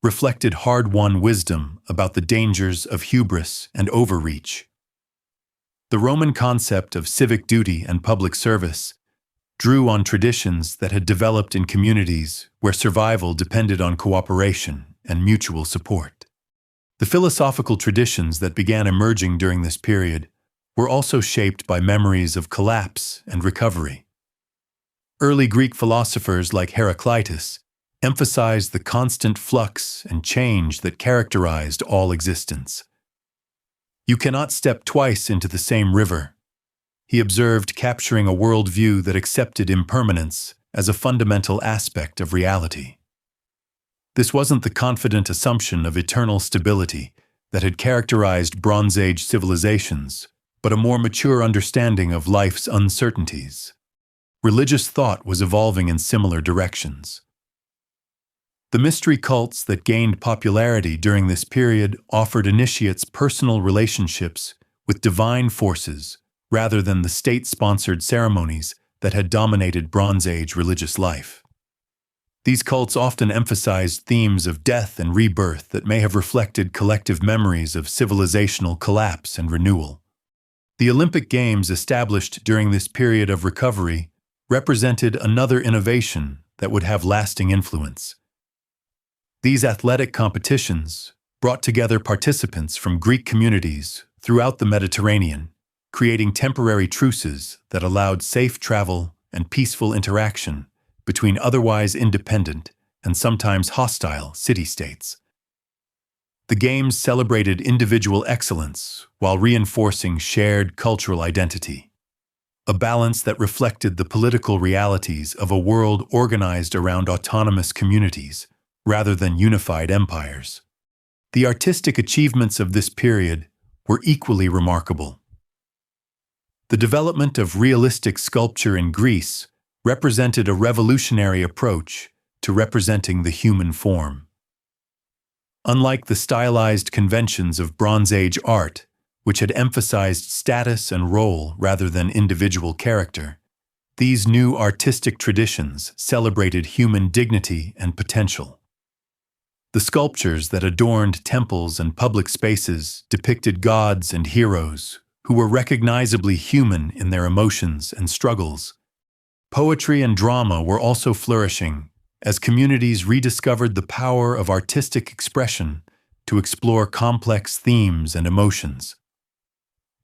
reflected hard-won wisdom about the dangers of hubris and overreach. The Roman concept of civic duty and public service drew on traditions that had developed in communities where survival depended on cooperation and mutual support. The philosophical traditions that began emerging during this period were also shaped by memories of collapse and recovery. Early Greek philosophers like Heraclitus emphasized the constant flux and change that characterized all existence. "You cannot step twice into the same river," he observed, capturing a worldview that accepted impermanence as a fundamental aspect of reality. This wasn't the confident assumption of eternal stability that had characterized Bronze Age civilizations, but a more mature understanding of life's uncertainties. Religious thought was evolving in similar directions. The mystery cults that gained popularity during this period offered initiates personal relationships with divine forces rather than the state-sponsored ceremonies that had dominated Bronze Age religious life. These cults often emphasized themes of death and rebirth that may have reflected collective memories of civilizational collapse and renewal. The Olympic Games, established during this period of recovery, represented another innovation that would have lasting influence. These athletic competitions brought together participants from Greek communities throughout the Mediterranean, creating temporary truces that allowed safe travel and peaceful interaction between otherwise independent and sometimes hostile city-states. The Games celebrated individual excellence while reinforcing shared cultural identity, a balance that reflected the political realities of a world organized around autonomous communities rather than unified empires. The artistic achievements of this period were equally remarkable. The development of realistic sculpture in Greece represented a revolutionary approach to representing the human form. Unlike the stylized conventions of Bronze Age art, which had emphasized status and role rather than individual character, these new artistic traditions celebrated human dignity and potential. The sculptures that adorned temples and public spaces depicted gods and heroes who were recognizably human in their emotions and struggles. Poetry and drama were also flourishing as communities rediscovered the power of artistic expression to explore complex themes and emotions.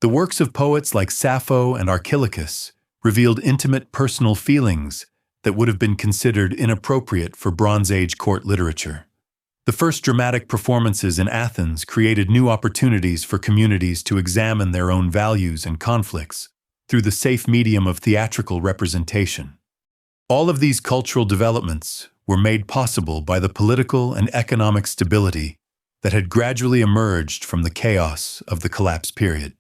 The works of poets like Sappho and Archilochus revealed intimate personal feelings that would have been considered inappropriate for Bronze Age court literature. The first dramatic performances in Athens created new opportunities for communities to examine their own values and conflicts through the safe medium of theatrical representation. All of these cultural developments were made possible by the political and economic stability that had gradually emerged from the chaos of the collapse period.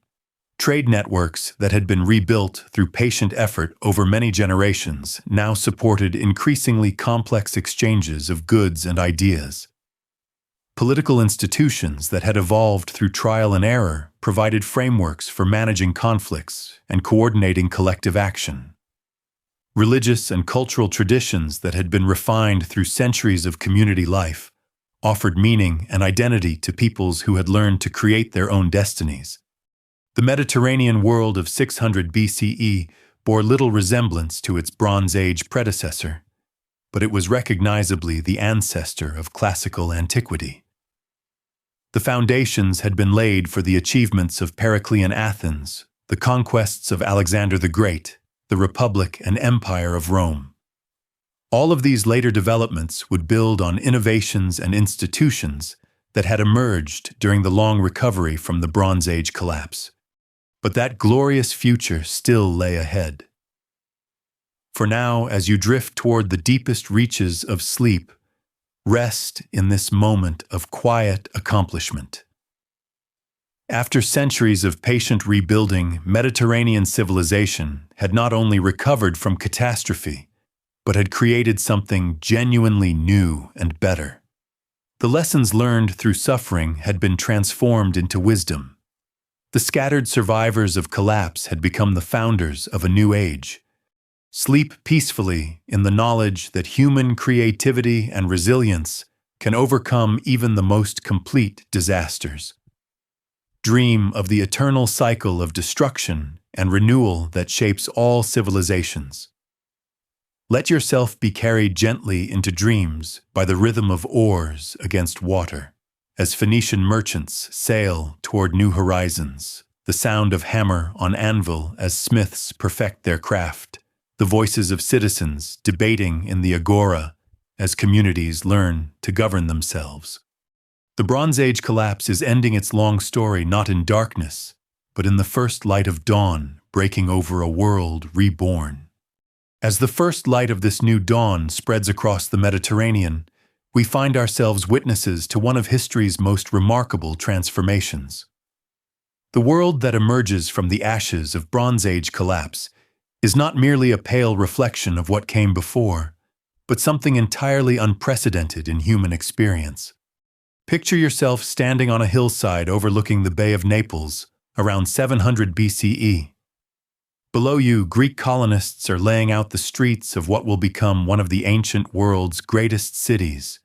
Trade networks that had been rebuilt through patient effort over many generations now supported increasingly complex exchanges of goods and ideas. Political institutions that had evolved through trial and error provided frameworks for managing conflicts and coordinating collective action. Religious and cultural traditions that had been refined through centuries of community life offered meaning and identity to peoples who had learned to create their own destinies. The Mediterranean world of 600 BCE bore little resemblance to its Bronze Age predecessor, but it was recognizably the ancestor of classical antiquity. The foundations had been laid for the achievements of Periclean Athens, the conquests of Alexander the Great, the Republic and Empire of Rome. All of these later developments would build on innovations and institutions that had emerged during the long recovery from the Bronze Age collapse. But that glorious future still lay ahead. For now, as you drift toward the deepest reaches of sleep, rest in this moment of quiet accomplishment. After centuries of patient rebuilding, Mediterranean civilization had not only recovered from catastrophe, but had created something genuinely new and better. The lessons learned through suffering had been transformed into wisdom. The scattered survivors of collapse had become the founders of a new age. Sleep peacefully in the knowledge that human creativity and resilience can overcome even the most complete disasters. Dream of the eternal cycle of destruction and renewal that shapes all civilizations. Let yourself be carried gently into dreams by the rhythm of oars against water, as Phoenician merchants sail toward new horizons, the sound of hammer on anvil as smiths perfect their craft, the voices of citizens debating in the agora as communities learn to govern themselves. The Bronze Age collapse is ending its long story not in darkness, but in the first light of dawn breaking over a world reborn. As the first light of this new dawn spreads across the Mediterranean, we find ourselves witnesses to one of history's most remarkable transformations. The world that emerges from the ashes of Bronze Age collapse is not merely a pale reflection of what came before, but something entirely unprecedented in human experience. Picture yourself standing on a hillside overlooking the Bay of Naples around 700 BCE. Below you, Greek colonists are laying out the streets of what will become one of the ancient world's greatest cities.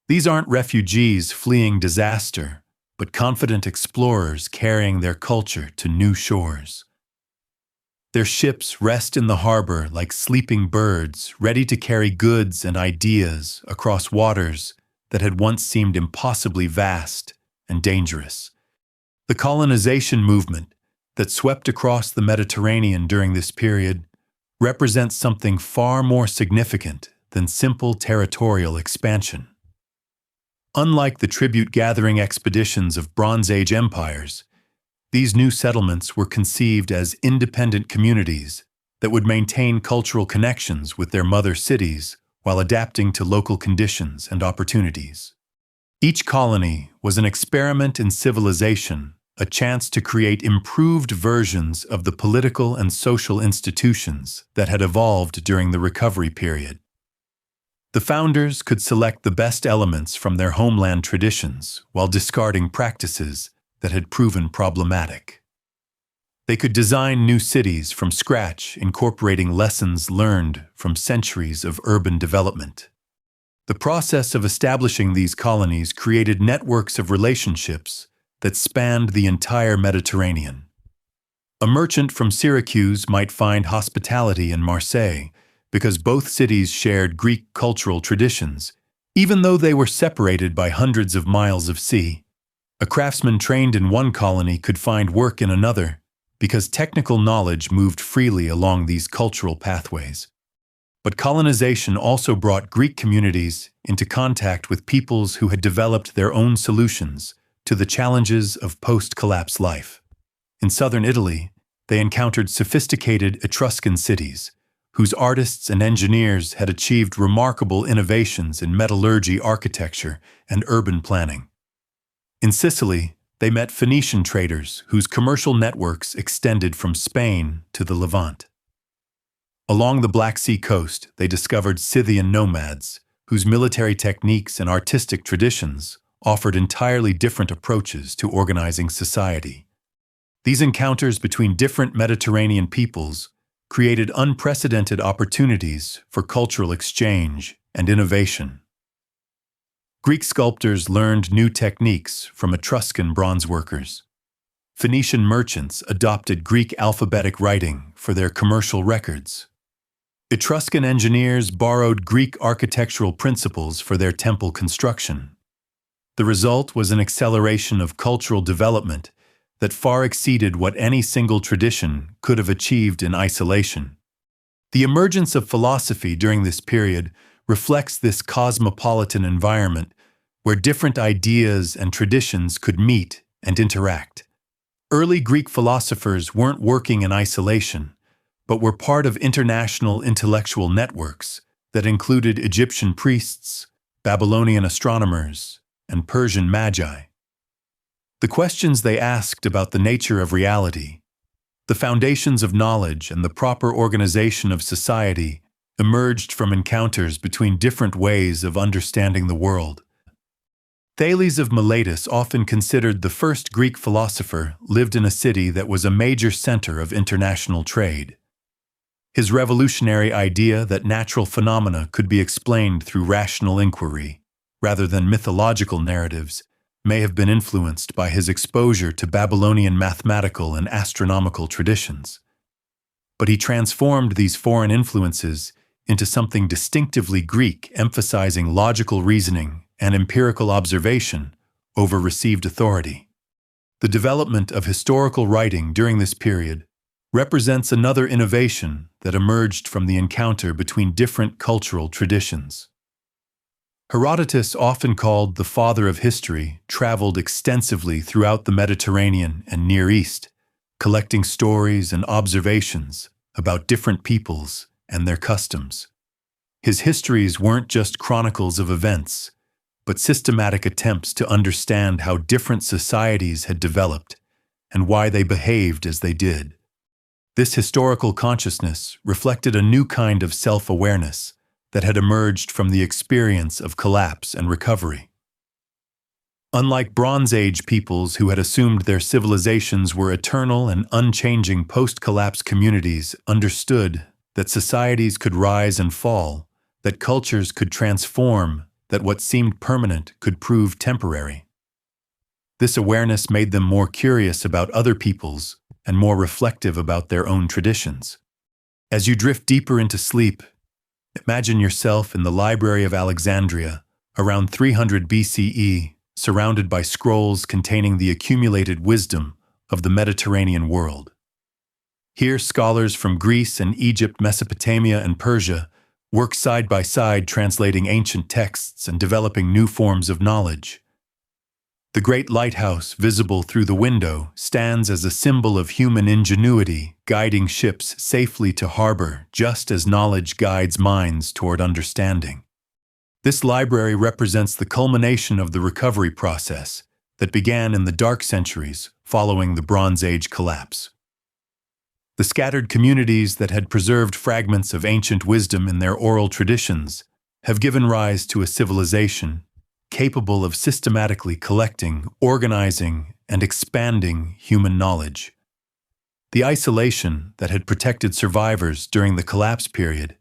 These aren't refugees fleeing disaster, but confident explorers carrying their culture to new shores. Their ships rest in the harbor like sleeping birds, ready to carry goods and ideas across waters that had once seemed impossibly vast and dangerous. The colonization movement that swept across the Mediterranean during this period represents something far more significant than simple territorial expansion. Unlike the tribute-gathering expeditions of Bronze Age empires, these new settlements were conceived as independent communities that would maintain cultural connections with their mother cities while adapting to local conditions and opportunities. Each colony was an experiment in civilization, a chance to create improved versions of the political and social institutions that had evolved during the recovery period. The founders could select the best elements from their homeland traditions while discarding practices that had proven problematic. They could design new cities from scratch, incorporating lessons learned from centuries of urban development. The process of establishing these colonies created networks of relationships that spanned the entire Mediterranean. A merchant from Syracuse might find hospitality in Marseille because both cities shared Greek cultural traditions, even though they were separated by hundreds of miles of sea. A craftsman trained in one colony could find work in another because technical knowledge moved freely along these cultural pathways. But colonization also brought Greek communities into contact with peoples who had developed their own solutions to the challenges of post-collapse life. In southern Italy, they encountered sophisticated Etruscan cities, whose artists and engineers had achieved remarkable innovations in metallurgy, architecture, and urban planning. In Sicily, they met Phoenician traders whose commercial networks extended from Spain to the Levant. Along the Black Sea coast, they discovered Scythian nomads, whose military techniques and artistic traditions offered entirely different approaches to organizing society. These encounters between different Mediterranean peoples created unprecedented opportunities for cultural exchange and innovation. Greek sculptors learned new techniques from Etruscan bronze workers. Phoenician merchants adopted Greek alphabetic writing for their commercial records. Etruscan engineers borrowed Greek architectural principles for their temple construction. The result was an acceleration of cultural development that far exceeded what any single tradition could have achieved in isolation. The emergence of philosophy during this period reflects this cosmopolitan environment where different ideas and traditions could meet and interact. Early Greek philosophers weren't working in isolation, but were part of international intellectual networks that included Egyptian priests, Babylonian astronomers, and Persian magi. The questions they asked about the nature of reality, the foundations of knowledge, and the proper organization of society emerged from encounters between different ways of understanding the world. Thales of Miletus, often considered the first Greek philosopher, lived in a city that was a major center of international trade. His revolutionary idea that natural phenomena could be explained through rational inquiry, rather than mythological narratives, may have been influenced by his exposure to Babylonian mathematical and astronomical traditions. But he transformed these foreign influences into something distinctively Greek, emphasizing logical reasoning and empirical observation over received authority. The development of historical writing during this period represents another innovation that emerged from the encounter between different cultural traditions. Herodotus, often called the father of history, traveled extensively throughout the Mediterranean and Near East, collecting stories and observations about different peoples and their customs. His histories weren't just chronicles of events, but systematic attempts to understand how different societies had developed and why they behaved as they did. This historical consciousness reflected a new kind of self-awareness that had emerged from the experience of collapse and recovery. Unlike Bronze Age peoples who had assumed their civilizations were eternal and unchanging, post-collapse communities understood that societies could rise and fall, that cultures could transform, that what seemed permanent could prove temporary. This awareness made them more curious about other peoples and more reflective about their own traditions. As you drift deeper into sleep, imagine yourself in the Library of Alexandria, around 300 BCE, surrounded by scrolls containing the accumulated wisdom of the Mediterranean world. Here, scholars from Greece and Egypt, Mesopotamia, and Persia work side by side, translating ancient texts and developing new forms of knowledge. The great lighthouse, visible through the window, stands as a symbol of human ingenuity, guiding ships safely to harbor, just as knowledge guides minds toward understanding. This library represents the culmination of the recovery process that began in the dark centuries following the Bronze Age collapse. The scattered communities that had preserved fragments of ancient wisdom in their oral traditions have given rise to a civilization capable of systematically collecting, organizing, and expanding human knowledge. The isolation that had protected survivors during the collapse period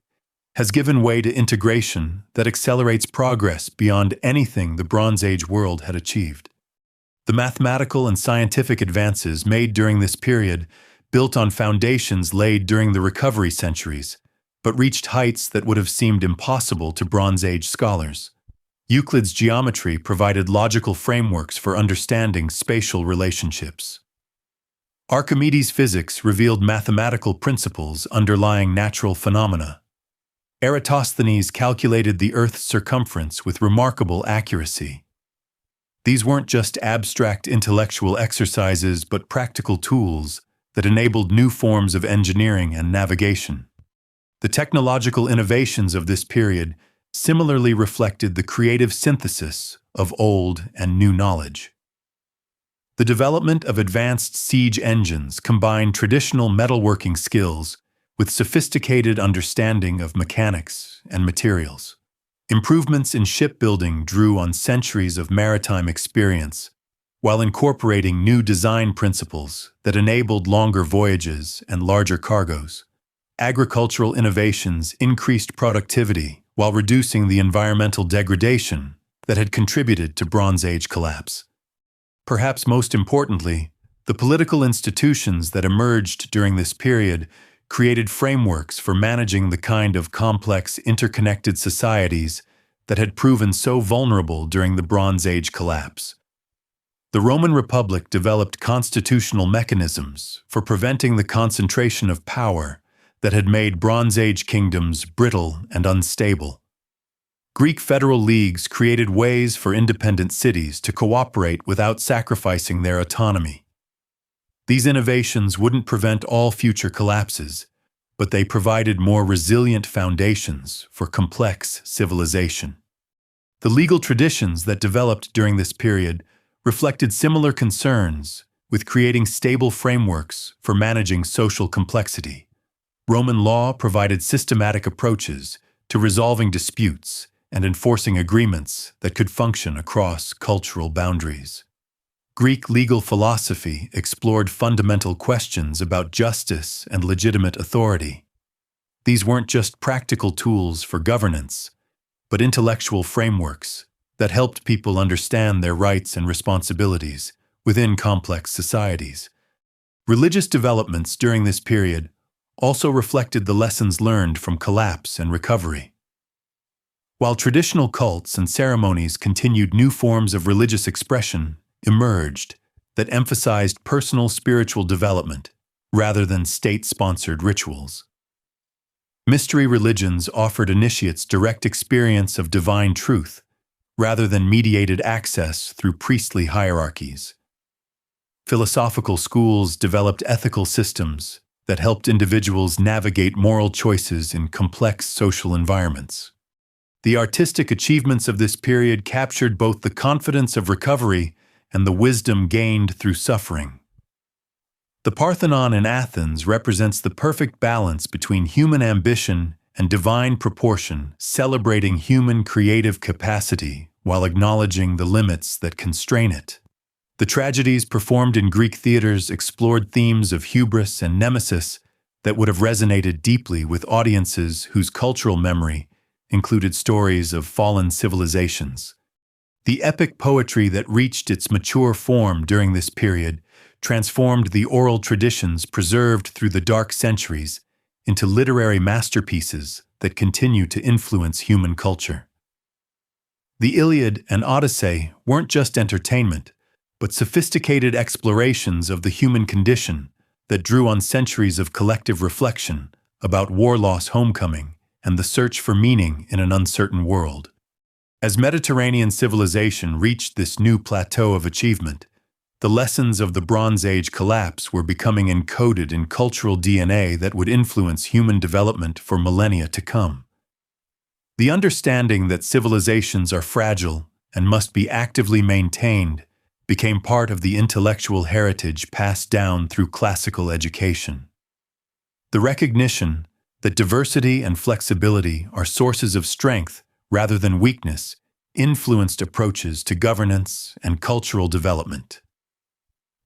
has given way to integration that accelerates progress beyond anything the Bronze Age world had achieved. The mathematical and scientific advances made during this period built on foundations laid during the recovery centuries, but reached heights that would have seemed impossible to Bronze Age scholars. Euclid's geometry provided logical frameworks for understanding spatial relationships. Archimedes' physics revealed mathematical principles underlying natural phenomena. Eratosthenes calculated the Earth's circumference with remarkable accuracy. These weren't just abstract intellectual exercises, but practical tools that enabled new forms of engineering and navigation. The technological innovations of this period similarly reflected the creative synthesis of old and new knowledge. The development of advanced siege engines combined traditional metalworking skills with sophisticated understanding of mechanics and materials. Improvements in shipbuilding drew on centuries of maritime experience, while incorporating new design principles that enabled longer voyages and larger cargoes. Agricultural innovations increased productivity while reducing the environmental degradation that had contributed to Bronze Age collapse. Perhaps most importantly, the political institutions that emerged during this period created frameworks for managing the kind of complex, interconnected societies that had proven so vulnerable during the Bronze Age collapse. The Roman Republic developed constitutional mechanisms for preventing the concentration of power that had made Bronze Age kingdoms brittle and unstable. Greek federal leagues created ways for independent cities to cooperate without sacrificing their autonomy. These innovations wouldn't prevent all future collapses, but they provided more resilient foundations for complex civilization. The legal traditions that developed during this period reflected similar concerns with creating stable frameworks for managing social complexity. Roman law provided systematic approaches to resolving disputes and enforcing agreements that could function across cultural boundaries. Greek legal philosophy explored fundamental questions about justice and legitimate authority. These weren't just practical tools for governance, but intellectual frameworks that helped people understand their rights and responsibilities within complex societies. Religious developments during this period also reflected the lessons learned from collapse and recovery. While traditional cults and ceremonies continued, new forms of religious expression emerged that emphasized personal spiritual development rather than state-sponsored rituals. Mystery religions offered initiates direct experience of divine truth rather than mediated access through priestly hierarchies. Philosophical schools developed ethical systems that helped individuals navigate moral choices in complex social environments. The artistic achievements of this period captured both the confidence of recovery and the wisdom gained through suffering. The Parthenon in Athens represents the perfect balance between human ambition and divine proportion, celebrating human creative capacity while acknowledging the limits that constrain it. The tragedies performed in Greek theaters explored themes of hubris and nemesis that would have resonated deeply with audiences whose cultural memory included stories of fallen civilizations. The epic poetry that reached its mature form during this period transformed the oral traditions preserved through the dark centuries into literary masterpieces that continue to influence human culture. The Iliad and Odyssey weren't just entertainment, but sophisticated explorations of the human condition that drew on centuries of collective reflection about war-loss, homecoming, and the search for meaning in an uncertain world. As Mediterranean civilization reached this new plateau of achievement, the lessons of the Bronze Age collapse were becoming encoded in cultural DNA that would influence human development for millennia to come. The understanding that civilizations are fragile and must be actively maintained became part of the intellectual heritage passed down through classical education. The recognition that diversity and flexibility are sources of strength rather than weakness influenced approaches to governance and cultural development.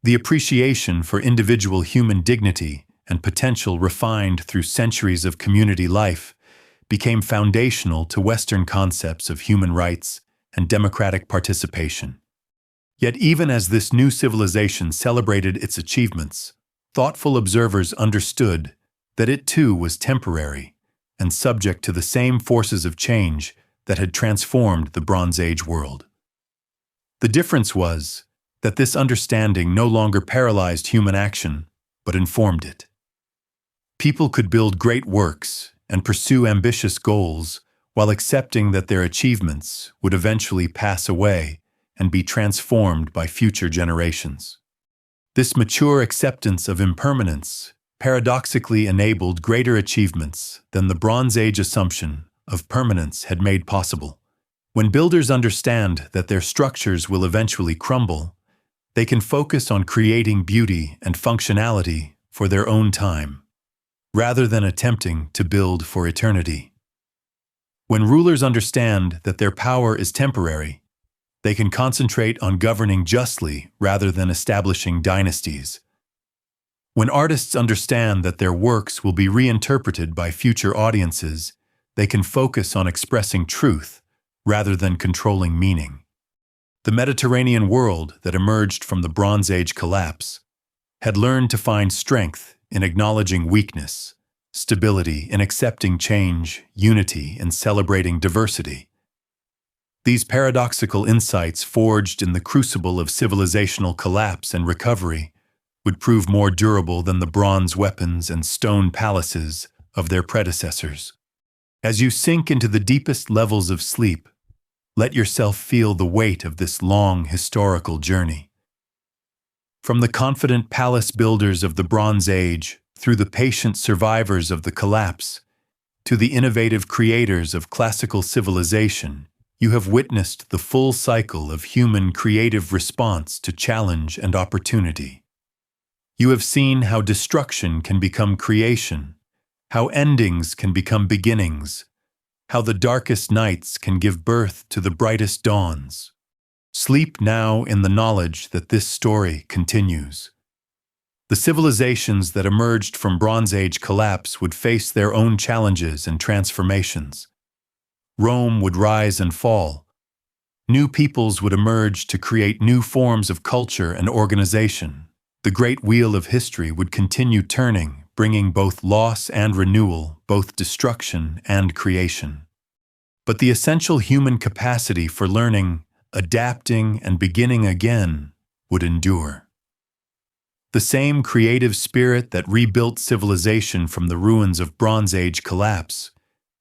The appreciation for individual human dignity and potential refined through centuries of community life became foundational to Western concepts of human rights and democratic participation. Yet even as this new civilization celebrated its achievements, thoughtful observers understood that it too was temporary and subject to the same forces of change that had transformed the Bronze Age world. The difference was that this understanding no longer paralyzed human action, but informed it. People could build great works and pursue ambitious goals while accepting that their achievements would eventually pass away and be transformed by future generations. This mature acceptance of impermanence paradoxically enabled greater achievements than the Bronze Age assumption of permanence had made possible. When builders understand that their structures will eventually crumble, they can focus on creating beauty and functionality for their own time, rather than attempting to build for eternity. When rulers understand that their power is temporary, they can concentrate on governing justly rather than establishing dynasties. When artists understand that their works will be reinterpreted by future audiences, they can focus on expressing truth rather than controlling meaning. The Mediterranean world that emerged from the Bronze Age collapse had learned to find strength in acknowledging weakness, stability in accepting change, unity in celebrating diversity. These paradoxical insights forged in the crucible of civilizational collapse and recovery would prove more durable than the bronze weapons and stone palaces of their predecessors. As you sink into the deepest levels of sleep, let yourself feel the weight of this long historical journey. From the confident palace builders of the Bronze Age, through the patient survivors of the collapse, to the innovative creators of classical civilization, you have witnessed the full cycle of human creative response to challenge and opportunity. You have seen how destruction can become creation, how endings can become beginnings, how the darkest nights can give birth to the brightest dawns. Sleep now in the knowledge that this story continues. The civilizations that emerged from Bronze Age collapse would face their own challenges and transformations. Rome would rise and fall. New peoples would emerge to create new forms of culture and organization. The great wheel of history would continue turning, bringing both loss and renewal, both destruction and creation. But the essential human capacity for learning, adapting, and beginning again would endure. The same creative spirit that rebuilt civilization from the ruins of Bronze Age collapse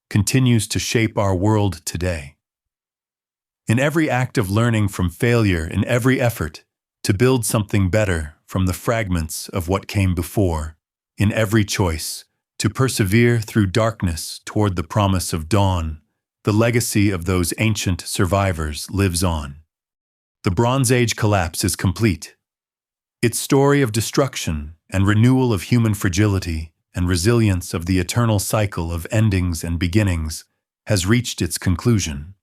continues to shape our world today. In every act of learning from failure, in every effort to build something better from the fragments of what came before, in every choice to persevere through darkness toward the promise of dawn, the legacy of those ancient survivors lives on. The Bronze Age collapse is complete. Its story of destruction and renewal of human fragility and resilience of the eternal cycle of endings and beginnings has reached its conclusion.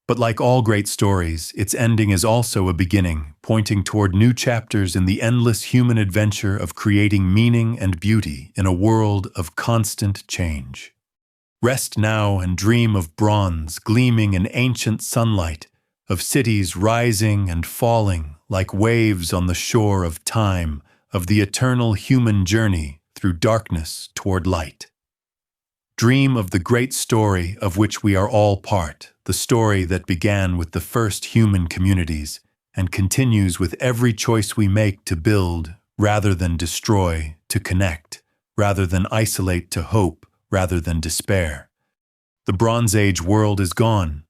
But like all great stories, its ending is also a beginning, pointing toward new chapters in the endless human adventure of creating meaning and beauty in a world of constant change. Rest now and dream of bronze gleaming in ancient sunlight, of cities rising and falling like waves on the shore of time, of the eternal human journey through darkness toward light. Dream of the great story of which we are all part, the story that began with the first human communities and continues with every choice we make to build rather than destroy, to connect rather than isolate, to hope rather than despair. The Bronze Age world is gone,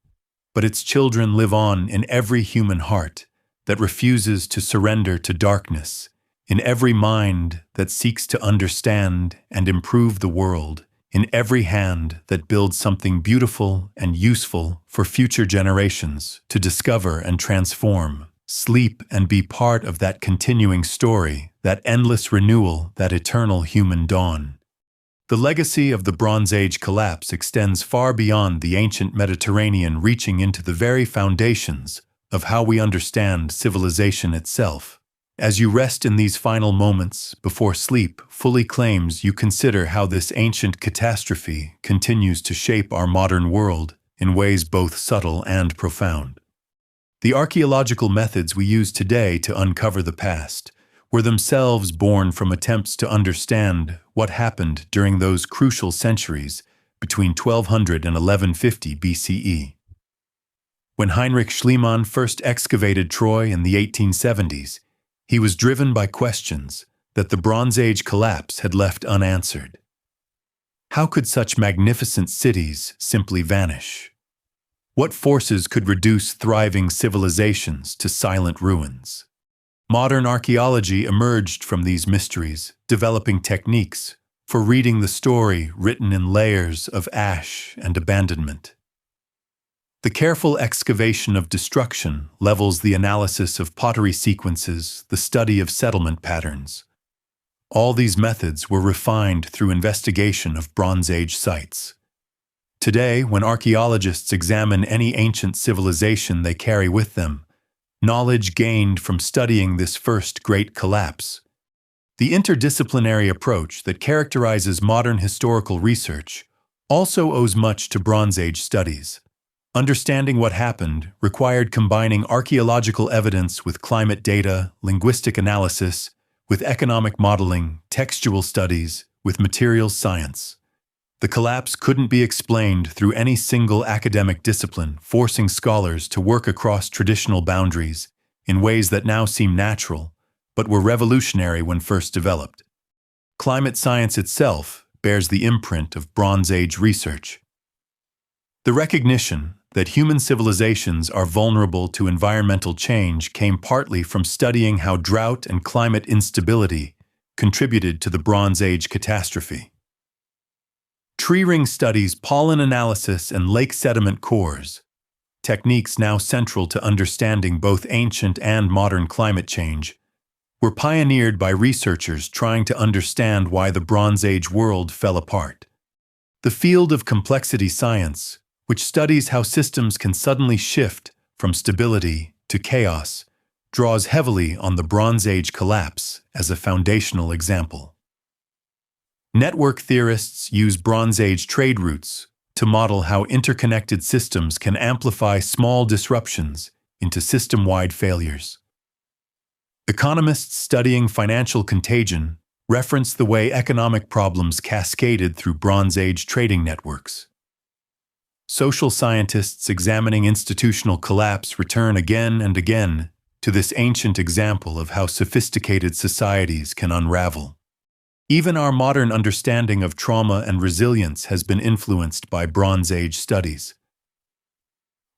but its children live on in every human heart that refuses to surrender to darkness, in every mind that seeks to understand and improve the world, in every hand that builds something beautiful and useful for future generations to discover and transform. Sleep and be part of that continuing story, that endless renewal, that eternal human dawn. The legacy of the Bronze Age collapse extends far beyond the ancient Mediterranean, reaching into the very foundations of how we understand civilization itself. As you rest in these final moments before sleep fully claims, you consider how this ancient catastrophe continues to shape our modern world in ways both subtle and profound. The archaeological methods we use today to uncover the past were themselves born from attempts to understand what happened during those crucial centuries between 1200 and 1150 BCE. When Heinrich Schliemann first excavated Troy in the 1870s, he was driven by questions that the Bronze Age collapse had left unanswered. How could such magnificent cities simply vanish? What forces could reduce thriving civilizations to silent ruins? Modern archaeology emerged from these mysteries, developing techniques for reading the story written in layers of ash and abandonment. The careful excavation of destruction levels the analysis of pottery sequences, the study of settlement patterns. All these methods were refined through investigation of Bronze Age sites. Today, when archaeologists examine any ancient civilization they carry with them, knowledge gained from studying this first great collapse. The interdisciplinary approach that characterizes modern historical research also owes much to Bronze Age studies. Understanding what happened required combining archaeological evidence with climate data, linguistic analysis, with economic modeling, textual studies, with materials science. The collapse couldn't be explained through any single academic discipline, forcing scholars to work across traditional boundaries in ways that now seem natural, but were revolutionary when first developed. Climate science itself bears the imprint of Bronze Age research. The recognition that human civilizations are vulnerable to environmental change came partly from studying how drought and climate instability contributed to the Bronze Age catastrophe. Tree ring studies, pollen analysis, and lake sediment cores, techniques now central to understanding both ancient and modern climate change, were pioneered by researchers trying to understand why the Bronze Age world fell apart. The field of complexity science, which studies how systems can suddenly shift from stability to chaos, draws heavily on the Bronze Age collapse as a foundational example. Network theorists use Bronze Age trade routes to model how interconnected systems can amplify small disruptions into system-wide failures. Economists studying financial contagion reference the way economic problems cascaded through Bronze Age trading networks. Social scientists examining institutional collapse return again and again to this ancient example of how sophisticated societies can unravel. Even our modern understanding of trauma and resilience has been influenced by Bronze Age studies.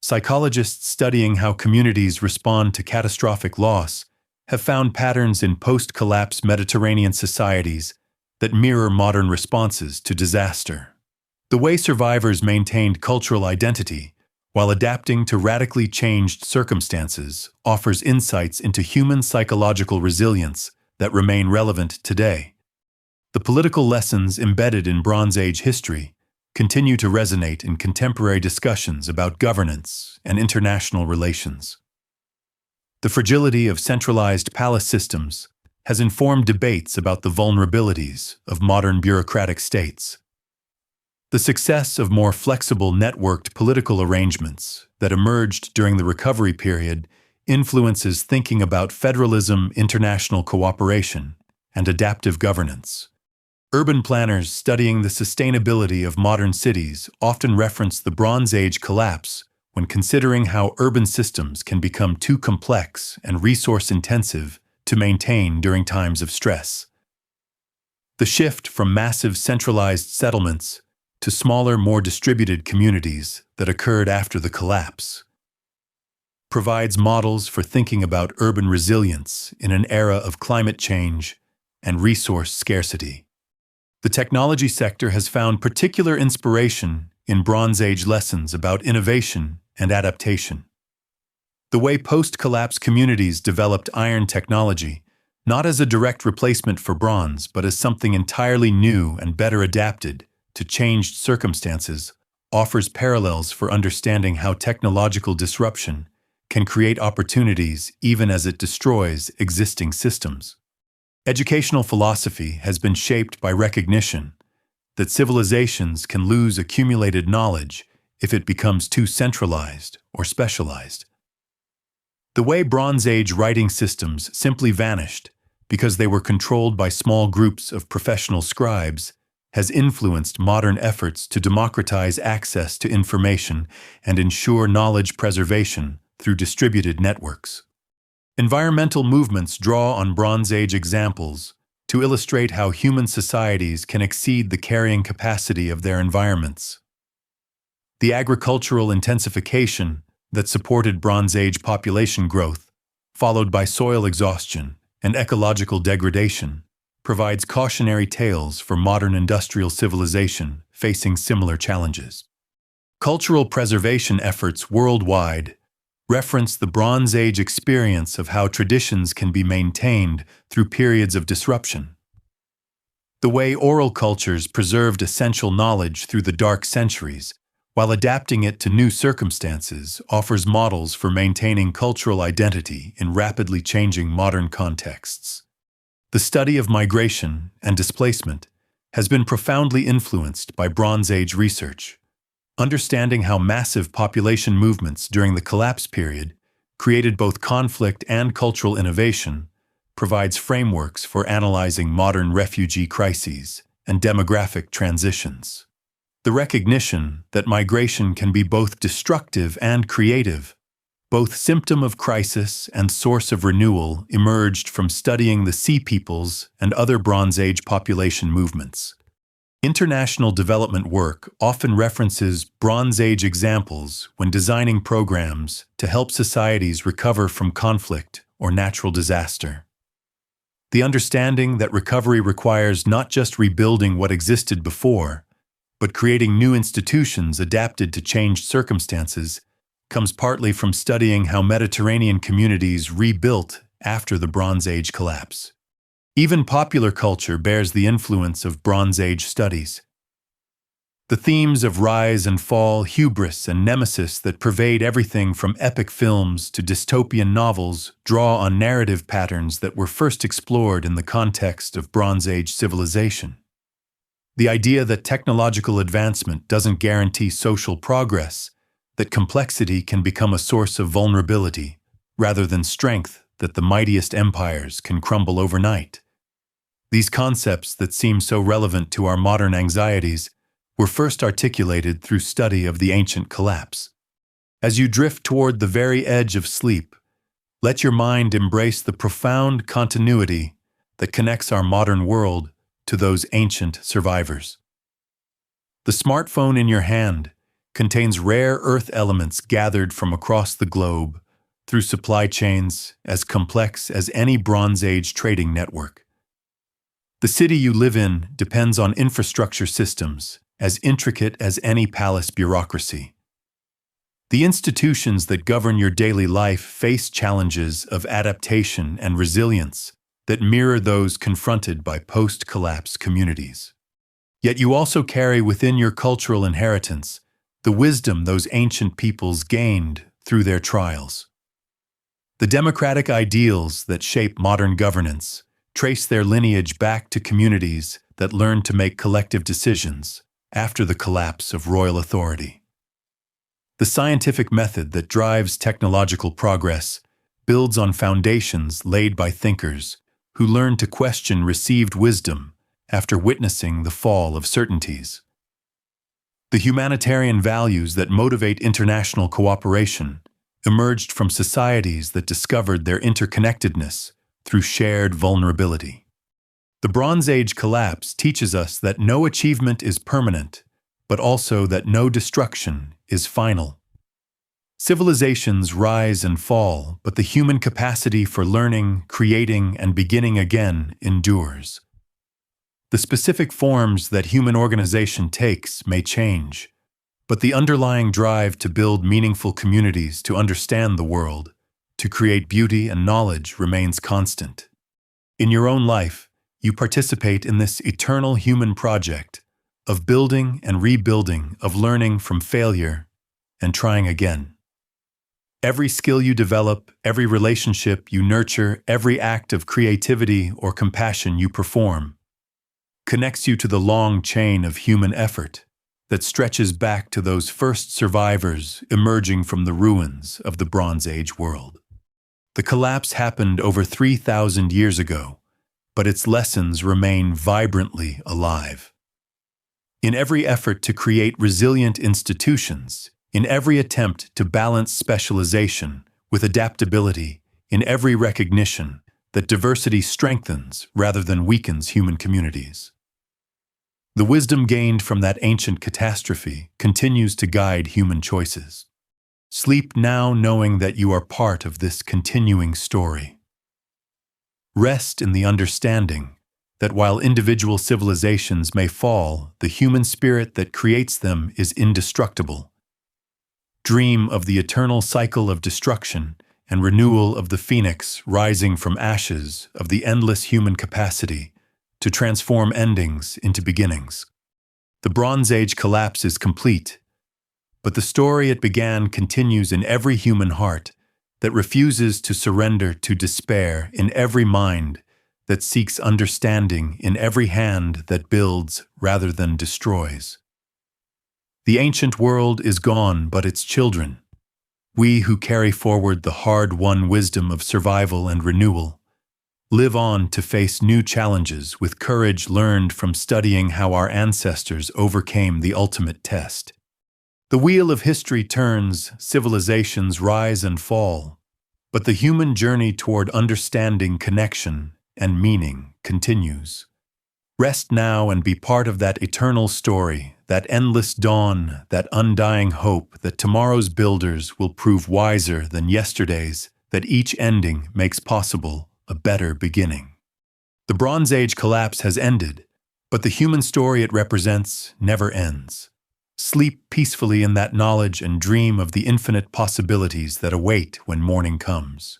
Psychologists studying how communities respond to catastrophic loss have found patterns in post-collapse Mediterranean societies that mirror modern responses to disaster. The way survivors maintained cultural identity while adapting to radically changed circumstances offers insights into human psychological resilience that remain relevant today. The political lessons embedded in Bronze Age history continue to resonate in contemporary discussions about governance and international relations. The fragility of centralized palace systems has informed debates about the vulnerabilities of modern bureaucratic states. The success of more flexible, networked political arrangements that emerged during the recovery period influences thinking about federalism, international cooperation, and adaptive governance. Urban planners studying the sustainability of modern cities often reference the Bronze Age collapse when considering how urban systems can become too complex and resource-intensive to maintain during times of stress. The shift from massive centralized settlements to smaller, more distributed communities that occurred after the collapse provides models for thinking about urban resilience in an era of climate change and resource scarcity. The technology sector has found particular inspiration in Bronze Age lessons about innovation and adaptation. The way post-collapse communities developed iron technology, not as a direct replacement for bronze, but as something entirely new and better adapted to changed circumstances, offers parallels for understanding how technological disruption can create opportunities even as it destroys existing systems. Educational philosophy has been shaped by recognition that civilizations can lose accumulated knowledge if it becomes too centralized or specialized. The way Bronze Age writing systems simply vanished because they were controlled by small groups of professional scribes has influenced modern efforts to democratize access to information and ensure knowledge preservation through distributed networks. Environmental movements draw on Bronze Age examples to illustrate how human societies can exceed the carrying capacity of their environments. The agricultural intensification that supported Bronze Age population growth, followed by soil exhaustion and ecological degradation, provides cautionary tales for modern industrial civilization facing similar challenges. Cultural preservation efforts worldwide reference the Bronze Age experience of how traditions can be maintained through periods of disruption. The way oral cultures preserved essential knowledge through the dark centuries, while adapting it to new circumstances, offers models for maintaining cultural identity in rapidly changing modern contexts. The study of migration and displacement has been profoundly influenced by Bronze Age research. Understanding how massive population movements during the collapse period created both conflict and cultural innovation provides frameworks for analyzing modern refugee crises and demographic transitions. The recognition that migration can be both destructive and creative, both symptom of crisis and source of renewal, emerged from studying the Sea Peoples and other Bronze Age population movements. International development work often references Bronze Age examples when designing programs to help societies recover from conflict or natural disaster. The understanding that recovery requires not just rebuilding what existed before, but creating new institutions adapted to changed circumstances comes partly from studying how Mediterranean communities rebuilt after the Bronze Age collapse. Even popular culture bears the influence of Bronze Age studies. The themes of rise and fall, hubris and nemesis that pervade everything from epic films to dystopian novels draw on narrative patterns that were first explored in the context of Bronze Age civilization. The idea that technological advancement doesn't guarantee social progress, that complexity can become a source of vulnerability, rather than strength, that the mightiest empires can crumble overnight. These concepts that seem so relevant to our modern anxieties were first articulated through study of the ancient collapse. As you drift toward the very edge of sleep, let your mind embrace the profound continuity that connects our modern world to those ancient survivors. The smartphone in your hand contains rare earth elements gathered from across the globe through supply chains as complex as any Bronze Age trading network. The city you live in depends on infrastructure systems as intricate as any palace bureaucracy. The institutions that govern your daily life face challenges of adaptation and resilience that mirror those confronted by post-collapse communities. Yet you also carry within your cultural inheritance the wisdom those ancient peoples gained through their trials. The democratic ideals that shape modern governance trace their lineage back to communities that learned to make collective decisions after the collapse of royal authority. The scientific method that drives technological progress builds on foundations laid by thinkers who learned to question received wisdom after witnessing the fall of certainties. The humanitarian values that motivate international cooperation emerged from societies that discovered their interconnectedness through shared vulnerability. The Bronze Age collapse teaches us that no achievement is permanent, but also that no destruction is final. Civilizations rise and fall, but the human capacity for learning, creating, and beginning again endures. The specific forms that human organization takes may change, but the underlying drive to build meaningful communities, to understand the world, to create beauty and knowledge remains constant. In your own life, you participate in this eternal human project of building and rebuilding, of learning from failure and trying again. Every skill you develop, every relationship you nurture, every act of creativity or compassion you perform connects you to the long chain of human effort that stretches back to those first survivors emerging from the ruins of the Bronze Age world. The collapse happened over 3,000 years ago, but its lessons remain vibrantly alive. In every effort to create resilient institutions, in every attempt to balance specialization with adaptability, in every recognition that diversity strengthens rather than weakens human communities. The wisdom gained from that ancient catastrophe continues to guide human choices. Sleep now knowing that you are part of this continuing story. Rest in the understanding that while individual civilizations may fall, the human spirit that creates them is indestructible. Dream of the eternal cycle of destruction and renewal of the phoenix rising from ashes, of the endless human capacity to transform endings into beginnings. The Bronze Age collapse is complete, but the story it began continues in every human heart that refuses to surrender to despair, in every mind that seeks understanding, in every hand that builds rather than destroys. The ancient world is gone, but its children, we who carry forward the hard-won wisdom of survival and renewal, live on to face new challenges with courage learned from studying how our ancestors overcame the ultimate test. The wheel of history turns, civilizations rise and fall, but the human journey toward understanding, connection, and meaning continues. Rest now and be part of that eternal story, that endless dawn, that undying hope that tomorrow's builders will prove wiser than yesterday's, that each ending makes possible a better beginning. The Bronze Age collapse has ended, but the human story it represents never ends. Sleep peacefully in that knowledge and dream of the infinite possibilities that await when morning comes.